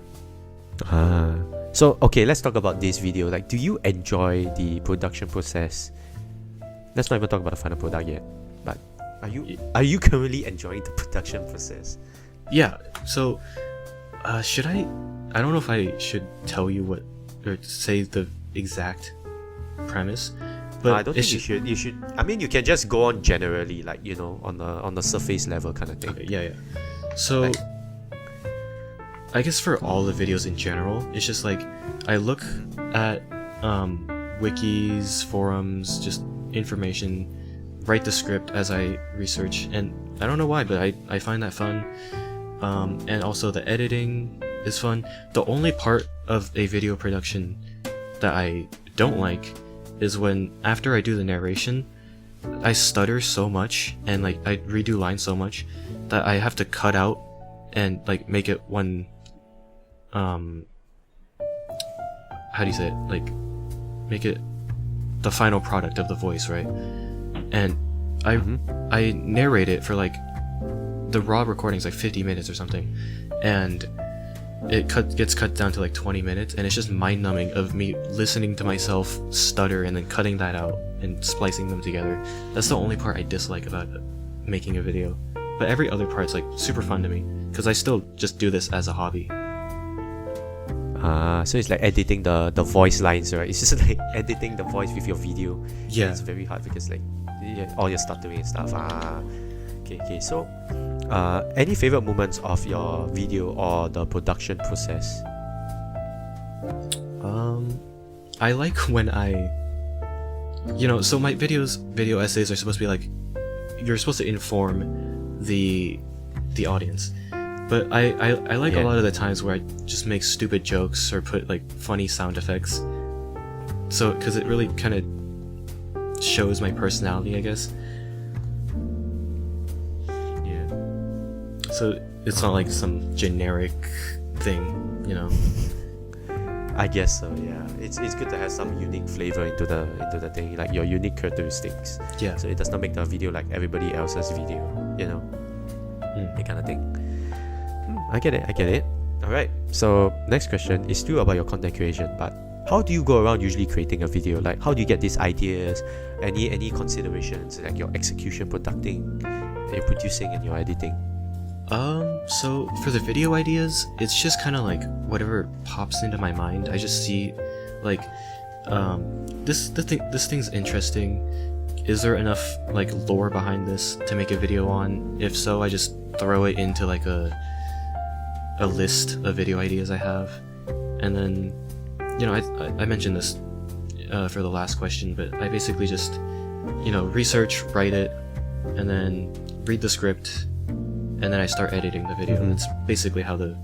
So okay, let's talk about this video. Like, do you enjoy the production process? Let's not even talk about the final product yet. But are you currently enjoying the production process? Yeah. So should I don't know if I should tell you what, or say the exact premise. But I don't think you should. I mean, you can just go on generally, like, you know, on the surface level kind of thing. Okay, yeah. So, like, I guess for all the videos in general, it's just like I look at wikis, forums, just information, write the script as I research, and I don't know why, but I find that fun. And also the editing is fun. The only part of a video production that I don't like is when, after I do the narration, I stutter so much and like I redo lines so much that I have to cut out and like make it one how do you say it, like make it the final product of the voice, right? And I narrate it for like, the raw recording is like 50 minutes or something, and it gets cut down to like 20 minutes, and it's just mind-numbing of me listening to myself stutter and then cutting that out and splicing them together. That's the only part I dislike about making a video. But every other part's like super fun to me, because I still just do this as a hobby. So it's like editing the voice lines, right? It's just like editing the voice with your video. Yeah. It's very hard because like all your stuttering and stuff. Okay. So, any favorite moments of your video or the production process? I like when so my video essays are supposed to be like, you're supposed to inform the audience. But I like a lot of the times where I just make stupid jokes or put like funny sound effects. So, because it really kind of shows my personality, I guess. Yeah. So it's not like some generic thing, I guess so. Yeah. It's good to have some unique flavor into the thing, like your unique characteristics. Yeah. So it does not make the video like everybody else's video, that kind of thing. I get it. Alright, so next question is still about your content creation, but how do you go around usually creating a video? Like, how do you get these ideas? Any considerations, like your execution, your producing, and your editing? So for the video ideas, it's just kind of like whatever pops into my mind. I just see, like, this thing's interesting. Is there enough like lore behind this to make a video on? If so, I just throw it into like a list of video ideas I have, and then I mentioned this for the last question, but I basically just research, write it, and then read the script, and then I start editing the video. That's basically how the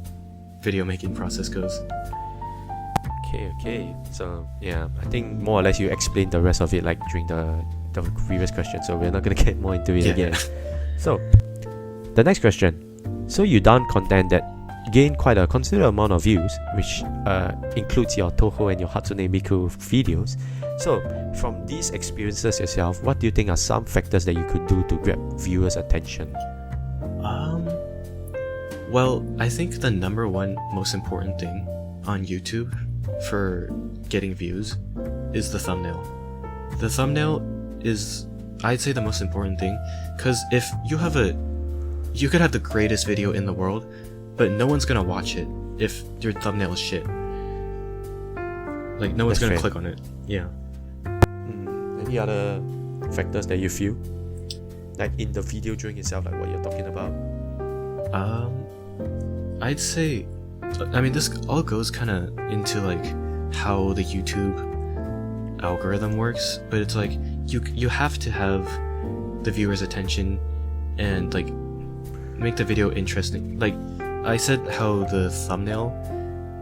video making process goes. Okay. So yeah, I think more or less you explained the rest of it like during the previous question, so we're not gonna get more into it again. So the next question. So you done content that gained quite a considerable amount of views, which includes your Toho and your Hatsune Miku videos. So from these experiences yourself, what do you think are some factors that you could do to grab viewers' attention? Well, I think the number one most important thing on YouTube for getting views is the thumbnail. The thumbnail is, I'd say, the most important thing, because if you could have the greatest video in the world, but no one's gonna watch it if your thumbnail is shit. Like, no one's gonna click on it. Yeah. Any other factors that you feel? Like in the video during itself, like what you're talking about? I'd say, this all goes kind of into like how the YouTube algorithm works, but it's like you have to have the viewer's attention and like make the video interesting. Like I said, how the thumbnail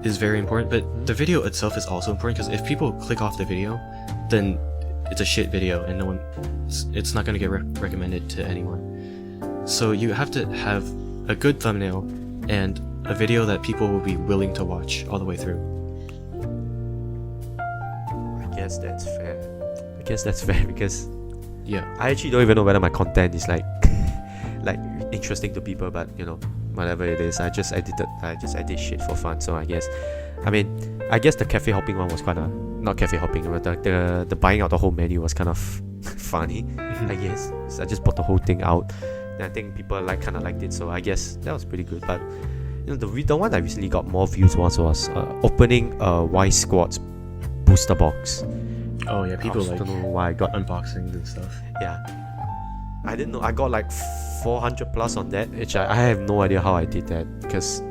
is very important, but the video itself is also important, because if people click off the video, then it's a shit video and it's not going to get recommended to anyone. So you have to have a good thumbnail and a video that people will be willing to watch all the way through. I guess that's fair because I actually don't even know whether my content is like interesting to people, but whatever it is, I just edit shit for fun. So I guess the cafe hopping one was kind of not cafe hopping, but the buying out the whole menu was kind of funny. I guess so I just bought the whole thing out, and I think people kind of liked it. So I guess that was pretty good. But the one that recently got more views was opening a Y Squad's booster box. Oh yeah, people I don't know why I got unboxings and stuff. Yeah, I didn't know I got like 400 plus on that, which I have no idea how I did that, because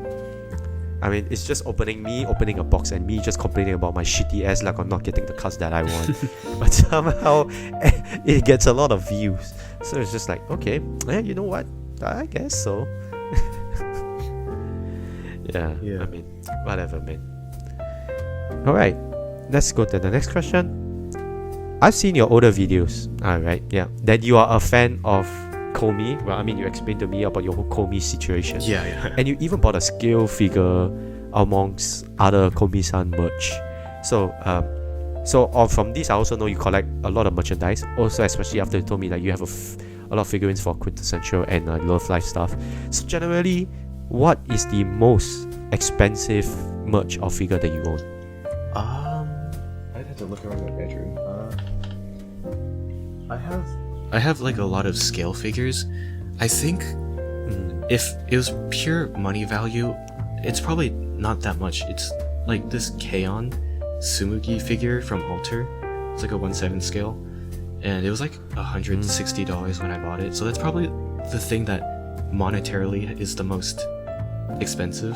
it's just opening a box and me just complaining about my shitty ass luck on not getting the cards that I want. But somehow it gets a lot of views, so it's just like, okay, you know what, I guess so. yeah, whatever, man. Alright, let's go to the next question. I've seen your older videos, alright, that you are a fan of Komi. Well, you explained to me about your whole Komi situation. Yeah. And you even bought a scale figure amongst other Komi-san merch. So from this, I also know you collect a lot of merchandise. Also, especially after you told me that you have a lot of figurines for Quintessential and Love Life stuff. So generally, what is the most expensive merch or figure that you own? I'd have to look around my bedroom. I have like a lot of scale figures. I think if it was pure money value, it's probably not that much. It's like this Keion Tsumugi figure from Alter. It's like a 1/7 scale, and it was like $160 when I bought it. So that's probably the thing that monetarily is the most expensive.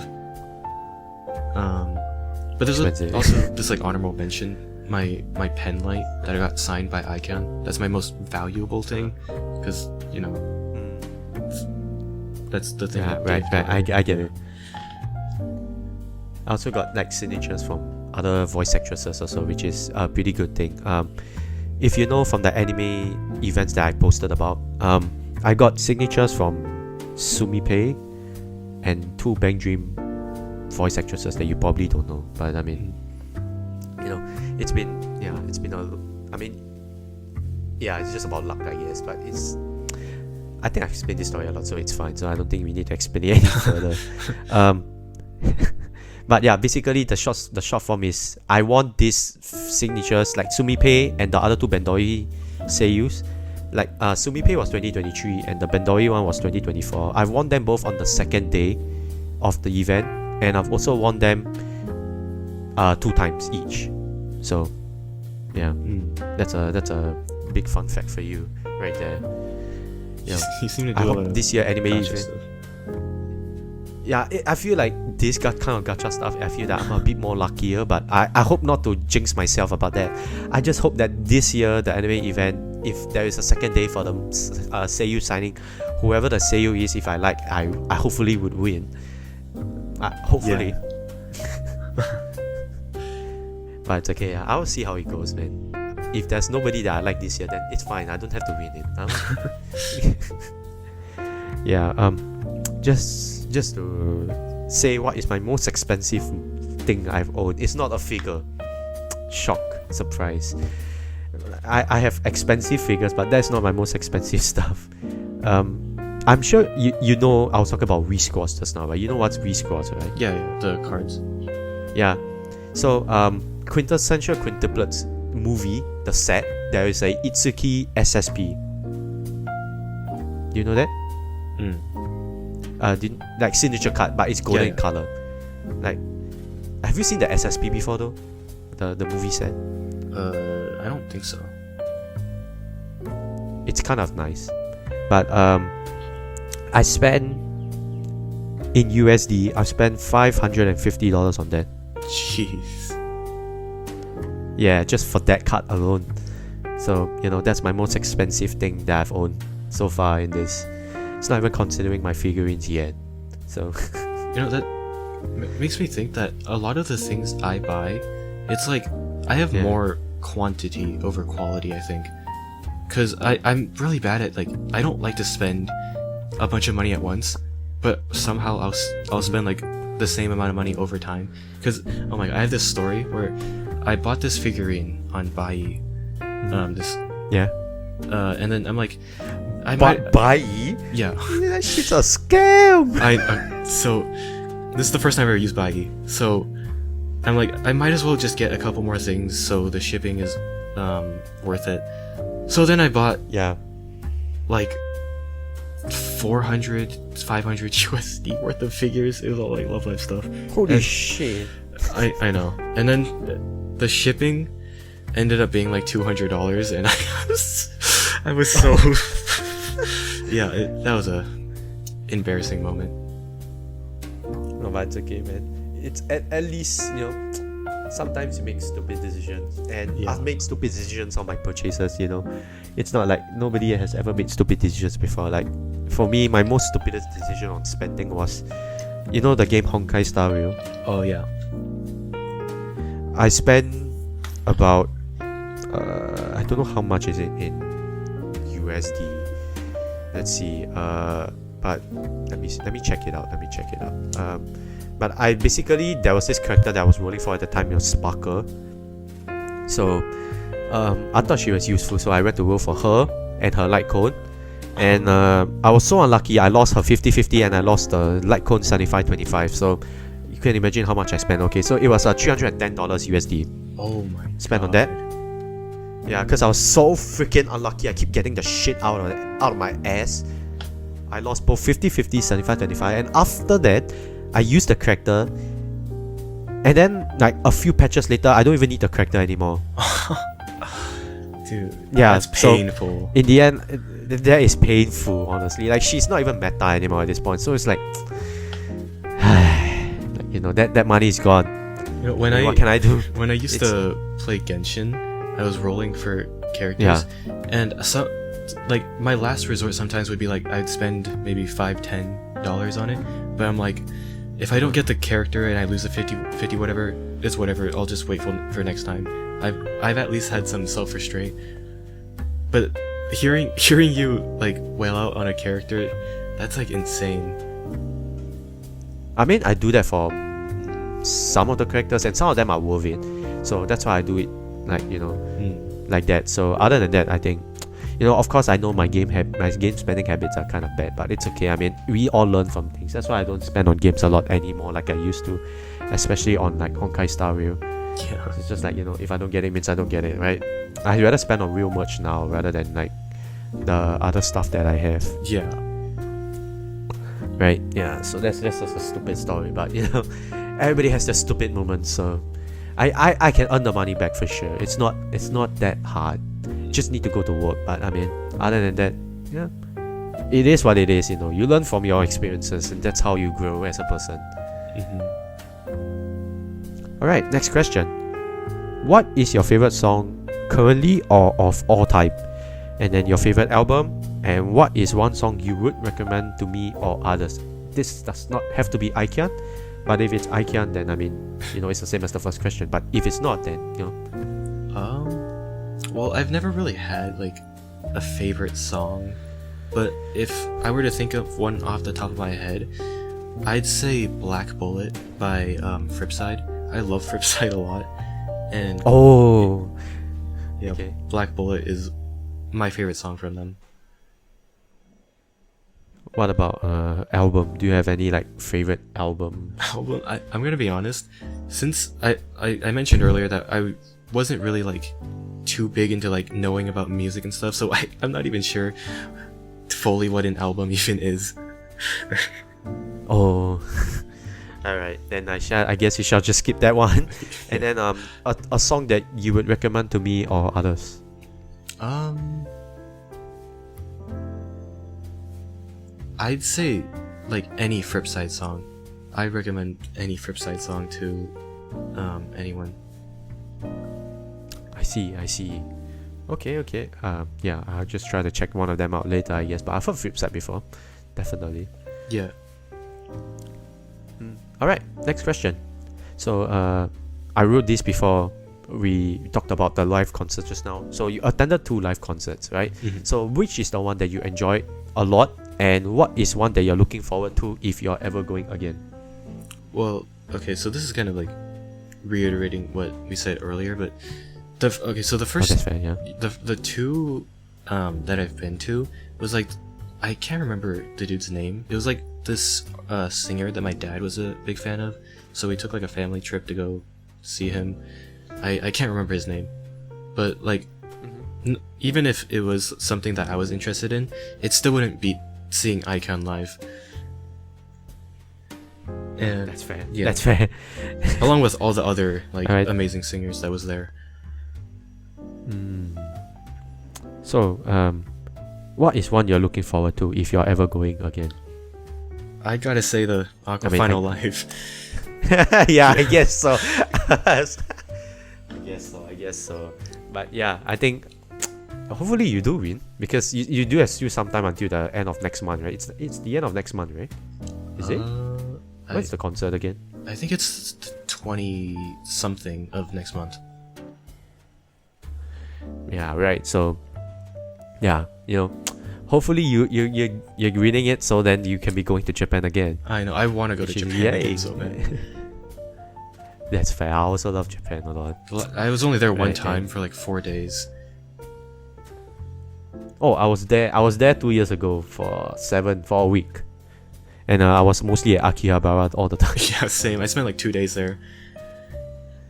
But there's also this like honorable mention. My pen light that I got signed by Aikyan. That's my most valuable thing, because that's the thing. Yeah, right. I get it. I also got like signatures from other voice actresses also, which is a pretty good thing. If you know from the anime events that I posted about, I got signatures from Sumipei and 2 Bang Dream voice actresses that you probably don't know. But I mean, you know, it's been it's just about luck, I guess. But I think I've explained this story a lot, so it's fine. So I don't think we need to explain it any further. But yeah, basically the short form is I want these signatures like Sumipei and the other 2 Bendoi seiyus. Like Sumipei was 2023 and the Bendoi one was 2024. I've won them both on the second day of the event, and I've also won them 2 times each. So yeah, that's a big fun fact for you right there. Yeah, you seem to do I a hope lot of this year anime gacha event. stuff. Yeah, I feel like this kind of gacha stuff, I feel that I'm a bit more luckier, but I hope not to jinx myself about that. I just hope that this year, the anime event, if there is a second day for the seiyu signing, whoever the seiyu is, if I like, I hopefully would win. Hopefully. Yeah. But it's okay, I will see how it goes, man. If there's nobody that I like this year, then it's fine, I don't have to win it. Yeah, just to say what is my most expensive thing I've owned. It's not a figure. Shock, surprise. I have expensive figures, but that's not my most expensive stuff. I'm sure you know I was talking about Wii Squads just now, right? You know what's Wii Squads, right? Yeah, the cards. Yeah. So Quintessential Quintuplets movie, the set, there is a Itsuki SSP. Do you know that? Like signature card, but it's golden in color. Like, have you seen the SSP before though? The movie set. I don't think so. It's kind of nice, but I spent in USD. I spent $550 on that. Jeez. Yeah, just for that card alone. So that's my most expensive thing that I've owned so far in this. It's not even considering my figurines yet. So that makes me think that a lot of the things I buy, it's like I have more quantity over quality, I think. Because I'm really bad at, like, I don't like to spend a bunch of money at once, but somehow I'll spend like the same amount of money over time. Because oh my god, I have this story where I bought this figurine on Bai. And then I'm like, Bai? Yeah. That shit's a scam. So this is the first time I ever used Bai. So I'm like, I might as well just get a couple more things so the shipping is worth it. So then I bought like 400, 500 USD worth of figures. It was all like Love Live stuff. Holy shit. I know. And then the shipping ended up being like $200, and I was so yeah, that was a embarrassing moment. No, but it's okay, man. It's at least sometimes you make stupid decisions, and I've made stupid decisions on my purchases. It's not like nobody has ever made stupid decisions before. Like for me, my most stupidest decision on spending was, the game Honkai Star Rail. Oh yeah. I spent about I don't know how much is it in USD. Let's see. But let me check it out. But I basically, there was this character that I was rolling for at the time. It was Sparker. So I thought she was useful, so I went to roll for her and her light cone. And I was so unlucky. I lost her 50-50 and I lost the light cone 75-25. So you can imagine how much I spent. Okay, so it was $310 USD. Oh my spent god. on that. Yeah, because I was so freaking unlucky. I keep getting the shit out of my ass. I lost both 50-50, 75-25, and after that, I used the character And then like a few patches later, I don't even need the character anymore. Dude, Yeah, that's so painful. in the end, that is painful, honestly. Like, she's not even meta anymore at this point, so it's like, you know, that money is gone. You know, What can I do? when I used to play Genshin, I was rolling for characters, and so like my last resort sometimes would be like I'd spend maybe $5-10 on it, but I'm like, if I don't get the character and I lose the 50 whatever, it's whatever. I'll just wait for next time. I've at least had some self-restraint, but hearing you like wail out on a character, that's like insane. I mean, I do that for some of the characters, and some of them are worth it. So that's why I do it, like, you know, like that. So other than that, I think, you know, of course, I know my game spending habits are kind of bad, but it's okay. I mean, we all learn from things. That's why I don't spend on games a lot anymore, like I used to, especially on like Honkai Star Rail. Yeah. It's just like, you know, if I don't get it, means I don't get it, right? I'd rather spend on real merch now rather than like the other stuff that I have. Yeah. Right? Yeah. So that's just a stupid story, but you know, everybody has their stupid moments. So I can earn the money back for sure. It's not that hard. You just need to go to work. But I mean, other than that, yeah, it is what it is. You know, you learn from your experiences, and that's how you grow as a person. Alright, next question. What is your favorite song currently or of all time? And then your favorite album, and what is one song you would recommend to me or others? This does not have to be Aikyan, but if it's Aikyan, then I mean, you know, it's the same as the first question. But if it's not, then, you know. Well, I've never really had like a favorite song, but if I were to think of one off the top of my head, I'd say Black Bullet by Fripside. I love Fripside a lot, and yeah, okay. Black Bullet is my favorite song from them. What about album? Do you have any like favorite album? Well, I'm gonna be honest. Since I mentioned earlier that I wasn't really like too big into like knowing about music and stuff, so I'm not even sure fully what an album even is. Oh. Alright, then I guess we shall just skip that one. And then a song that you would recommend to me or others. I'd say like any Fripside song. I recommend any Fripside song to anyone. I see. Okay. Yeah, I'll just try to check one of them out later, I guess. But I've heard Fripside before, definitely. Yeah. Alright, next question. So I wrote this before we talked about the live concert just now. So you attended 2 live concerts, right? So which is the one that you enjoyed a lot, and what is one that you're looking forward to if you're ever going again? Well, okay, so this is kind of like reiterating what we said earlier, but the first that's fair, yeah. the 2 that I've been to was like, I can't remember the dude's name. It was like this singer that my dad was a big fan of, so we took like a family trip to go see him. I can't remember his name, but like even if it was something that I was interested in, it still wouldn't beat seeing Aikyan live. And That's fair. Yeah. That's fair. along with all the other like Alright. amazing singers that was there. So what is one you're looking forward to if you're ever going again? I gotta say the Aqua I mean, Final Live. Yeah, I guess so. I guess so. But yeah, I think hopefully you do win, because you do have still some time until the end of next month, right? It's the end of next month, right? Is it? When's the concert again? I think it's 20 something of next month. Yeah, right. So yeah, you know, hopefully you're winning it, so then you can be going to Japan again. I know, I want to go to Japan again so bad. That's fair. I also love Japan a lot. Well, I was only there one Right, time yeah. for like 4 days. Oh, I was there 2 years ago for a week, and I was mostly at Akihabara all the time. Yeah, same. I spent like 2 days there.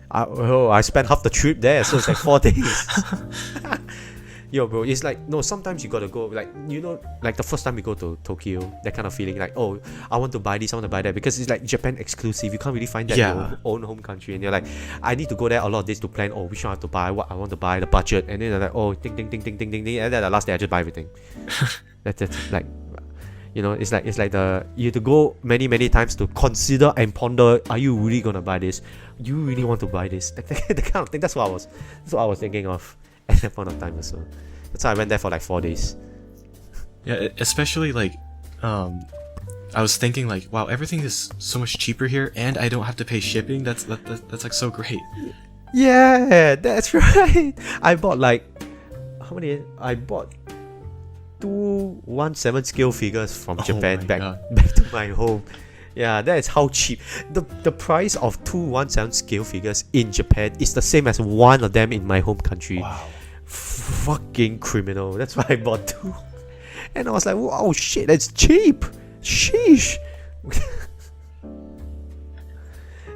I spent half the trip there, so it's like 4 days. Yo, bro, it's like, no, sometimes you gotta go, like, you know, like the first time you go to Tokyo, that kind of feeling, like, oh, I want to buy this, I want to buy that, because it's like Japan exclusive. You can't really find that in your own home country, and you're like, I need to go there a lot of days to plan, oh, which one I have to buy, what I want to buy, the budget, and then they're like, oh, ding, ding, ding, ding, ding, ding, ding, and then the last day I just buy everything. That's like, you know, it's like the, you have to go many, many times to consider and ponder, are you really gonna buy this? You really want to buy this? That kind of thing. That's what I was thinking of at that point of time also. That's why I went there for like 4 days. Yeah, especially like, I was thinking like, wow, everything is so much cheaper here, and I don't have to pay shipping. That's like so great. Yeah, that's right. I bought like, how many? I bought 217 scale figures from Japan back to my home. Yeah, that is how cheap. The price of 217 scale figures in Japan is the same as one of them in my home country. Wow. Fucking criminal. That's why I bought 2. And I was like, oh shit, that's cheap. Sheesh.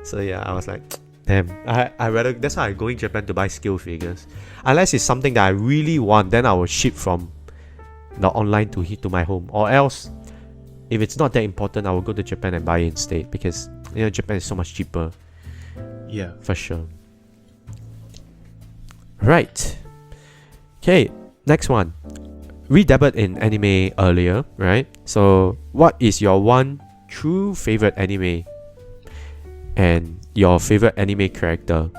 So yeah, I was like, damn. I rather, that's why I go in Japan to buy scale figures. Unless it's something that I really want, then I will ship from the online to my home. Or else, if it's not that important, I will go to Japan and buy it instead, because you know Japan is so much cheaper. Yeah, for sure. Right. Okay, next one. We dabbled in anime earlier, right? So, what is your one true favorite anime and your favorite anime character?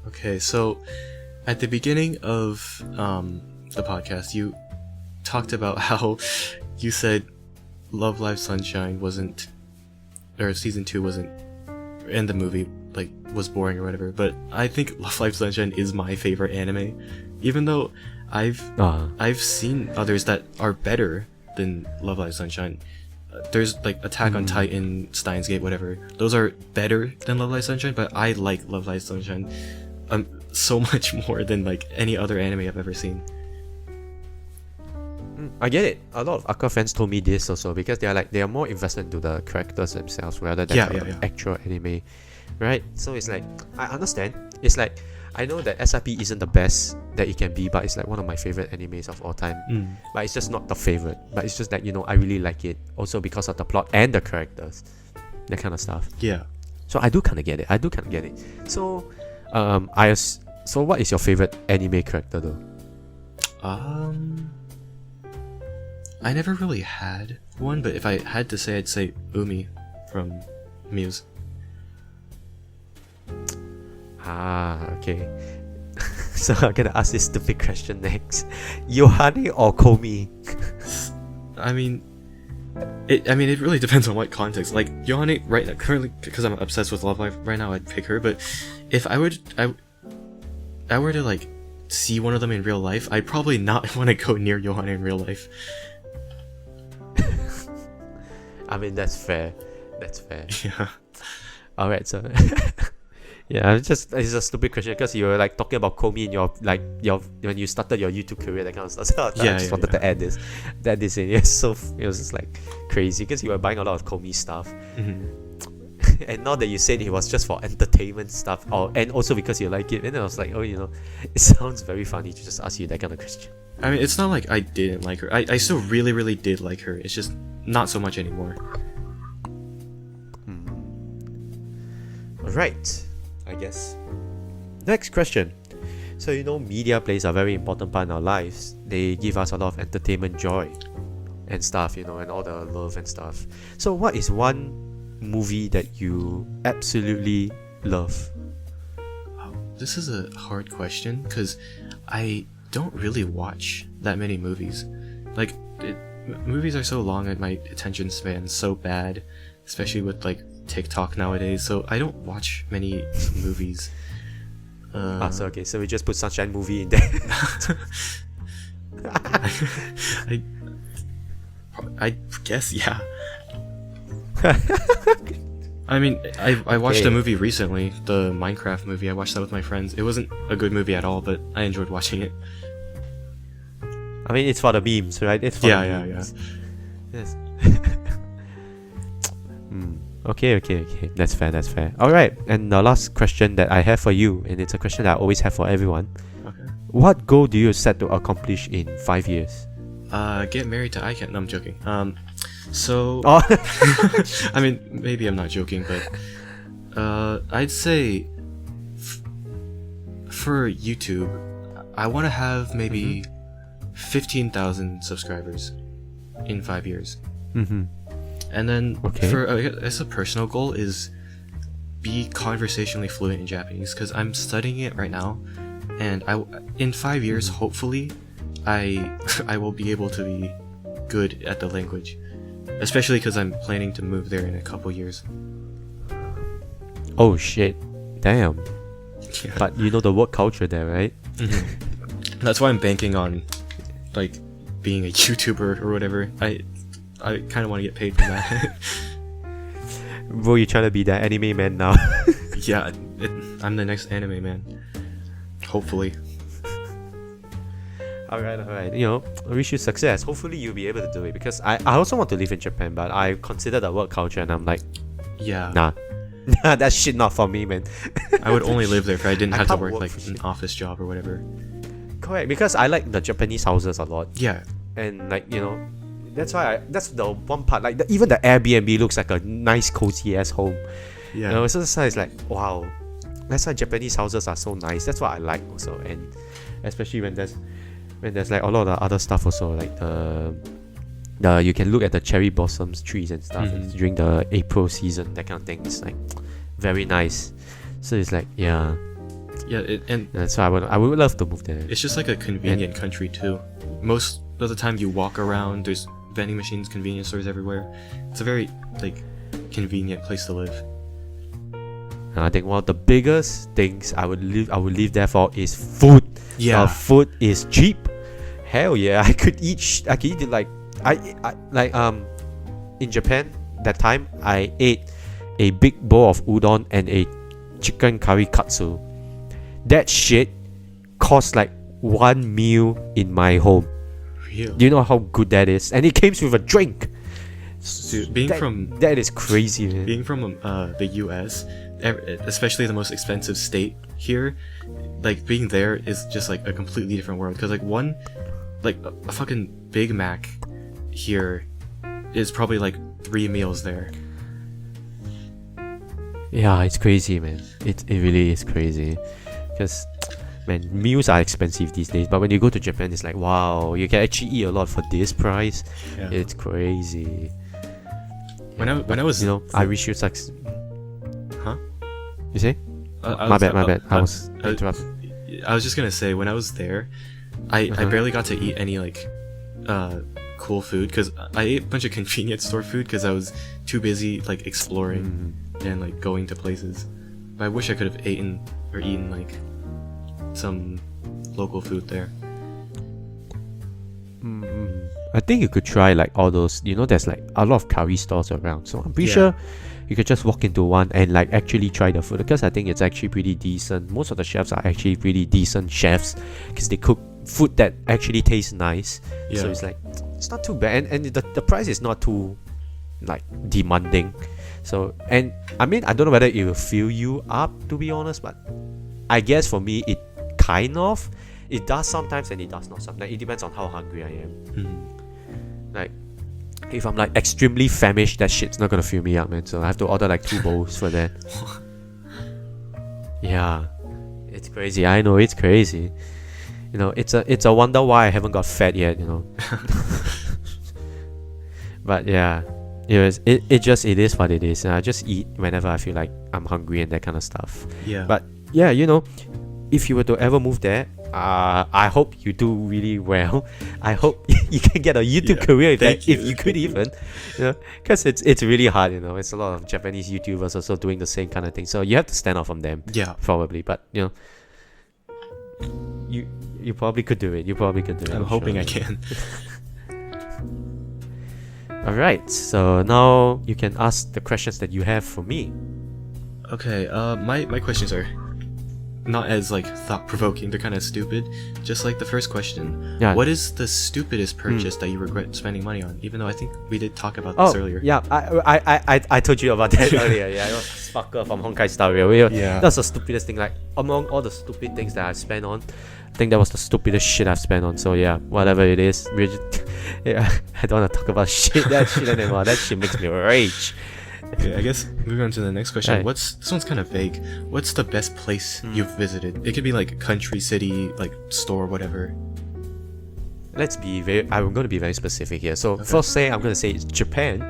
Okay, so at the beginning of the podcast, you talked about how you said Love Live Sunshine wasn't, or season 2 wasn't, and the movie like was boring or whatever. But I think Love Live Sunshine is my favorite anime, even though I've seen others that are better than Love Live Sunshine. There's like Attack on Titan, Steins Gate, whatever. Those are better than Love Live Sunshine, but I like Love Live Sunshine so much more than like any other anime I've ever seen. I get it. A lot of Aqours fans told me this also, because they are more invested into the characters themselves rather than the actual anime, right? So it's like, I understand. It's like, I know that SIP isn't the best that it can be, but it's like one of my favorite animes of all time. But it's just not the favorite. But it's just that, you know, I really like it also because of the plot and the characters, that kind of stuff. Yeah. So I do kind of get it. So, so what is your favorite anime character though? I never really had one, but if I had to say, I'd say Umi from Muse. Okay. So I'm gonna ask this stupid question next. Yohane or Komi? I mean, it really depends on what context. Like Yohane, right now, currently, because I'm obsessed with Love Live right now, I'd pick her. But if I were to like see one of them in real life, I'd probably not want to go near Yohane in real life. I mean, that's fair. Yeah. Alright, so yeah, it's a stupid question because you were like talking about Komi in your when you started your YouTube career, that kind of stuff. So I just wanted to add this in. It was just like crazy because you were buying a lot of Komi stuff. And now that you said it was just for entertainment stuff, and also because you like it, and then I was like, oh, you know, it sounds very funny to just ask you that kind of question. I mean, it's not like I didn't like her. I still really, really did like her. It's just not so much anymore. Alright, I guess. Next question. So, you know, media plays a very important part in our lives. They give us a lot of entertainment joy and stuff, you know, and all the love and stuff. So, what is one movie that you absolutely love? Oh, this is a hard question because I don't really watch that many movies. Like, movies are so long and my attention span's so bad, especially with like TikTok nowadays, so I don't watch many movies. So we just put Sunshine movie in there. I guess, yeah. I mean, I watched a movie recently, the Minecraft movie. I watched that with my friends. It wasn't a good movie at all, but I enjoyed watching it. I mean, it's for the memes, right? It's for the memes. Yes. Okay. That's fair. Alright, and the last question that I have for you, and it's a question that I always have for everyone. Okay. what goal do you set to accomplish in 5 years? Get married to Aikyan. No, I'm joking. So Oh. I mean, maybe I'm not joking, but I'd say for YouTube, I want to have maybe 15,000 subscribers in 5 years. And then for I guess a personal goal is be conversationally fluent in Japanese, because I'm studying it right now, and in 5 years hopefully I will be able to be good at the language, especially because I'm planning to move there in a couple years. Oh shit, damn. Yeah. But you know the work culture there, right? That's why I'm banking on like being a YouTuber or whatever. I kind of want to get paid from that. Bro, you're trying to be that anime man now. Yeah, I'm the next anime man. Hopefully. Alright. You know, I wish you success. Hopefully you'll be able to do it, because I also want to live in Japan, but I consider the work culture and I'm like, Yeah. nah. That shit not for me, man. I would only live there if I didn't have to can't work work like for an shit. office job or whatever. Correct, because I like the Japanese houses a lot. Yeah. And like, you know, that's the one part, like even the Airbnb looks like a nice cozy ass home. Yeah. You know, so that's why it's like, wow, that's why Japanese houses are so nice. That's what I like also. And especially when there's like a lot of other stuff also, like the you can look at the cherry blossoms trees and stuff during the April season, that kind of thing. It's like very nice. So it's like, yeah, and that's why I would love to move there. it's just like a convenient country too. Most of the time you walk around, there's vending machines, convenience stores everywhere. It's a very like convenient place to live. And I think one of the biggest things I would live there for is food. Yeah. Food is cheap. Hell yeah, I could eat it like in Japan that time I ate a big bowl of udon and a chicken curry katsu. That shit cost like one meal in my home. Real. Do you know how good that is? And it came with a drink. Dude, that is crazy, man. being from the US, especially the most expensive state here, like being there is just like a completely different world. Because like a fucking Big Mac here is probably like 3 meals there. Yeah, it's crazy, man. It really is crazy. Because, man, meals are expensive these days. But when you go to Japan, it's like, wow, you can actually eat a lot for this price. Yeah. It's crazy. When I was, you know, I wish you success. Huh? You say? My bad. I was interrupted. I was just gonna say, when I was there, I barely got to eat any like cool food, because I ate a bunch of convenience store food because I was too busy like exploring and like going to places. But I wish I could have eaten like some local food there. I think you could try like all those, you know, there's like a lot of curry stores around, so I'm pretty sure you could just walk into one and like actually try the food, because I think it's actually pretty decent. Most of the chefs are actually really decent chefs, because they cook food that actually tastes nice. So it's like, it's not too bad, and the price is not too like demanding. So, and I mean, I don't know whether it will fill you up, to be honest, but I guess for me it does sometimes and it does not sometimes. It depends on how hungry I am. Like, if I'm like extremely famished, that shit's not gonna fill me up, man. So I have to order like 2 bowls for that. Yeah, it's crazy. I know, it's crazy. You know, it's a wonder why I haven't got fat yet. You know. But yeah, it is what it is. And I just eat whenever I feel like I'm hungry and that kind of stuff. Yeah. But yeah, you know, if you were to ever move there, I hope you do really well. I hope you can get a YouTube career if you could even, you know, because it's really hard, you know. It's a lot of Japanese YouTubers also doing the same kind of thing, so you have to stand out from them. Yeah, probably. But you know, you probably could do it. I'm hoping sure. I can. All right, so now you can ask the questions that you have for me. Okay. My questions are, not as like thought-provoking. They're kind of stupid. Just like the first question. Yeah. What is the stupidest purchase that you regret spending money on? Even though I think we did talk about this earlier. Yeah, I told you about that earlier. Yeah, it was fucker from Honkai Star Rail. Yeah. That's the stupidest thing. Like among all the stupid things that I've spent on, I think that was the stupidest shit I've spent on. So yeah, whatever it is, yeah, I don't want to talk about that shit anymore. That shit makes me rage. Okay, I guess moving on to the next question. Right. This one's kind of vague. What's the best place you've visited? It could be like country, city, like store, whatever. I'm going to be very specific here. So first thing I'm going to say is Japan.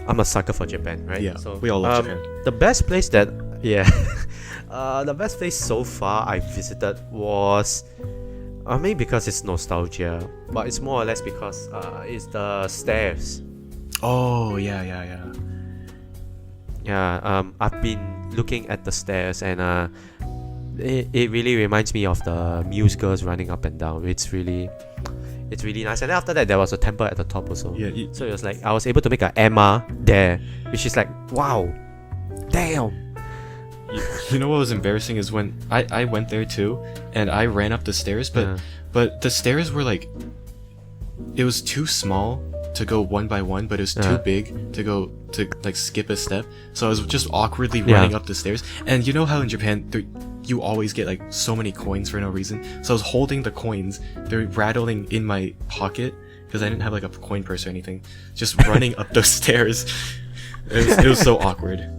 I'm a sucker for Japan, right? Yeah, so we all love Japan. The best place that the best place so far I visited was maybe because it's nostalgia, but it's more or less because it's the stairs. Oh yeah. Yeah, I've been looking at the stairs and it really reminds me of the Muse girls running up and down. It's really nice. And then after that, there was a temple at the top also. Yeah. So it was like I was able to make an Emma there, which is like wow, damn. You know what was embarrassing is when I went there too, and I ran up the stairs, but the stairs were like, it was too small to go one by one, but it was too big to like skip a step. So I was just awkwardly running up the stairs. And you know how in Japan you always get like so many coins for no reason. So I was holding the coins, they're rattling in my pocket because I didn't have like a coin purse or anything. Just running up those stairs. It was so awkward.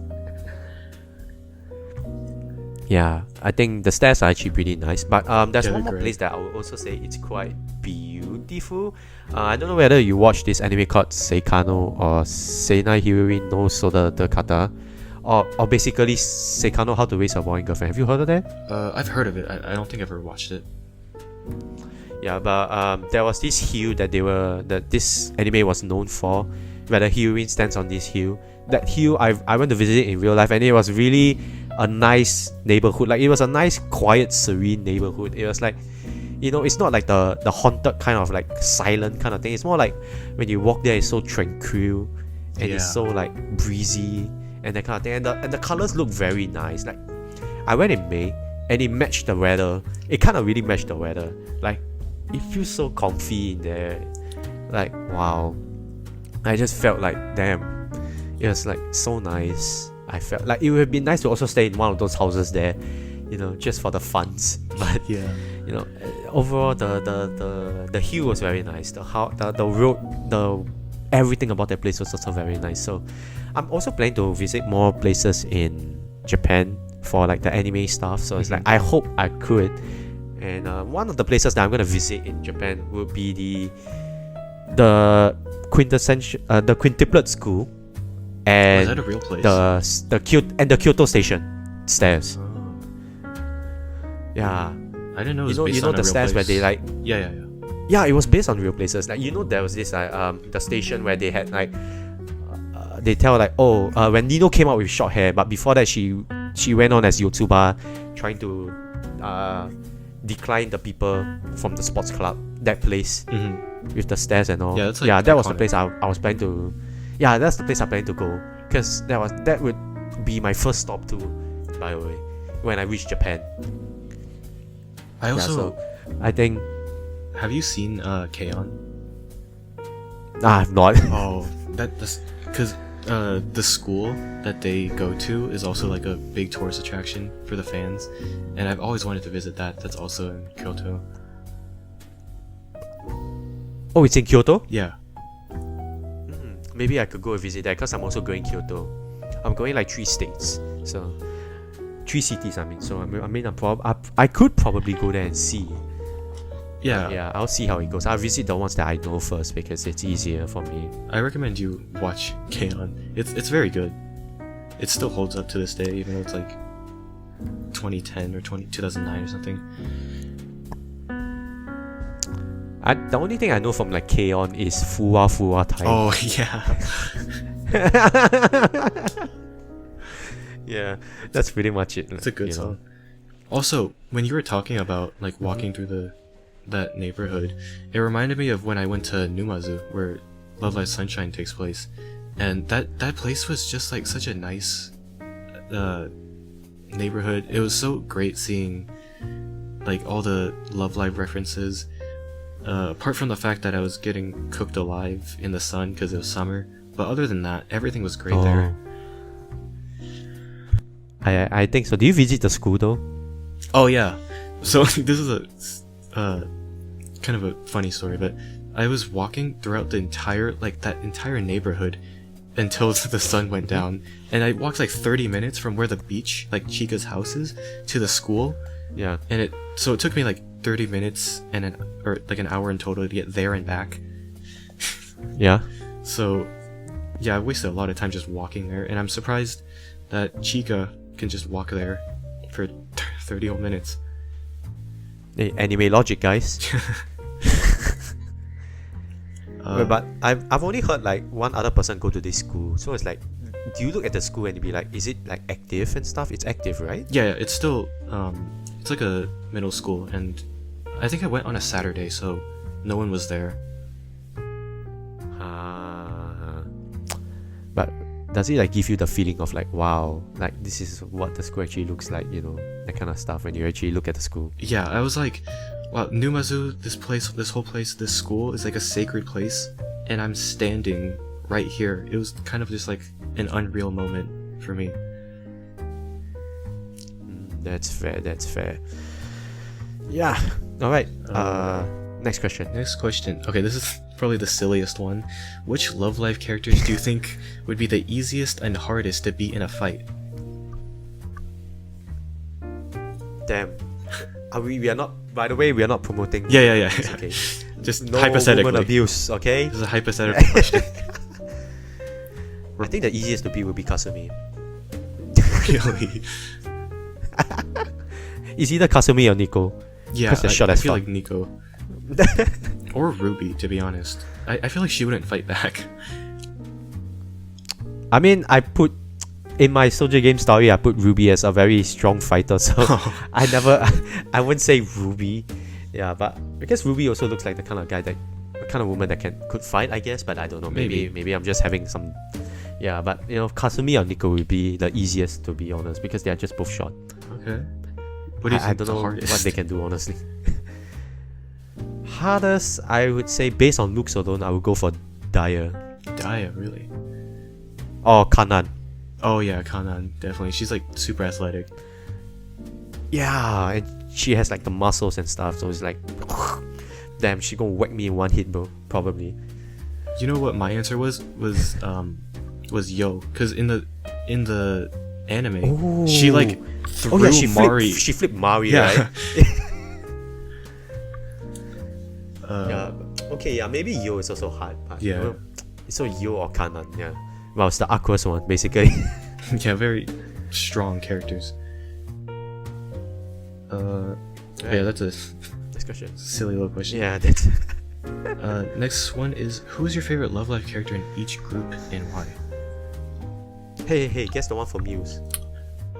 Yeah, I think the stairs are actually pretty nice. But there's Yeah, one more they're place that I would also say it's quite beautiful. I don't know whether you watched this anime called Seikano or Seinai Hiroi no Soda de Kata, or basically Seikano How to Raise a Boring Girlfriend. Have you heard of that? I've heard of it. I don't think I've ever watched it. Yeah, but there was this hill that this anime was known for, where the heroine stands on this hill. That hill I went to visit it in real life, and it was really a nice neighborhood. Like it was a nice, quiet, serene neighborhood. It was like, you know, it's not like the haunted kind of like silent kind of thing. It's more like when you walk there, it's so tranquil and it's so like breezy and that kind of thing. And the colors look very nice. Like I went in May and it matched the weather. It kind of really matched the weather. Like it feels so comfy in there. Like wow, I just felt like damn. It was like so nice. I felt like it would have been nice to also stay in one of those houses there, you know, just for the funs. But Yeah. you know, overall the hill was very nice. The road, everything about that place was also very nice. So I'm also planning to visit more places in Japan for like the anime stuff. So it's like I hope I could. And one of the places that I'm gonna visit in Japan would be the Quintessential the Quintuplet school. And is that a real place? the Kyoto Station stairs. Oh. Yeah, I didn't know it was you based know on the a real stairs place. where they like. Yeah. It was based on real places. Like you know, there was this the station where they had like they tell like when Nino came out with short hair, but before that she went on as Yotsuba, trying to decline the people from the sports club. That place with the stairs and all. Yeah, that's like that was the iconic. place I was planning to. Yeah, that's the place I plan to go because that would be my first stop too. By the way, when I reach Japan. I also I think. have you seen Keion? I've not. Oh, that's because the school that they go to is also like a big tourist attraction for the fans, and I've always wanted to visit that. That's also in Kyoto. Oh, it's in Kyoto? Yeah. Maybe I could go and visit that because I'm also going Kyoto. I'm going like 3 states, so 3 cities. I mean, so I could probably go there and see. Yeah. I'll see how it goes. I'll visit the ones that I know first because it's easier for me. I recommend you watch Keion. It's very good. It still holds up to this day, even though it's like 2010 or 2009 or something. The only thing I know from like K-On! Is Fuwa time. Oh yeah. Yeah, that's pretty much it. It's a good song. Also, when you were talking about like walking through that neighborhood, it reminded me of when I went to Numazu, where Love Live Sunshine takes place, and that place was just like such a nice neighborhood. It was so great seeing like all the Love Live references. Apart from the fact that I was getting cooked alive in the sun because it was summer, but other than that, everything was great there. I think so. Do you visit the school though? Oh yeah. So this is a kind of a funny story, but I was walking throughout the entire that entire neighborhood until the sun went down, and I walked like 30 minutes from where the beach, like Chica's house is, to the school. Yeah. And it took me like 30 minutes and an hour in total to get there and back. Yeah. So yeah, I wasted a lot of time just walking there, and I'm surprised that Chica can just walk there for 30 odd minutes. Hey, anime logic, guys. But I've only heard like one other person go to this school, so it's like, do you look at the school and be like, is it like active and stuff? It's active, right? Yeah, it's still it's like a middle school, and I think I went on a Saturday, so no one was there. But does it like give you the feeling of like, wow, like this is what the school actually looks like, you know, that kind of stuff when you actually look at the school? Yeah, I was like, wow, Numazu, this whole place, this school is like a sacred place, and I'm standing right here. It was kind of just like an unreal moment for me. That's fair. Yeah. Alright. Next question. Okay, this is probably the silliest one. Which Love Live characters do you think would be the easiest and hardest to beat in a fight? Damn. We are not, by the way, we are not promoting. Yeah. Okay. Just no hypothetically. woman abuse, okay? This is a hypothetical question. I think the easiest to beat would be Kasumi. Really? It's either Kasumi or Nico. Yeah, they're short I as feel fuck. like Nico. Or Ruby, to be honest. I feel like she wouldn't fight back. I mean, in my soldier game story, I put Ruby as a very strong fighter, so I wouldn't say Ruby. Yeah, but because Ruby also looks like the kind of woman that could fight, I guess, but I don't know. Maybe I'm just having some. Yeah, but you know, Kasumi or Nico would be the easiest, to be honest, because they are just both short. Okay. What do you think I don't know hardest? what they can do, honestly. Hardest, I would say, based on looks alone, I would go for Daya. Daya, really? Or Kanan. Oh yeah, Kanan, definitely. She's like super athletic. Yeah, and she has like the muscles and stuff, so it's like, damn, she gonna whack me in one hit, bro. Probably. You know what my answer was Yo, because in the anime, she like threw Mari. She flipped Mari, Yeah. right? Yeah. Okay, yeah, maybe Yo is also hard. But, Yeah. you know, so Yo or Kanan, yeah. Well, it's the Aqours one, basically. Yeah, very strong characters. Yeah, that's a Next question. silly little question. Yeah, that's. Next one is, who's your favorite Love Live character in each group and why? Hey, guess the one for Muse.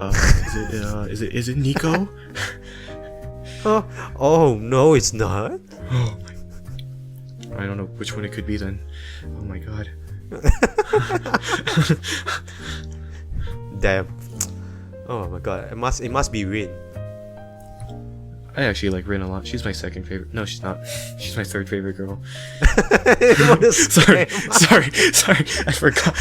Is it Nico? Oh no, it's not. Oh my. I don't know which one it could be then. Oh my god. Damn. Oh my god, it must be Rin. I actually like Rin a lot. She's my second favorite. No, she's not. She's my third favorite girl. What a sorry, scam. I forgot.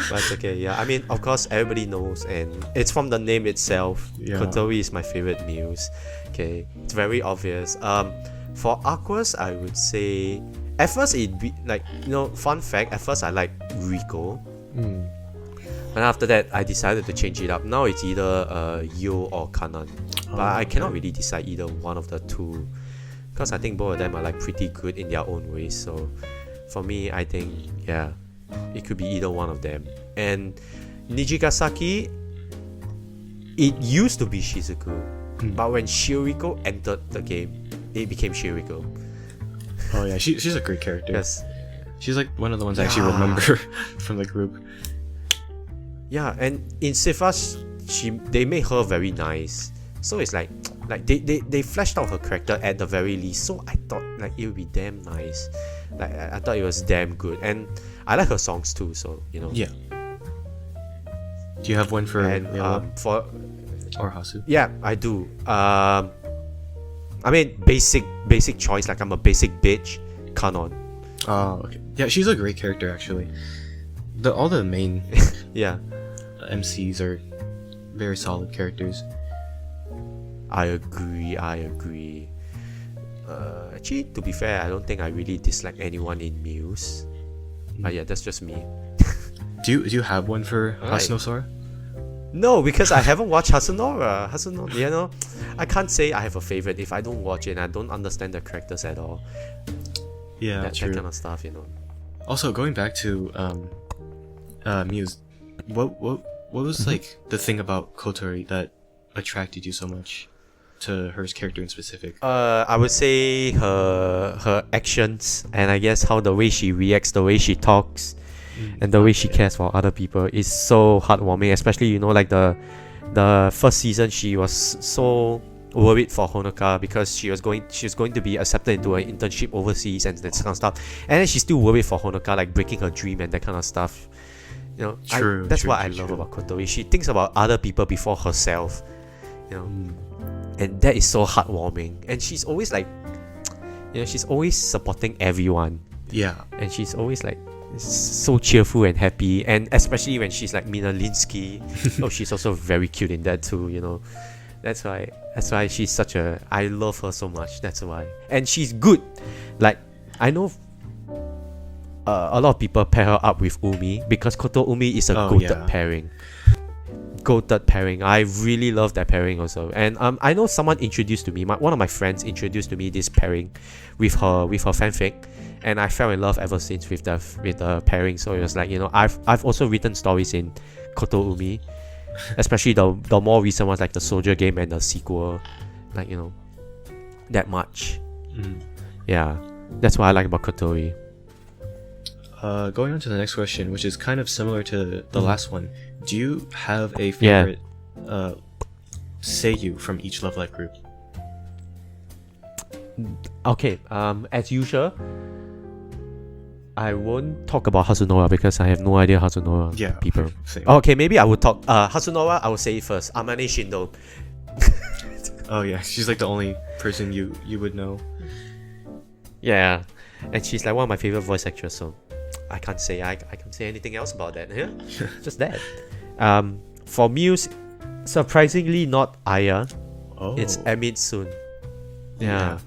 But okay, yeah. I mean, of course, everybody knows, and it's from the name itself. Yeah. Kotori is my favorite Muse. Okay, it's very obvious. For Aqours, I would say at first it'd be like, you know, fun fact. At first I like Rico, but after that I decided to change it up. Now it's either Yo or Kanan, but I cannot really decide either one of the two, because I think both of them are like pretty good in their own ways. So for me, I think it could be either one of them. And Nijigasaki, it used to be Shizuku, but when Shiriko entered the game, it became Shiriko. Oh yeah, she's a great character. Yes. She's like one of the ones I actually remember from the group. Yeah, and in Sifas, they made her very nice. So it's like they fleshed out her character at the very least. So I thought like it would be damn nice. Like I thought it was damn good, and I like her songs too. So you know. Yeah. Do you have one for And Liella for or Hasu? yeah, I do. I mean, basic choice. Like I'm a basic bitch. Canon. Oh, okay. Yeah, she's a great character actually. All the main Yeah, MCs are very solid characters. I agree. Actually, to be fair, I don't think I really dislike anyone in Muse. But yeah, that's just me. Do you have one for Alright. Hasunora? No, because I haven't watched Hasunora. Hasunora, you know, I can't say I have a favorite if I don't watch it and I don't understand the characters at all. Yeah, That true. kind of stuff, you know. Also, going back to Muse, what was like the thing about Kotori that attracted you so much to her character in specific? I would say her actions, and I guess how the way she reacts, the way she talks, and the way she cares for other people is so heartwarming. Especially, you know, like the first season, she was so worried for Honoka because she was going to be accepted into an internship overseas and that kind of stuff, and then she's still worried for Honoka, like breaking her dream and that kind of stuff. You know, that's what I love about Kotori. She thinks about other people before herself. You know, and that is so heartwarming. And she's always like, you know, she's always supporting everyone. Yeah. And she's always like so cheerful and happy. And especially when she's like Mina Linsky. Oh, she's also very cute in that too, you know. That's why she's such a, I love her so much. That's why. And she's good. Like, I know a lot of people pair her up with Umi because Koto Umi is a goated pairing. Goated pairing. I really love that pairing also. And I know someone introduced to me, one of my friends introduced to me this pairing with her fanfic, and I fell in love ever since with the pairing. So it was like, you know, I've also written stories in Koto Umi, especially the more recent ones like the Soldier game and the sequel, like, you know, that much. Yeah, that's what I like about Kotori. Going on to the next question, which is kind of similar to the last one. Do you have a favorite seiyuu from each Love Live group? Okay, as usual, I won't talk about Hasunora because I have no idea Hasunora people. Same. Okay, maybe I would talk Hasunora. I will say it first. Amane Shindo. Oh yeah, she's like the only person you would know. Yeah, and she's like one of my favorite voice actors. So I can't say anything else about that. Yeah, just that. For Muse, surprisingly not Aya. Oh. It's Amit Soon. Yeah.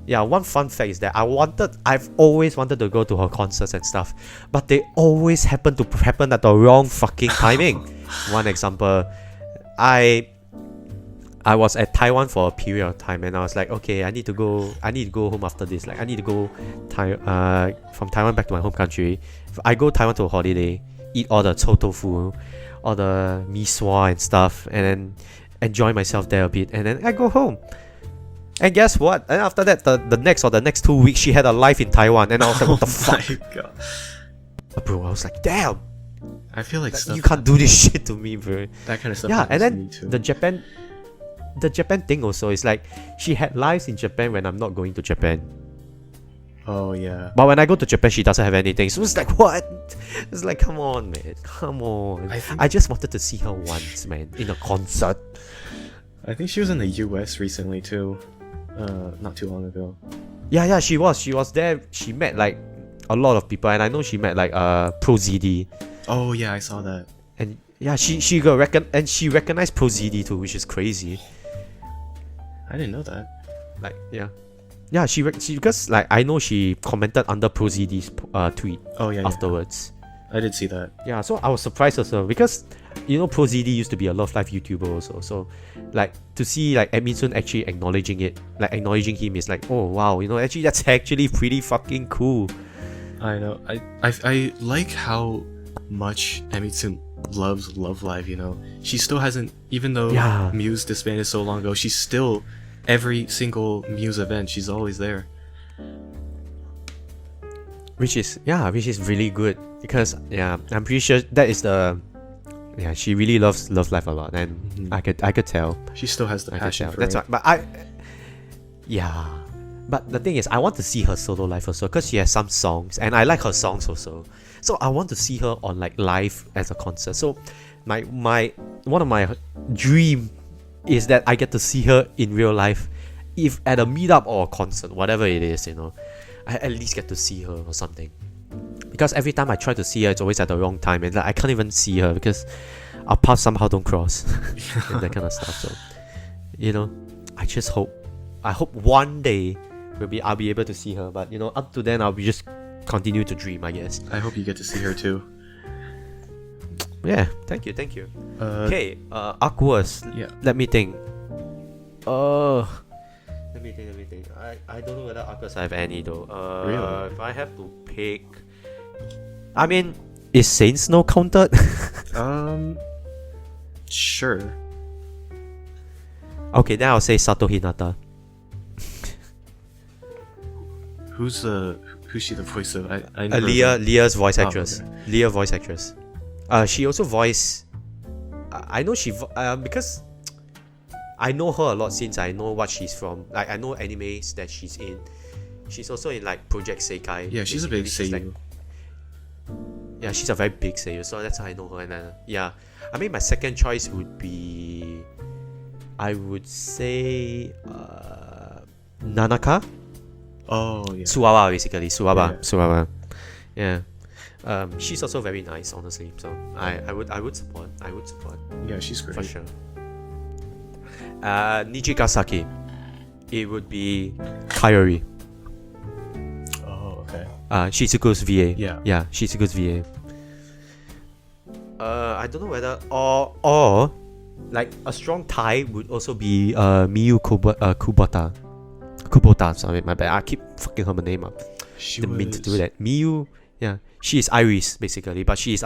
Yeah, one fun fact is that I've always wanted to go to her concerts and stuff, but they always happen at the wrong fucking timing. One example, I was at Taiwan for a period of time, and I was like, okay, I need to go home after this. Like, I need to go from Taiwan back to my home country. If I go Taiwan to a holiday, eat all the chou tofu, all the misua and stuff, and then enjoy myself there a bit, and then I go home. And guess what? And after that, the next 2 weeks, she had a live in Taiwan, and I was like, what the fuck? My God. Bro, I was like, damn! I feel like You can't do this shit to me, bro. that kind of stuff. Yeah, and happens to then me too. the Japan thing also is like, she had lives in Japan when I'm not going to Japan. Oh yeah. But when I go to Japan, she doesn't have anything. So it's like, what? It's like, come on, man. Come on. I just wanted to see her once, man, in a concert. I think she was in the US recently too. Not too long ago. Yeah, she was there. She met like a lot of people, and I know she met like Pro ZD. Oh yeah, I saw that. And yeah, she recognized Pro ZD too, which is crazy. I didn't know that. Like, yeah, she because like I know she commented under Pro ZD's tweet. Oh yeah. Afterwards. I did see that. Yeah, so I was surprised also because, you know, Pro ZD used to be a Love Live YouTuber also. So like to see like Edmondson actually acknowledging him is like, oh wow, you know, actually that's actually pretty fucking cool. I know. I like how much Emitsun loves Love Live, you know. She still hasn't, even though Muse disbanded so long ago, she's still every single Muse event, she's always there. Which is really good because I'm pretty sure that is she really loves Love Live a lot, and I could tell. She still has the passion for That's it. right. But But the thing is, I want to see her solo live also because she has some songs and I like her songs also. So I want to see her on like live as a concert. So my one of my dream is that I get to see her in real life, if at a meetup or a concert, whatever it is, I at least get to see her or something. Because every time I try to see her, it's always at the wrong time, and like, I can't even see her because our paths somehow don't cross and that kind of stuff. So, I just hope one day I'll be able to see her. But up to then, I'll be just continue to dream, I guess. I hope you get to see her too. Yeah, thank you. Okay, Aqours. Yeah. Let me think. Let me think. I don't know whether Aqours have any though. Really? If I have to pick, I mean, is Saint Snow counted? Sure. Okay, then I'll say Sato Hinata. Who's she the voice of? I never Liella's voice actress. okay. Leah voice actress. She also voiced. I know because I know her a lot since I know what she's from. Like I know animes that she's in. She's also in like Project Sekai. Yeah, she's a big seiyuu. Yeah, she's a very big seiyuu, so that's how I know her. And yeah, I mean my second choice would be, I would say Nanaka. Oh yeah. Suwawa basically. Yeah. Suwawa. Yeah. She's also very nice, honestly. So I would support. Yeah, she's great. For sure. Nijigasaki. It would be Kyori. Oh, okay. Shizuku's VA. Yeah. Yeah, Shizuku's VA. I don't know whether or like a strong tie would also be Miyu Kubota. Sorry, my bad. I keep fucking her name up. Didn't mean to do that. Miyu. Yeah, she is Iris basically, but she is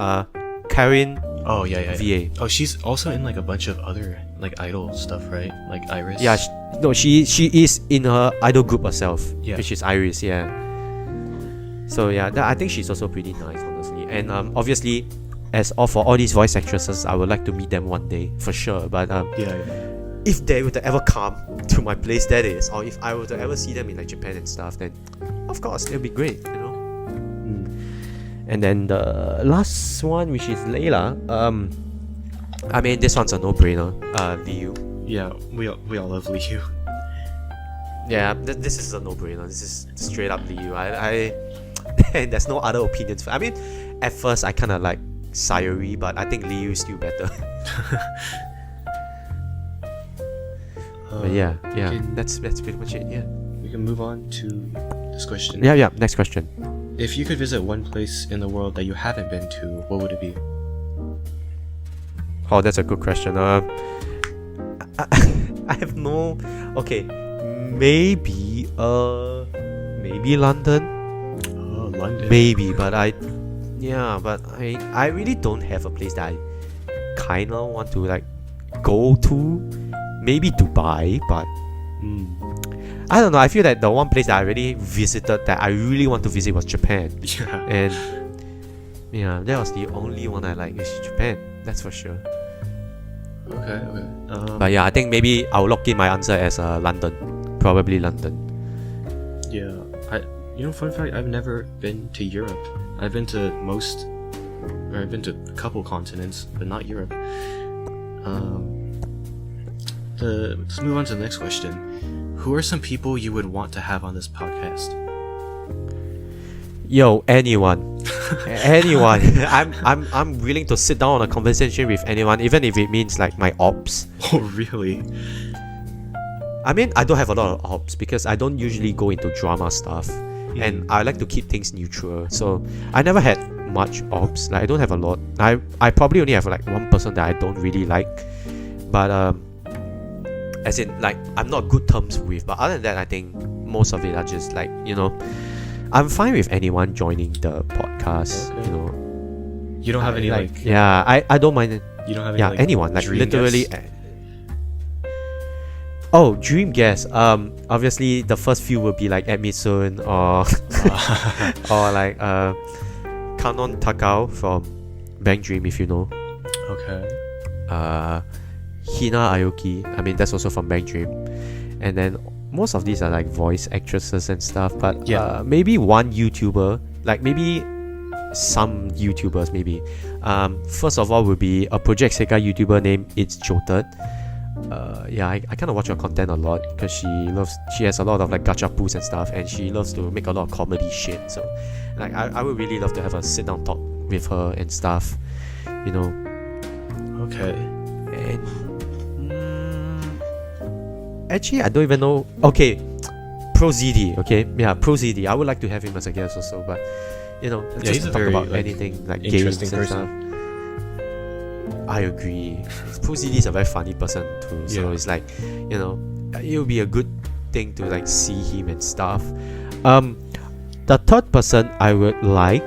Karin. Oh yeah. VA. Oh, she's also in like a bunch of other like idol stuff, right? Like Iris. Yeah, she is in her idol group herself, Yeah. which is Iris. Yeah. So yeah, I think she's also pretty nice, honestly. And obviously, for all these voice actresses, I would like to meet them one day for sure. But yeah. if they were to ever come to my place, that is, or if I were to ever see them in like Japan and stuff, then of course it'll be great, And then the last one, which is Liella, I mean this one's a no-brainer. Liu. Yeah, we all love Liu. Yeah, this is a no-brainer. This is straight up Liu. And there's no other opinions. I mean, at first I kind of like Sayuri, but I think Liu is still better. But yeah, that's pretty much it. Yeah. We can move on to this question. Yeah. Next question. If you could visit one place in the world that you haven't been to, what would it be? Oh, that's a good question. I have no. Okay, maybe London. Oh, London. Maybe, but I really don't have a place that I kinda want to like go to. Maybe Dubai, but I don't know. I feel that the one place that I already visited that I really want to visit was Japan. Yeah. And yeah, that was the only one I like, is Japan. That's for sure. Okay. But yeah, I think maybe I'll lock in my answer as London. Probably London. Yeah. Fun fact, I've never been to Europe. I've been to a couple continents, but not Europe. Let's move on to the next question. Who are some people you would want to have on this podcast? Yo, anyone. Anyone. I'm willing to sit down on a conversation with anyone, even if it means like my ops. Oh, really? I mean, I don't have a lot of ops because I don't usually go into drama stuff, and I like to keep things neutral. So I never had much ops. Like I don't have a lot. I probably only have like one person that I don't really like, but as in like I'm not good terms with. But other than that, I think most of it are just like I'm fine with anyone joining the podcast. Okay. You don't have any like yeah, I don't mind it. You don't have any like anyone like dream literally guests? Oh, dream guest. Obviously the first few will be like Edmison or or like Kanon Takao from Bang Dream, if you know. Okay. Hina Aoki, I mean that's also from Bang Dream. And then most of these are like voice actresses and stuff, but Yeah. maybe one YouTuber, like maybe some YouTubers maybe. First of all would be a Project Sekai YouTuber named It's Jotted. I kind of watch her content a lot because she has a lot of like gachapus and stuff, and she loves to make a lot of comedy shit. So like I would really love to have a sit down talk with her and stuff, you know. Okay. And actually, I don't even know. Okay, Pro ZD. Okay, yeah, Pro ZD. I would like to have him as a guest also, but you know, Yeah, just he's to a talk very, about like, anything like games interesting and stuff. I agree. Pro ZD is a very funny person too, so Yeah. it's like, you know, it would be a good thing to like see him and stuff. The third person I would like,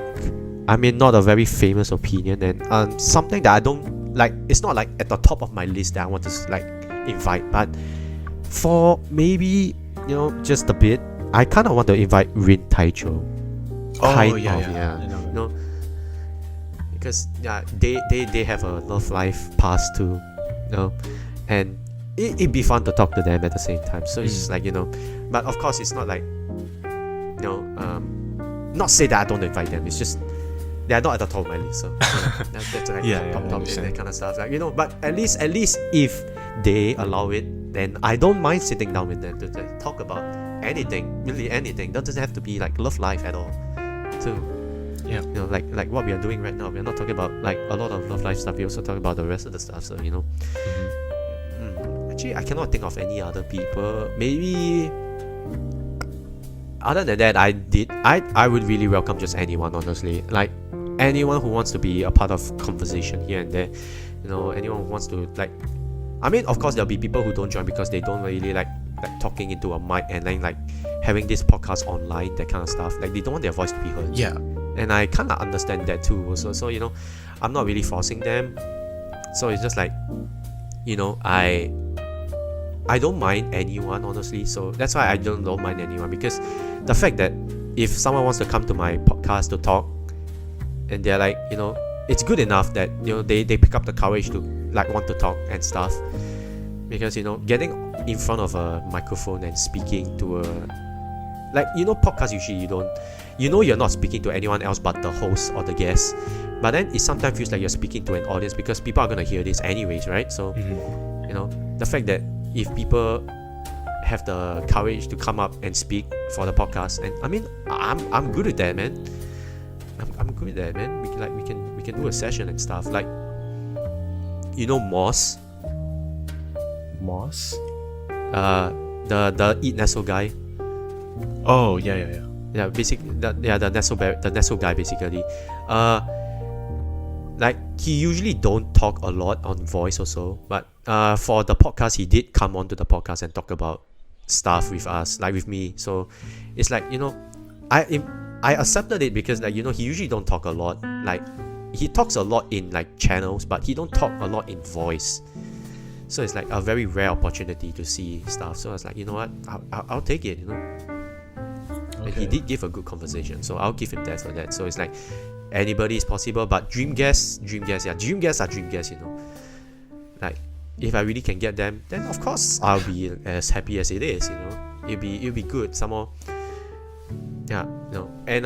I mean, not a very famous opinion, and something that I don't like. It's not like at the top of my list that I want to like invite, but for maybe, you know, just a bit, I kind of want to invite Rin Taicho. I know. You know, because they have a love life past too, you know, and it'd be fun to talk to them at the same time. So it's like, you know, but of course it's not like, you know, not say that I don't invite them. It's just they are not at the top of my list. So that's like top and that kind of stuff. Like, you know, but at least if they allow it, then I don't mind sitting down with them to talk about anything, really anything. Doesn't have to be like love life at all. So Yeah. you know, like what we are doing right now, we're not talking about like a lot of love life stuff. We also talk about the rest of the stuff. So you know, actually, I cannot think of any other people. Maybe other than that, I would really welcome just anyone, honestly. Like anyone who wants to be a part of conversation here and there. You know, anyone who wants to like. I mean, of course, there'll be people who don't join because they don't really like talking into a mic and then like having this podcast online, that kind of stuff. Like they don't want their voice to be heard. Yeah. And I kind of understand that too also. So you know, I'm not really forcing them. So it's just like, you know, I don't mind anyone, honestly. So that's why I don't mind anyone, because the fact that if someone wants to come to my podcast to talk and they're like, you know, it's good enough that, you know, they pick up the courage to like want to talk and stuff. Because, you know, getting in front of a microphone and speaking to a, like, you know, podcast usually you're not speaking to anyone else but the host or the guest, but then it sometimes feels like you're speaking to an audience because people are going to hear this anyways, right? So you know, the fact that if people have the courage to come up and speak for the podcast, and I mean, I'm good with that, man. I'm good with that, man. We can do a session and stuff, like, you know, Moss, the Eat Nestle guy. Oh yeah. Yeah, basically, the Nestle guy, basically. Like, he usually don't talk a lot on voice also, but for the podcast, he did come onto the podcast and talk about stuff with us, like with me. So it's like, you know, I accepted it because, like, you know, he usually don't talk a lot. Like, he talks a lot in like channels, but he don't talk a lot in voice. So it's like a very rare opportunity to see stuff. So I was like, you know what, I'll take it, you know. And he did give a good conversation, so I'll give him that for that. So it's like anybody is possible, but dream guests, you know. Like, if I really can get them, then of course I'll be as happy as it is, you know. It'll be good. Some more, yeah, you know. And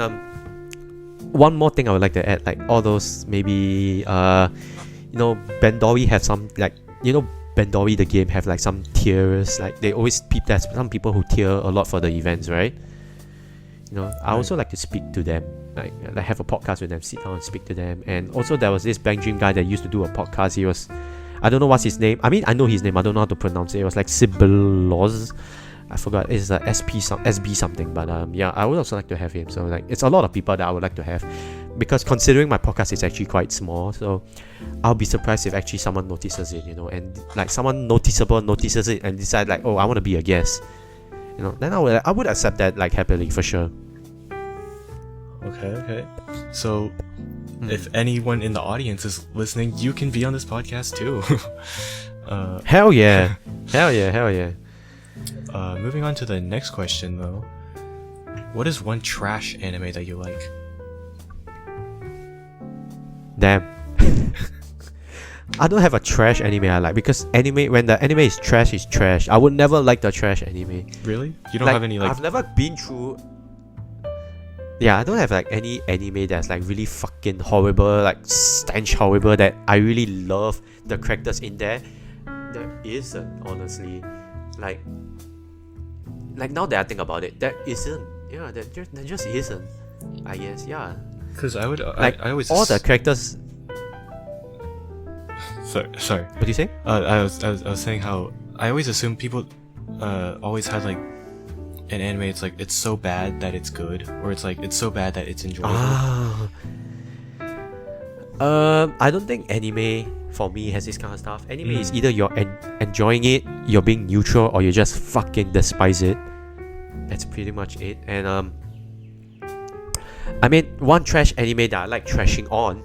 one more thing I would like to add, like all those maybe you know, Bandori have some, like, you know, Bandori the game have like some tiers, like they always there's some people who tier a lot for the events, right? You know, I also like to speak to them, like have a podcast with them, sit down and speak to them. And also there was this Bang Dream guy that used to do a podcast. He was, I don't know what's his name. I mean, I know his name, I don't know how to pronounce it. It was like Sibylos. I forgot. It's a SB something. But yeah, I would also like to have him. So like, it's a lot of people that I would like to have, because considering my podcast is actually quite small, so I'll be surprised if actually someone notices it, you know, and like someone notices it and decide like, oh, I want to be a guest. You know, then I would accept that like happily, for sure. Okay. So, if anyone in the audience is listening, you can be on this podcast too. Hell yeah. Hell yeah. Moving on to the next question though. What is one trash anime that you like? Damn. I don't have a trash anime I like, because anime, when the anime is trash, is trash. I would never like the trash anime. Really? You don't Like, have any like? I've never been through. Yeah, I don't have like any anime that's like really fucking horrible, like stench horrible, that I really love the characters in there. There isn't, honestly. Like now that I think about it, there isn't. Yeah, there just isn't. I guess, yeah. Because I would Like, I always all the characters. sorry. What do you say? I was saying how I always assume people always had like an anime. It's like it's so bad that it's good, or it's like it's so bad that it's enjoyable. I don't think anime for me has this kind of stuff. Anime is either you're enjoying it, you're being neutral, or you just fucking despise it. That's pretty much it. And I mean, one trash anime that I like trashing on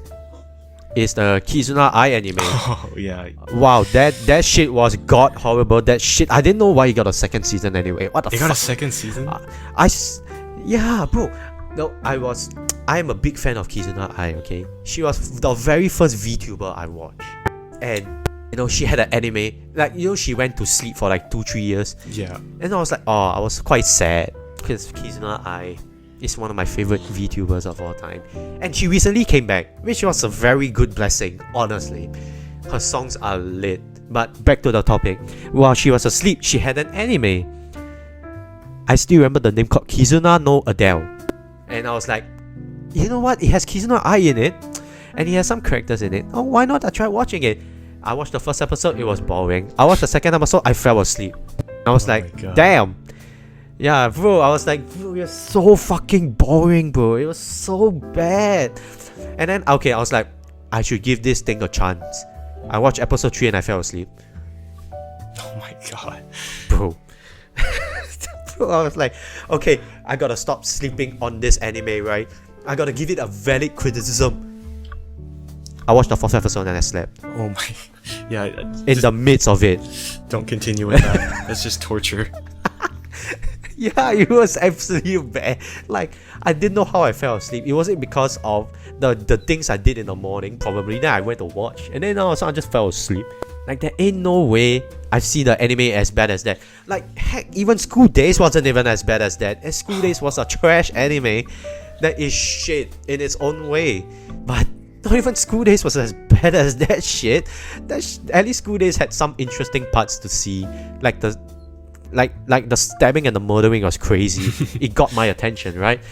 is the Kizuna Ai anime. Oh yeah. Wow, that shit was god horrible. That shit, I didn't know why you got a second season anyway. What the They fuck? got a second season? Yeah, bro. No, I'm a big fan of Kizuna Ai, okay? She was the very first VTuber I watched. And, you know, she had an anime. Like, you know, she went to sleep for like 2-3 years. Yeah. And I was like, oh, I was quite sad. Because Kizuna Ai is one of my favorite VTubers of all time. And she recently came back, which was a very good blessing, honestly. Her songs are lit. But back to the topic. While she was asleep, she had an anime. I still remember the name called Kizuna no Adele. And I was like, you know what? It has Kizuna Ai in it. And it has some characters in it. Oh, why not? I tried watching it. I watched the first episode, it was boring. I watched the second episode, I fell asleep. I was like, damn. Yeah, bro, I was like, bro, you're so fucking boring, bro. It was so bad. And then, okay, I was like, I should give this thing a chance. I watched episode 3 and I fell asleep. Oh my god. Bro. Bro, I was like, okay, I gotta stop sleeping on this anime, right? I gotta give it a valid criticism. I watched the fourth episode and I slept. Oh my. Yeah. In the midst of it. Don't continue with that. That's just torture. Yeah, it was absolutely bad. Like, I didn't know how I fell asleep. It wasn't because of the things I did in the morning, probably. Then I went to watch, and then all of a sudden I just fell asleep. Like, there ain't no way I've seen the anime as bad as that. Like, heck, even School Days wasn't even as bad as that. And School Days was a trash anime that is shit in its own way. But not even School Days was as bad as that shit. At least School Days had some interesting parts to see. Like the stabbing and the murdering was crazy. It got my attention, right?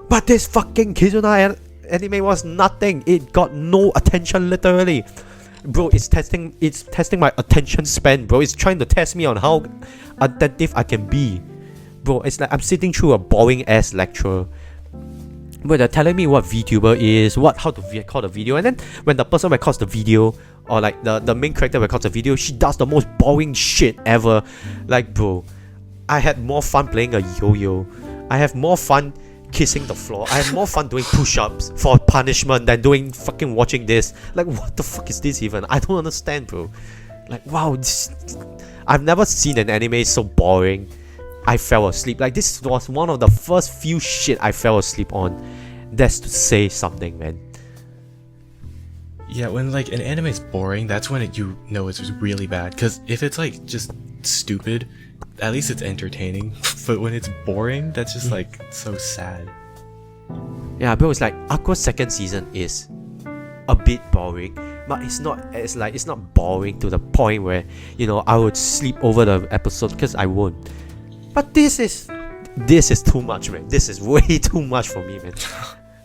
But this fucking Kizuna anime was nothing. It got no attention, literally. Bro, it's testing my attention span, bro. It's trying to test me on how attentive I can be. Bro, it's like I'm sitting through a boring ass lecture. But they're telling me what VTuber is, how to record a video, and then when the person records the video, or like the main character records a video, she does the most boring shit ever. Like, bro, I had more fun playing a yo-yo. I have more fun kissing the floor. I have more fun doing push-ups for punishment than doing fucking watching this. Like, what the fuck is this even? I don't understand, bro. Like, wow, I've never seen an anime so boring. I fell asleep. Like, this was one of the first few shit I fell asleep on. That's to say something, man. Yeah, when like an anime is boring, that's when you know it's really bad. Because if it's like just stupid, at least it's entertaining. But when it's boring, that's just like so sad. Yeah, bro, it's like Aqours' second season is a bit boring, but it's not boring to the point where, you know, I would sleep over the episode, because I won't. But this is too much, man. This is way too much for me, man.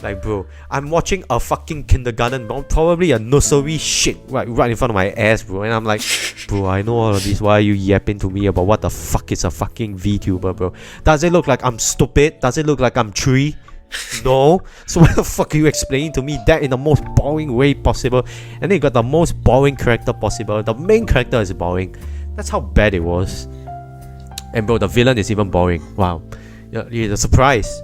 Like, bro, I'm watching a fucking kindergarten, probably a nursery shit right in front of my ass, bro. And I'm like, bro, I know all of this. Why are you yapping to me about what the fuck is a fucking VTuber, bro? Does it look like I'm stupid? Does it look like I'm tree? No. So why the fuck are you explaining to me that in the most boring way possible? And then you got the most boring character possible. The main character is boring. That's how bad it was. And bro, the villain is even boring. Wow. You're a surprise.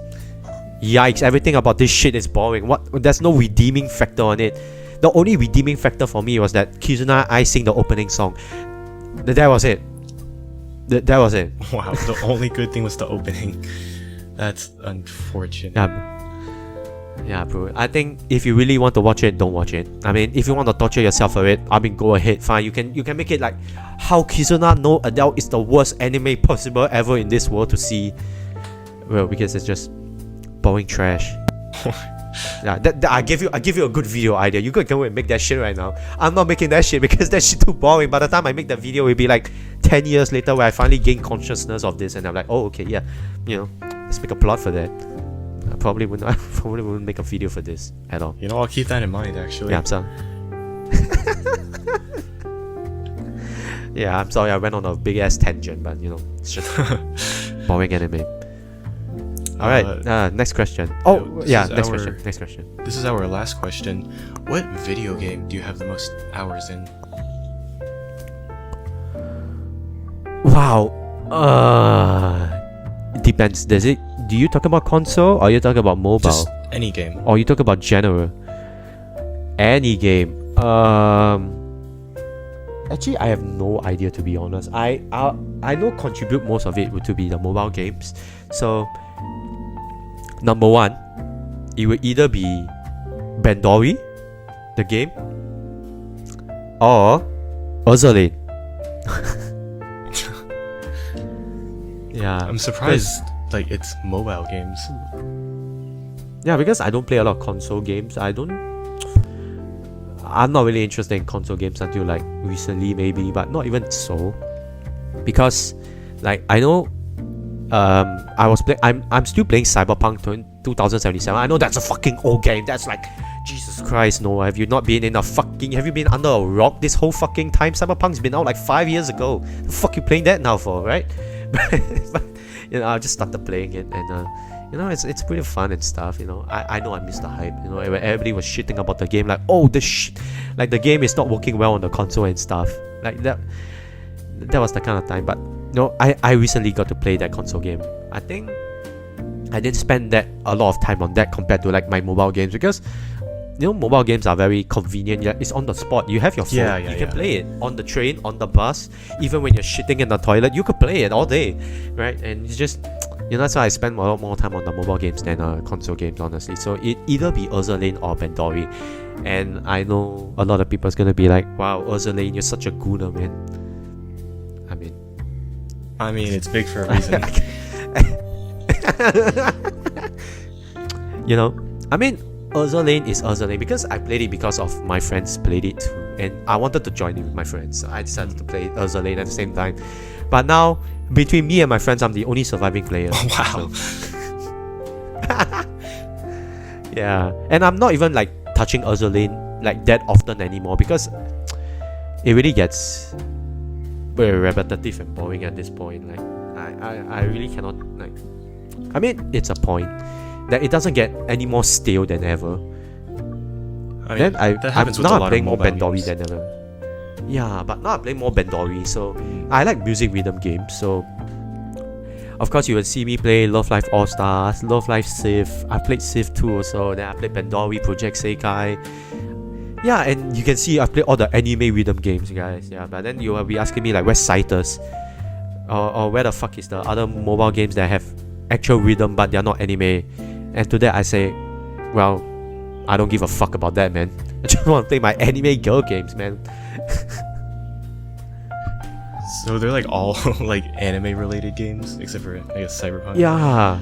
Yikes, everything about this shit is boring. There's no redeeming factor on it. The only redeeming factor for me was that Kizuna Ai sing the opening song. That was it. That was it. Wow, the only good thing was the opening. That's unfortunate. Yeah, bro. I think if you really want to watch it, don't watch it. I mean, if you want to torture yourself for it, I mean, go ahead, fine. You can make it like how Kizuna no Adult is the worst anime possible ever in this world to see. Well, because it's just boring trash. Yeah, I give you a good video idea. You could go and make that shit right now. I'm not making that shit because that shit too boring. By the time I make that video, it'll be like 10 years later where I finally gain consciousness of this, and I'm like, oh, okay, yeah, let's make a plot for that. I probably wouldn't make a video for this at all. I'll keep that in mind, actually. Yeah, I'm sorry. Yeah, I'm sorry I went on a big ass tangent, but it's just boring anime. Alright, next question. Oh, yeah, next question. This is our last question. What video game do you have the most hours in? Wow. It depends. Do you talk about console or you talk about mobile? Just any game. Or you talk about genre? Any game. Actually, I have no idea, to be honest. I know contribute most of it to be the mobile games. So number one, it will either be Bandori, the game, or Ursulane. Yeah, I'm surprised it's mobile games. Yeah, because I don't play a lot of console games. I'm not really interested in console games until like recently, maybe, but not even so. Because I know I'm still playing Cyberpunk 2077. I know that's a fucking old game. That's like, Jesus Christ, no. Have you been under a rock this whole fucking time? Cyberpunk's been out like 5 years ago. The fuck you playing that now for, right? But I just started playing it, and it's pretty fun and stuff. I know I missed the hype. Where everybody was shitting about the game, like, oh, the game is not working well on the console and stuff. Like that was the kind of time. But I recently got to play that console game. I think I didn't spend a lot of time on that compared to like my mobile games, because mobile games are very convenient. Yeah, it's on the spot. You have your phone. You can play it on the train, on the bus, even when you're shitting in the toilet. You could play it all day, right? And it's just, that's why I spend a lot more time on the mobile games than console games, honestly. So it either be Ursulane or Bandori. And I know a lot of people is gonna be like, "Wow, Ursulane, you're such a gooner, man." I mean, it's big for a reason. Ursulane is Ursulane because I played it because of my friends played it too, and I wanted to join it with my friends, so I decided to play Ursulane at the same time. But now, between me and my friends, I'm the only surviving player. Wow. Yeah, and I'm not even like touching Ursulane like that often anymore, because it really gets very repetitive and boring at this point. Like I really cannot like. I mean, it's a point that it doesn't get any more stale than ever. That happens with a lot playing of more mobile Bandori games. than ever. Yeah, but now I play more Bandori, so I like music rhythm games. So of course you will see me play Love Live All Stars, Love Live Civ. I played Civ 2 also. Then I played Bandori, Project Sekai. Yeah, and you can see I played all the anime rhythm games, guys. Yeah, but then you will be asking me like, where's Citus? Or where the fuck is the other mobile games that have actual rhythm but they're not anime? And to that I say, well, I don't give a fuck about that, man. I just want to play my anime girl games, man. So they're like all like anime related games, except for I guess Cyberpunk. Yeah.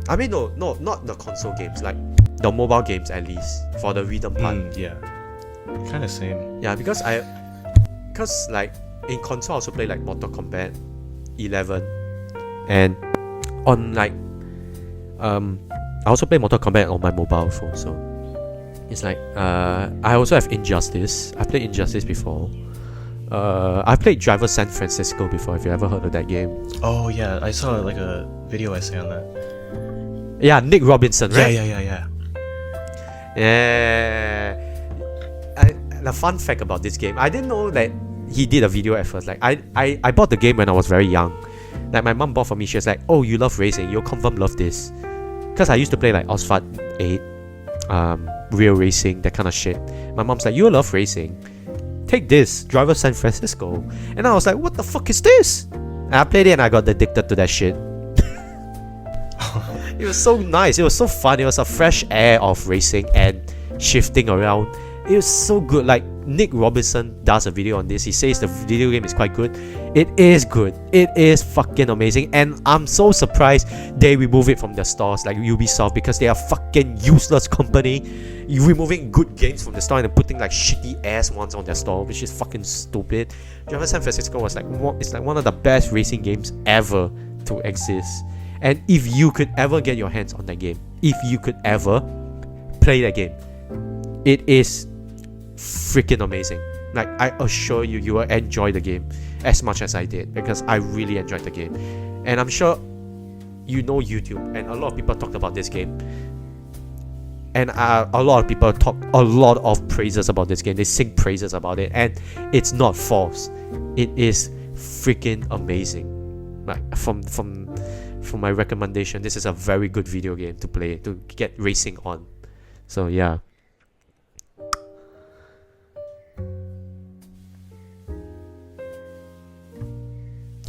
I mean, no, not the console games, like the mobile games at least, for the rhythm part. Yeah. Kind of same. Yeah, because like in console I also play like Mortal Kombat 11, and on like I also play Mortal Kombat on my mobile phone, so it's like I also have Injustice. I played Injustice before. I've played Driver San Francisco before, if you ever heard of that game. Oh yeah, I saw like a video essay on that. Yeah, Nick Robinson, right? Yeah. The fun fact about this game, I didn't know that he did a video at first. Like I bought the game when I was very young. Like my mom bought for me. She was like, "Oh, you love racing. You'll confirm love this." Because I used to play like Osphalt 8, Real Racing, that kind of shit. My mom's like, "You love racing. Take this, Driver San Francisco." And I was like, "What the fuck is this?" And I played it and I got addicted to that shit. It was so nice. It was so fun. It was a fresh air of racing and shifting around. It was so good. Like Nick Robinson does a video on this. He says the video game is quite good. It is good. It is fucking amazing. And I'm so surprised they remove it from their stores like Ubisoft, because they are fucking useless company. You removing good games from the store and putting like shitty ass ones on their store, which is fucking stupid. Driver San Francisco was like it's like one of the best racing games ever to exist. And if you could ever get your hands on that game, if you could ever play that game, it is freaking amazing. Like, I assure you, you will enjoy the game as much as I did, because I really enjoyed the game. And I'm sure you know YouTube, and a lot of people talked about this game, and a lot of people talk a lot of praises about this game. They sing praises about it, and it's not false. It is freaking amazing. Like, from my recommendation, this is a very good video game to play, to get racing on. So yeah.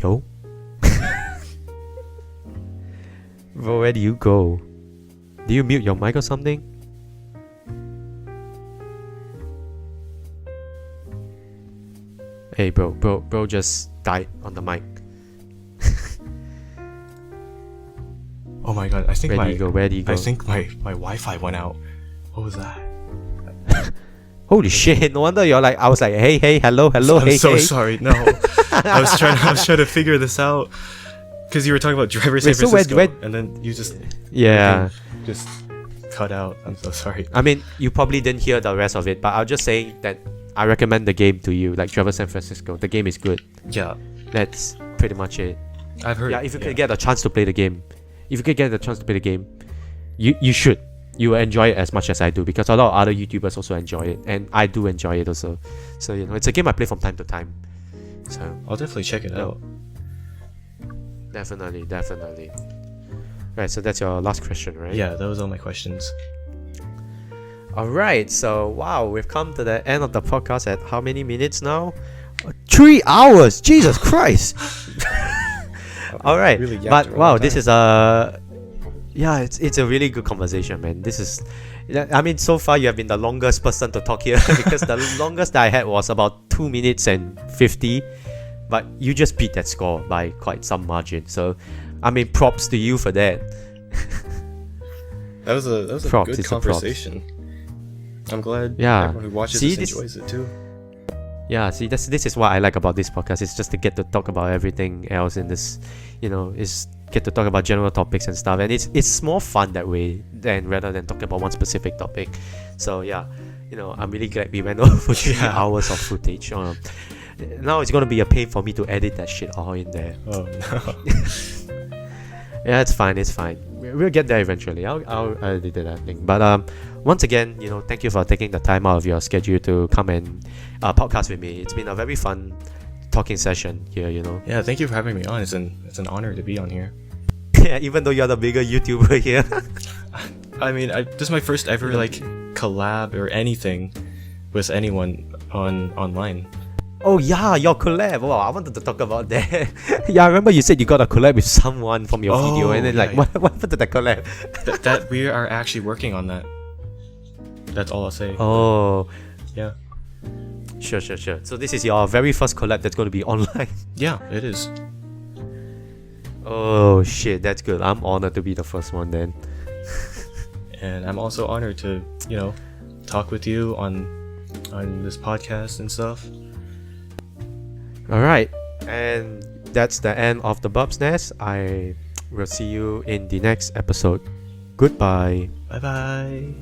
Yo. Bro, where do you go? Do you mute your mic or something? Hey bro just died on the mic. Oh my god, I think Where do you go? I think my Wi-Fi went out. What was that? Holy shit, no wonder you're like, I was like, hey, hello, I'm hey, so hey. sorry. No. I was trying to figure this out, because you were talking about Driver San so Francisco, where- and then you just just cut out. I'm so sorry. I mean, you probably didn't hear the rest of it, but I'll just say that I recommend the game to you, like Driver San Francisco. The game is good. Yeah, That's pretty much it. I've heard. Yeah, if you could get a chance to play the game, you should. You will enjoy it as much as I do, because a lot of other YouTubers also enjoy it, and I do enjoy it also. So, you know, it's a game I play from time to time. So I'll definitely check it out. Definitely. Right, so that's your last question, right? Yeah, that was all my questions. Alright, so wow, we've come to the end of the podcast at how many minutes now? 3 hours! Jesus Christ! Alright, Really yapped but for a wow, long this time. is a... Yeah, it's a really good conversation, man. This is... I mean, so far you have been the longest person to talk here, because the longest that I had was about 2 minutes and 50, but you just beat that score by quite some margin. So, I mean, props to you for that. That was a Props, good it's a props. conversation. I'm glad Yeah. everyone who watches See, this this- enjoys it too. Yeah, see, this is what I like about this podcast. It's just to get to talk about everything else in this, you know, is get to talk about general topics and stuff, and it's more fun that way than rather than talking about one specific topic. So yeah, you know, I'm really glad we went over 3 hours of footage. Now it's gonna be a pain for me to edit that shit all in there. Oh no. Yeah, it's fine. We'll get there eventually. I'll edit that thing. But once again, you know, thank you for taking the time out of your schedule to come and podcast with me. It's been a very fun talking session here, you know. Yeah, thank you for having me on. It's an honor to be on here. Yeah, even though you're the bigger YouTuber here. I mean, this is my first ever like collab or anything with anyone online. Oh yeah, your collab. Oh, I wanted to talk about that. Yeah, I remember you said you got a collab with someone from your video, and then yeah, like, yeah. what happened to that collab? that we are actually working on that. That's all I'll say. Oh, Yeah. sure. So this is your very first collab that's going to be online. Yeah, it is. Oh shit, that's good. I'm honored to be the first one then. And I'm also honored to, you know, talk with you on this podcast and stuff. Alright, and that's the end of the Birb Nest. I will see you in the next episode. Goodbye. Bye bye.